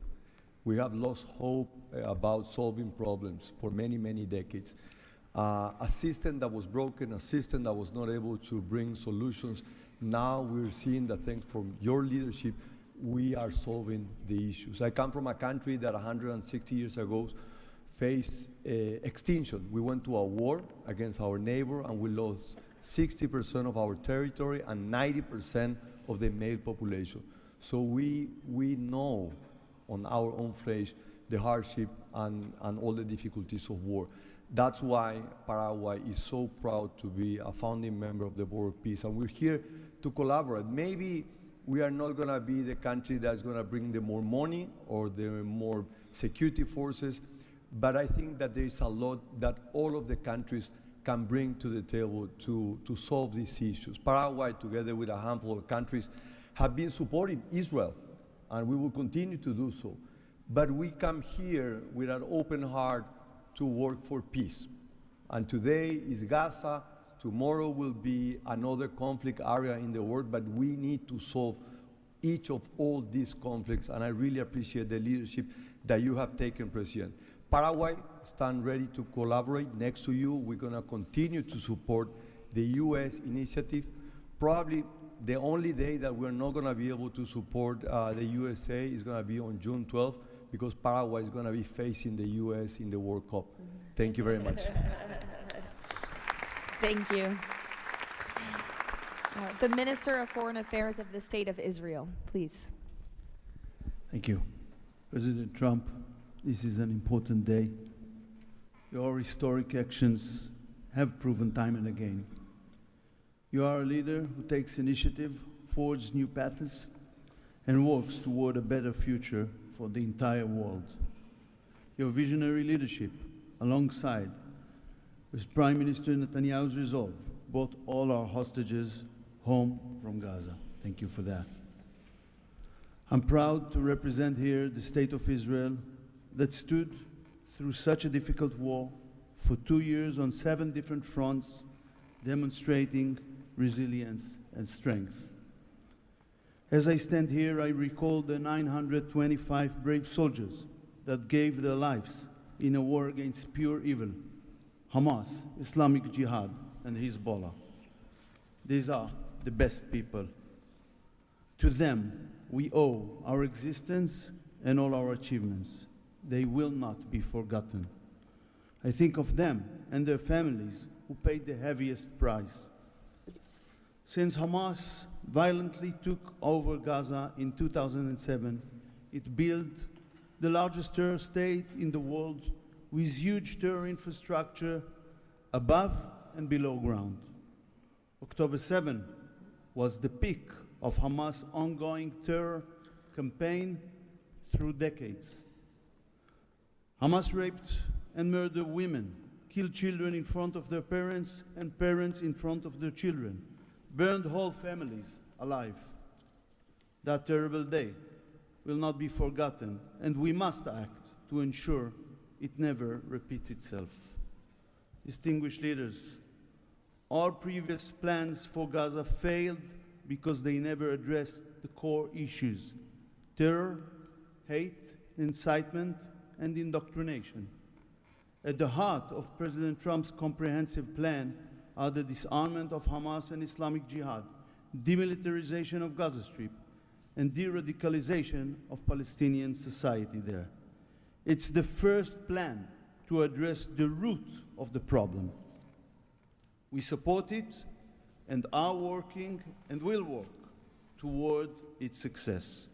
We have lost hope about solving problems for many, many decades. A system that was broken, a system that was not able to bring solutions. Now we're seeing that thanks from your leadership, we are solving the issues. I come from a country that 160 years ago faced extinction. We went to a war against our neighbor and we lost 60% of our territory and 90% of the male population. So we know on our own flesh the hardship and all the difficulties of war. That's why Paraguay is so proud to be a founding member of the Board of Peace, and we're here to collaborate. Maybe we are not going to be the country that's going to bring the more money or the more security forces, but I think that there is a lot that all of the countries can bring to the table to solve these issues. Paraguay, together with a handful of countries, have been supporting Israel, and we will continue to do so. But we come here with an open heart to work for peace. And today is Gaza, tomorrow will be another conflict area in the world, but we need to solve each of all these conflicts, and I really appreciate the leadership that you have taken, President. Paraguay stand ready to collaborate next to you. We're gonna continue to support the US initiative. Probably the only day that we're not gonna be able to support the USA is gonna be on June 12th, because Paraguay is going to be facing the U.S. in the World Cup. Thank you very much. Thank you. The Minister of Foreign Affairs of the State of Israel, please. Thank you. President Trump, this is an important day. Your historic actions have proven time and again. You are a leader who takes initiative, forges new paths, and works toward a better future for the entire world. Your visionary leadership, alongside with Prime Minister Netanyahu's resolve, brought all our hostages home from Gaza. Thank you for that. I'm proud to represent here the State of Israel that stood through such a difficult war for 2 years on 7 different fronts, demonstrating resilience and strength. As I stand here, I recall the 925 brave soldiers that gave their lives in a war against pure evil, Hamas, Islamic Jihad, and Hezbollah. These are the best people. To them, we owe our existence and all our achievements. They will not be forgotten. I think of them and their families who paid the heaviest price. Since Hamas violently took over Gaza in 2007, it built the largest terror state in the world with huge terror infrastructure above and below ground. October 7 was the peak of Hamas' ongoing terror campaign through decades. Hamas raped and murdered women, killed children in front of their parents and parents in front of their children, burned whole families alive. That terrible day will not be forgotten, and we must act to ensure it never repeats itself. Distinguished leaders, our previous plans for Gaza failed because they never addressed the core issues: terror, hate, incitement, and indoctrination. At the heart of President Trump's comprehensive plan are the disarmament of Hamas and Islamic Jihad, demilitarization of Gaza Strip, and de-radicalization of Palestinian society there. It's the first plan to address the root of the problem. We support it and are working and will work toward its success.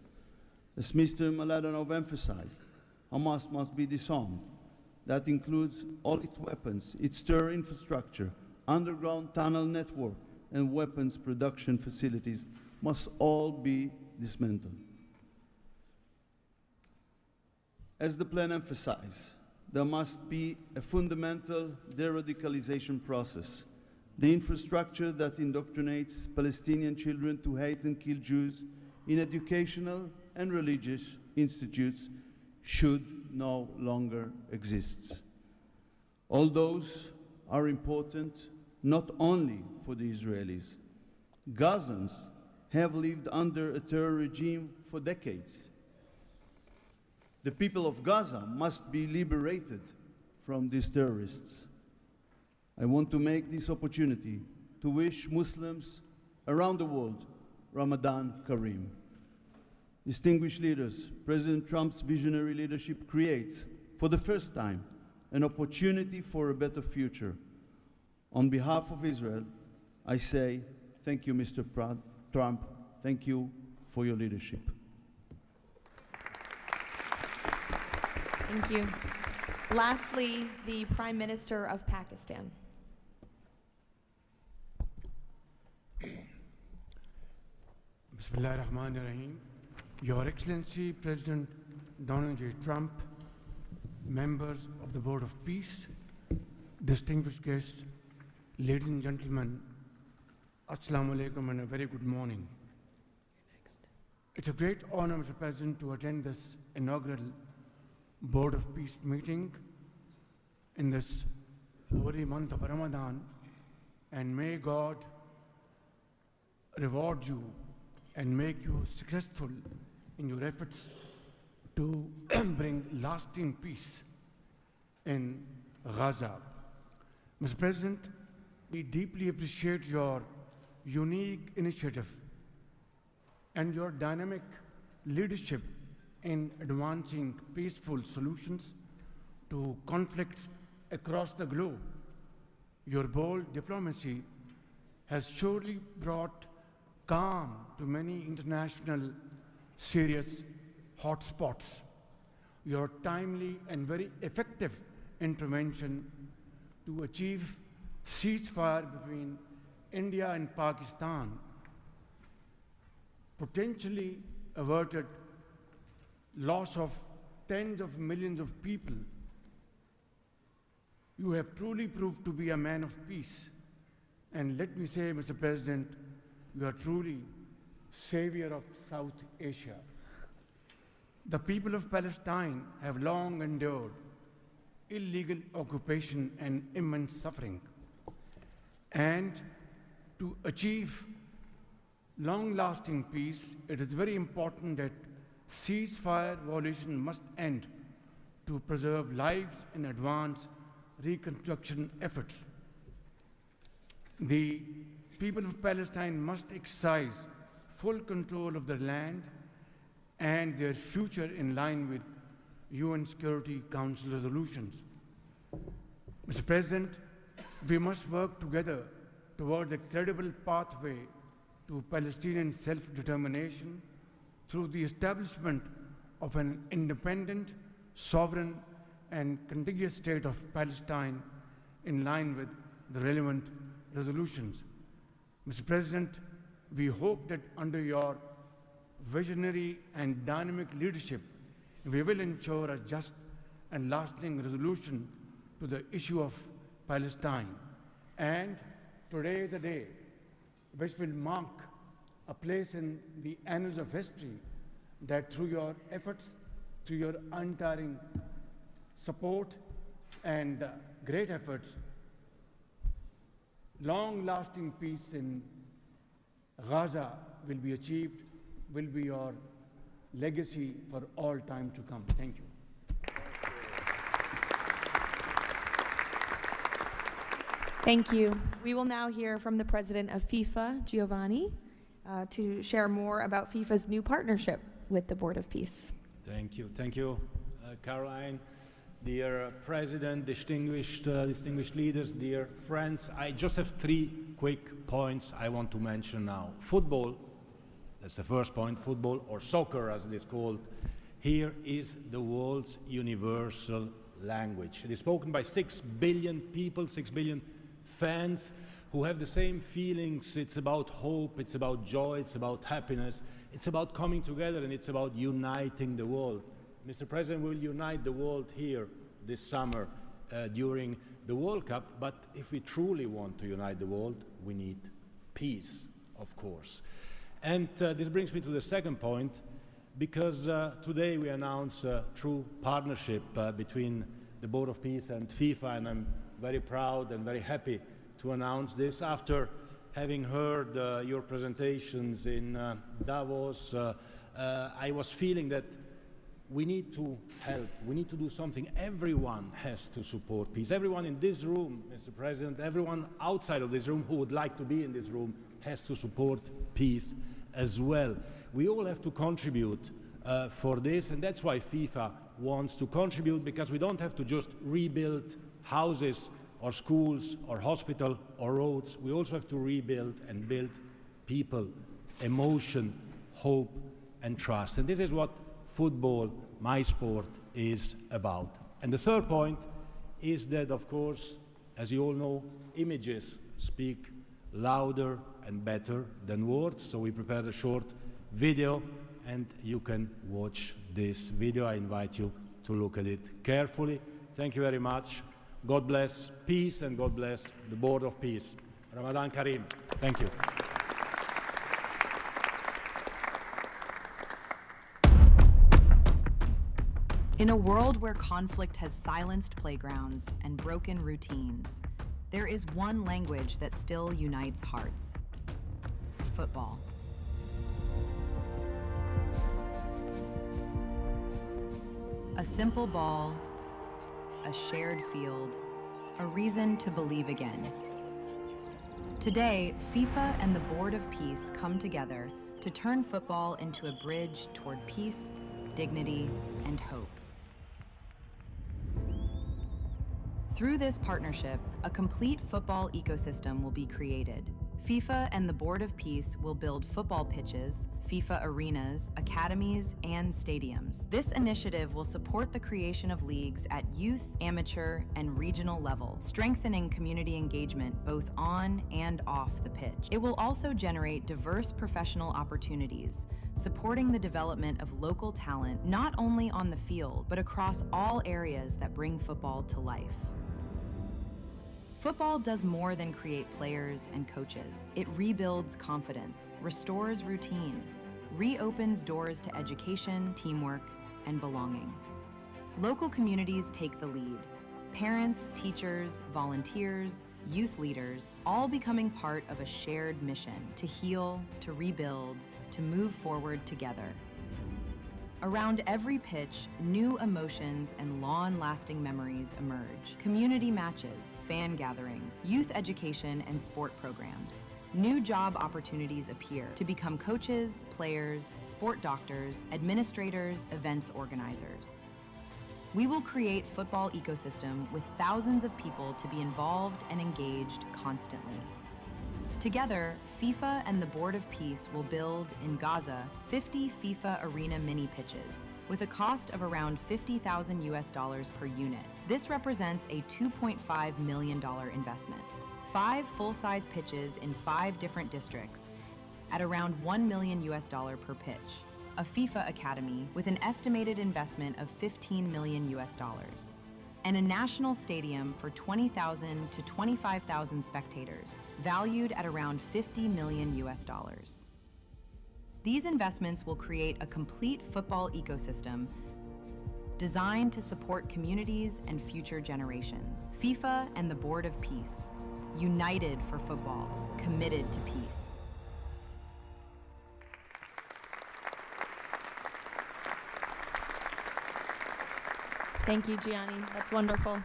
As Mr. Mladenov emphasized, Hamas must be disarmed. That includes all its weapons, its terror infrastructure, underground tunnel network, and weapons production facilities must all be dismantled. As the plan emphasized, there must be a fundamental de-radicalization process. The infrastructure that indoctrinates Palestinian children to hate and kill Jews in educational and religious institutes should no longer exist. All those are important not only for the Israelis. Gazans have lived under a terror regime for decades. The people of Gaza must be liberated from these terrorists. I want to make this opportunity to wish Muslims around the world Ramadan Kareem. Distinguished leaders, President Trump's visionary leadership creates, for the first time, an opportunity for a better future. On behalf of Israel, I say thank you, Mr. Trump. Thank you for your leadership. Thank you. Lastly, the Prime Minister of Pakistan. Bismillah ar-Rahman ar-Rahim. Your Excellency, President Donald J. Trump, members of the Board of Peace, distinguished guests, ladies and gentlemen, Assalamu alaikum and a very good morning. It's a great honor, Mr. President, to attend this inaugural Board of Peace meeting in this holy month of Ramadan, and may God reward you and make you successful in your efforts to bring lasting peace in Gaza. Mr. President, we deeply appreciate your unique initiative and your dynamic leadership in advancing peaceful solutions to conflicts across the globe. Your bold diplomacy has surely brought calm to many international serious hotspots. Your timely and very effective intervention to achieve ceasefire between India and Pakistan potentially averted loss of tens of millions of people. You have truly proved to be a man of peace. And let me say, Mr. President, you are truly savior of South Asia. The people of Palestine have long endured illegal occupation and immense suffering. And to achieve long-lasting peace, it is very important that ceasefire violation must end to preserve lives and advance reconstruction efforts. The people of Palestine must exercise full control of their land and their future in line with UN Security Council resolutions. Mr. President, we must work together towards a credible pathway to Palestinian self-determination through the establishment of an independent, sovereign, and contiguous state of Palestine in line with the relevant resolutions. Mr. President, we hope that under your visionary and dynamic leadership, we will ensure a just and lasting resolution to the issue of Palestine. And today is a day which will mark a place in the annals of history that through your efforts, through your untiring support and great efforts, long-lasting peace in Gaza will be achieved, will be your legacy for all time to come. Thank you. Thank you. We will now hear from the president of FIFA, Giovanni, to share more about FIFA's new partnership with the Board of Peace. Thank you, Caroline. dear President, distinguished leaders, dear friends, I just have 3 quick points I want to mention now. Football, that's the first point, football, or soccer as it is called, here is the world's universal language. It is spoken by 6 billion people, 6 billion fans who have the same feelings. It's about hope, it's about joy, it's about happiness, it's about coming together, and it's about uniting the world. Mr. President, we'll unite the world here this summer during the World Cup, but if we truly want to unite the world, we need peace, of course. And this brings me to the second point, because today we announce a true partnership between the Board of Peace and FIFA, and I'm very proud and very happy to announce this. After having heard your presentations in Davos, I was feeling that we need to help, we need to do something. Everyone has to support peace. Everyone in this room, Mr. President, everyone outside of this room who would like to be in this room has to support peace as well. We all have to contribute for this, and that's why FIFA wants to contribute, because we don't have to just rebuild houses or schools or hospital or roads. We also have to rebuild and build people, emotion, hope, and trust. And this is what football, my sport, is about. And the third point is that, of course, as you all know, images speak louder and better than words. So we prepared a short video, and you can watch this video. I invite you to look at it carefully. Thank you very much. God bless peace, and God bless the Board of Peace. Ramadan Kareem. Thank you. In a world where conflict has silenced playgrounds and broken routines, there is one language that still unites hearts: football. A simple ball, a shared field, a reason to believe again. Today, FIFA and the Board of Peace come together to turn football into a bridge toward peace, dignity, and hope. Through this partnership, a complete football ecosystem will be created. FIFA and the Board of Peace will build football pitches, FIFA arenas, academies, and stadiums. This initiative will support the creation of leagues at youth, amateur, and regional level, strengthening community engagement both on and off the pitch. It will also generate diverse professional opportunities, supporting the development of local talent not only on the field, but across all areas that bring football to life. Football does more than create players and coaches. It rebuilds confidence, restores routine, reopens doors to education, teamwork, and belonging. Local communities take the lead. Parents, teachers, volunteers, youth leaders, all becoming part of a shared mission to heal, to rebuild, to move forward together. Around every pitch, new emotions and long-lasting memories emerge. Community matches, fan gatherings, youth education, and sport programs. New job opportunities appear to become coaches, players, sport doctors, administrators, events organizers. We will create football ecosystem with thousands of people to be involved and engaged constantly. Together, FIFA and the Board of Peace will build, in Gaza, 50 FIFA arena mini pitches, with a cost of around $50,000 per unit. This represents a $2.5 million investment. 5 full-size pitches in 5 different districts at around $1 million per pitch. A FIFA academy with an estimated investment of $15 million. And a national stadium for 20,000 to 25,000 spectators, valued at around $50 million. These investments will create a complete football ecosystem designed to support communities and future generations. FIFA and the Board of Peace, united for football, committed to peace. Thank you, Gianni. That's wonderful.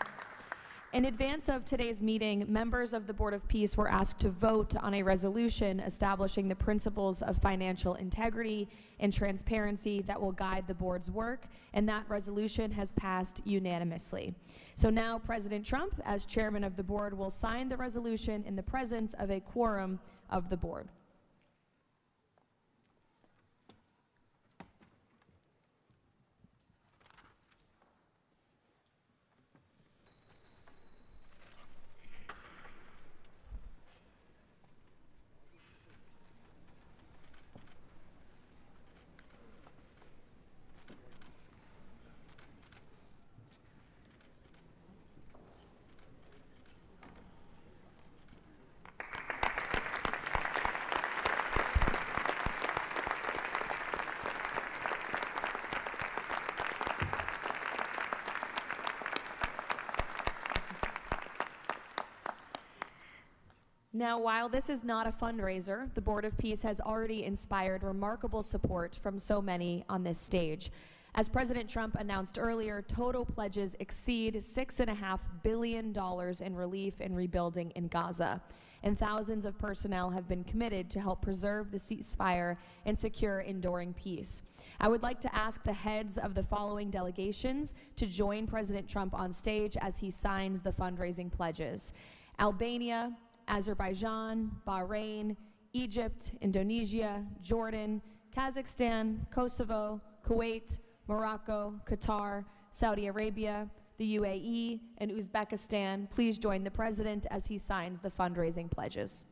In advance of today's meeting, members of the Board of Peace were asked to vote on a resolution establishing the principles of financial integrity and transparency that will guide the board's work, and that resolution has passed unanimously. So now President Trump, as chairman of the board, will sign the resolution in the presence of a quorum of the board. Now, while this is not a fundraiser, the Board of Peace has already inspired remarkable support from so many on this stage. As President Trump announced earlier, total pledges exceed $6.5 billion in relief and rebuilding in Gaza, and thousands of personnel have been committed to help preserve the ceasefire and secure enduring peace. I would like to ask the heads of the following delegations to join President Trump on stage as he signs the fundraising pledges: Albania, Azerbaijan, Bahrain, Egypt, Indonesia, Jordan, Kazakhstan, Kosovo, Kuwait, Morocco, Qatar, Saudi Arabia, the UAE, and Uzbekistan. Please join the President as he signs the fundraising pledges.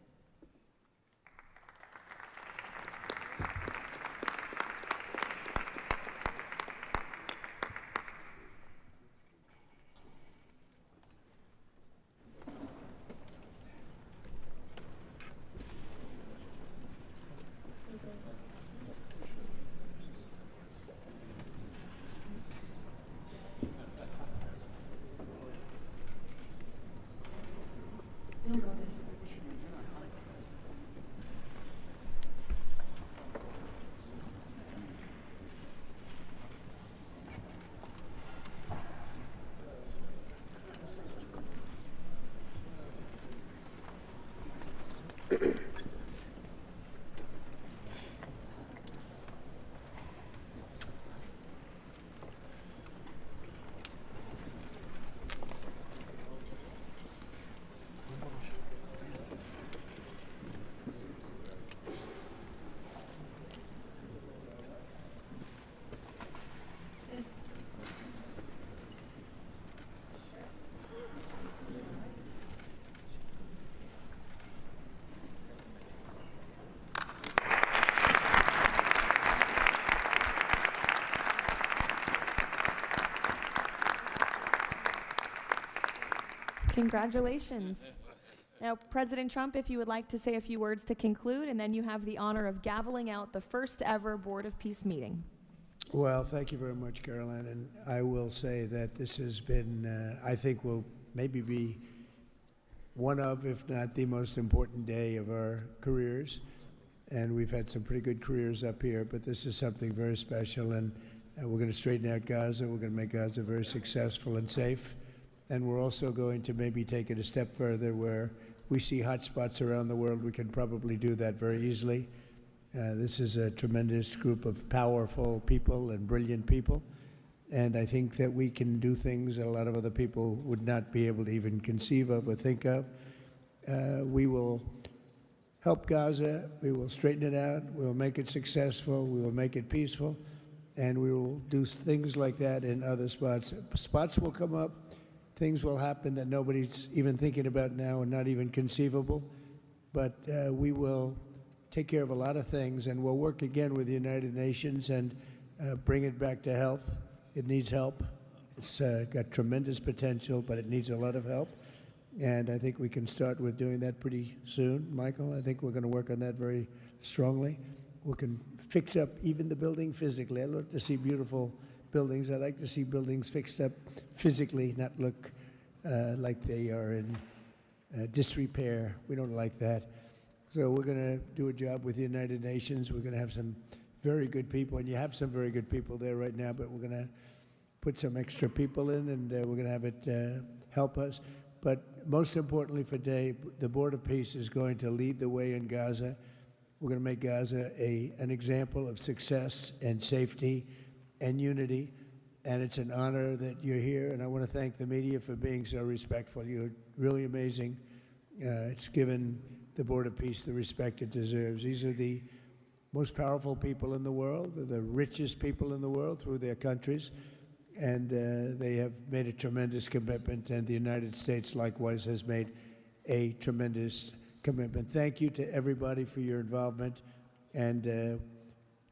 Congratulations. Now, President Trump, if you would like to say a few words to conclude, and then you have the honor of gaveling out the first ever Board of Peace meeting. Well, thank you very much, Caroline. And I will say that this has been, I think, will maybe be one of, if not the most important day of our careers. And we've had some pretty good careers up here, but this is something very special. And we're going to straighten out Gaza. We're going to make Gaza very successful and safe. And we're also going to maybe take it a step further where we see hot spots around the world. We can probably do that very easily. This is a tremendous group of powerful people and brilliant people. And I think that we can do things that a lot of other people would not be able to even conceive of or think of. We will help Gaza. We will straighten it out. We will make it successful. We will make it peaceful. And we will do things like that in other spots. Spots will come up. Things will happen that nobody's even thinking about now and not even conceivable. But we will take care of a lot of things, and we'll work again with the United Nations and bring it back to health. It needs help. It's got tremendous potential, but it needs a lot of help. And I think we can start with doing that pretty soon, Michael. I think we're going to work on that very strongly. We can fix up even the building physically. I love to see beautiful buildings. I like to see buildings fixed up physically, not look like they are in disrepair. We don't like that. So we're going to do a job with the United Nations. We're going to have some very good people, and you have some very good people there right now, but we're going to put some extra people in, and we're going to have it help us. But most importantly for today, the Board of Peace is going to lead the way in Gaza. We're going to make Gaza an example of success and safety and unity. And it's an honor that you're here. And I want to thank the media for being so respectful. You're really amazing. It's given the Board of Peace the respect it deserves. These are the most powerful people in the world, the richest people in the world through their countries. And they have made a tremendous commitment, and the United States likewise has made a tremendous commitment. Thank you to everybody for your involvement, and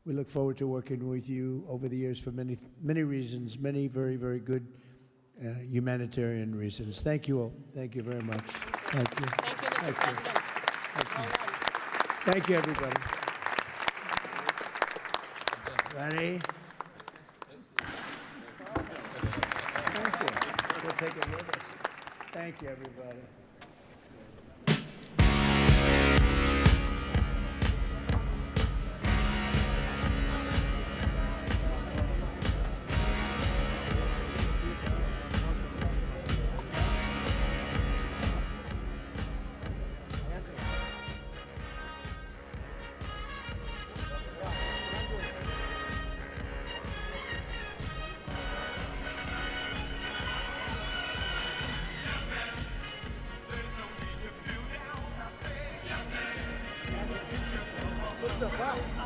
we look forward to working with you over the years for many, many reasons, many very, very good humanitarian reasons. Thank you all. Thank you very much. Thank you. Thank you, Mr. Thank President. you. Thank you. Thank you, everybody. Ready? Thank you. We'll take it with us. Thank you, everybody. Wow.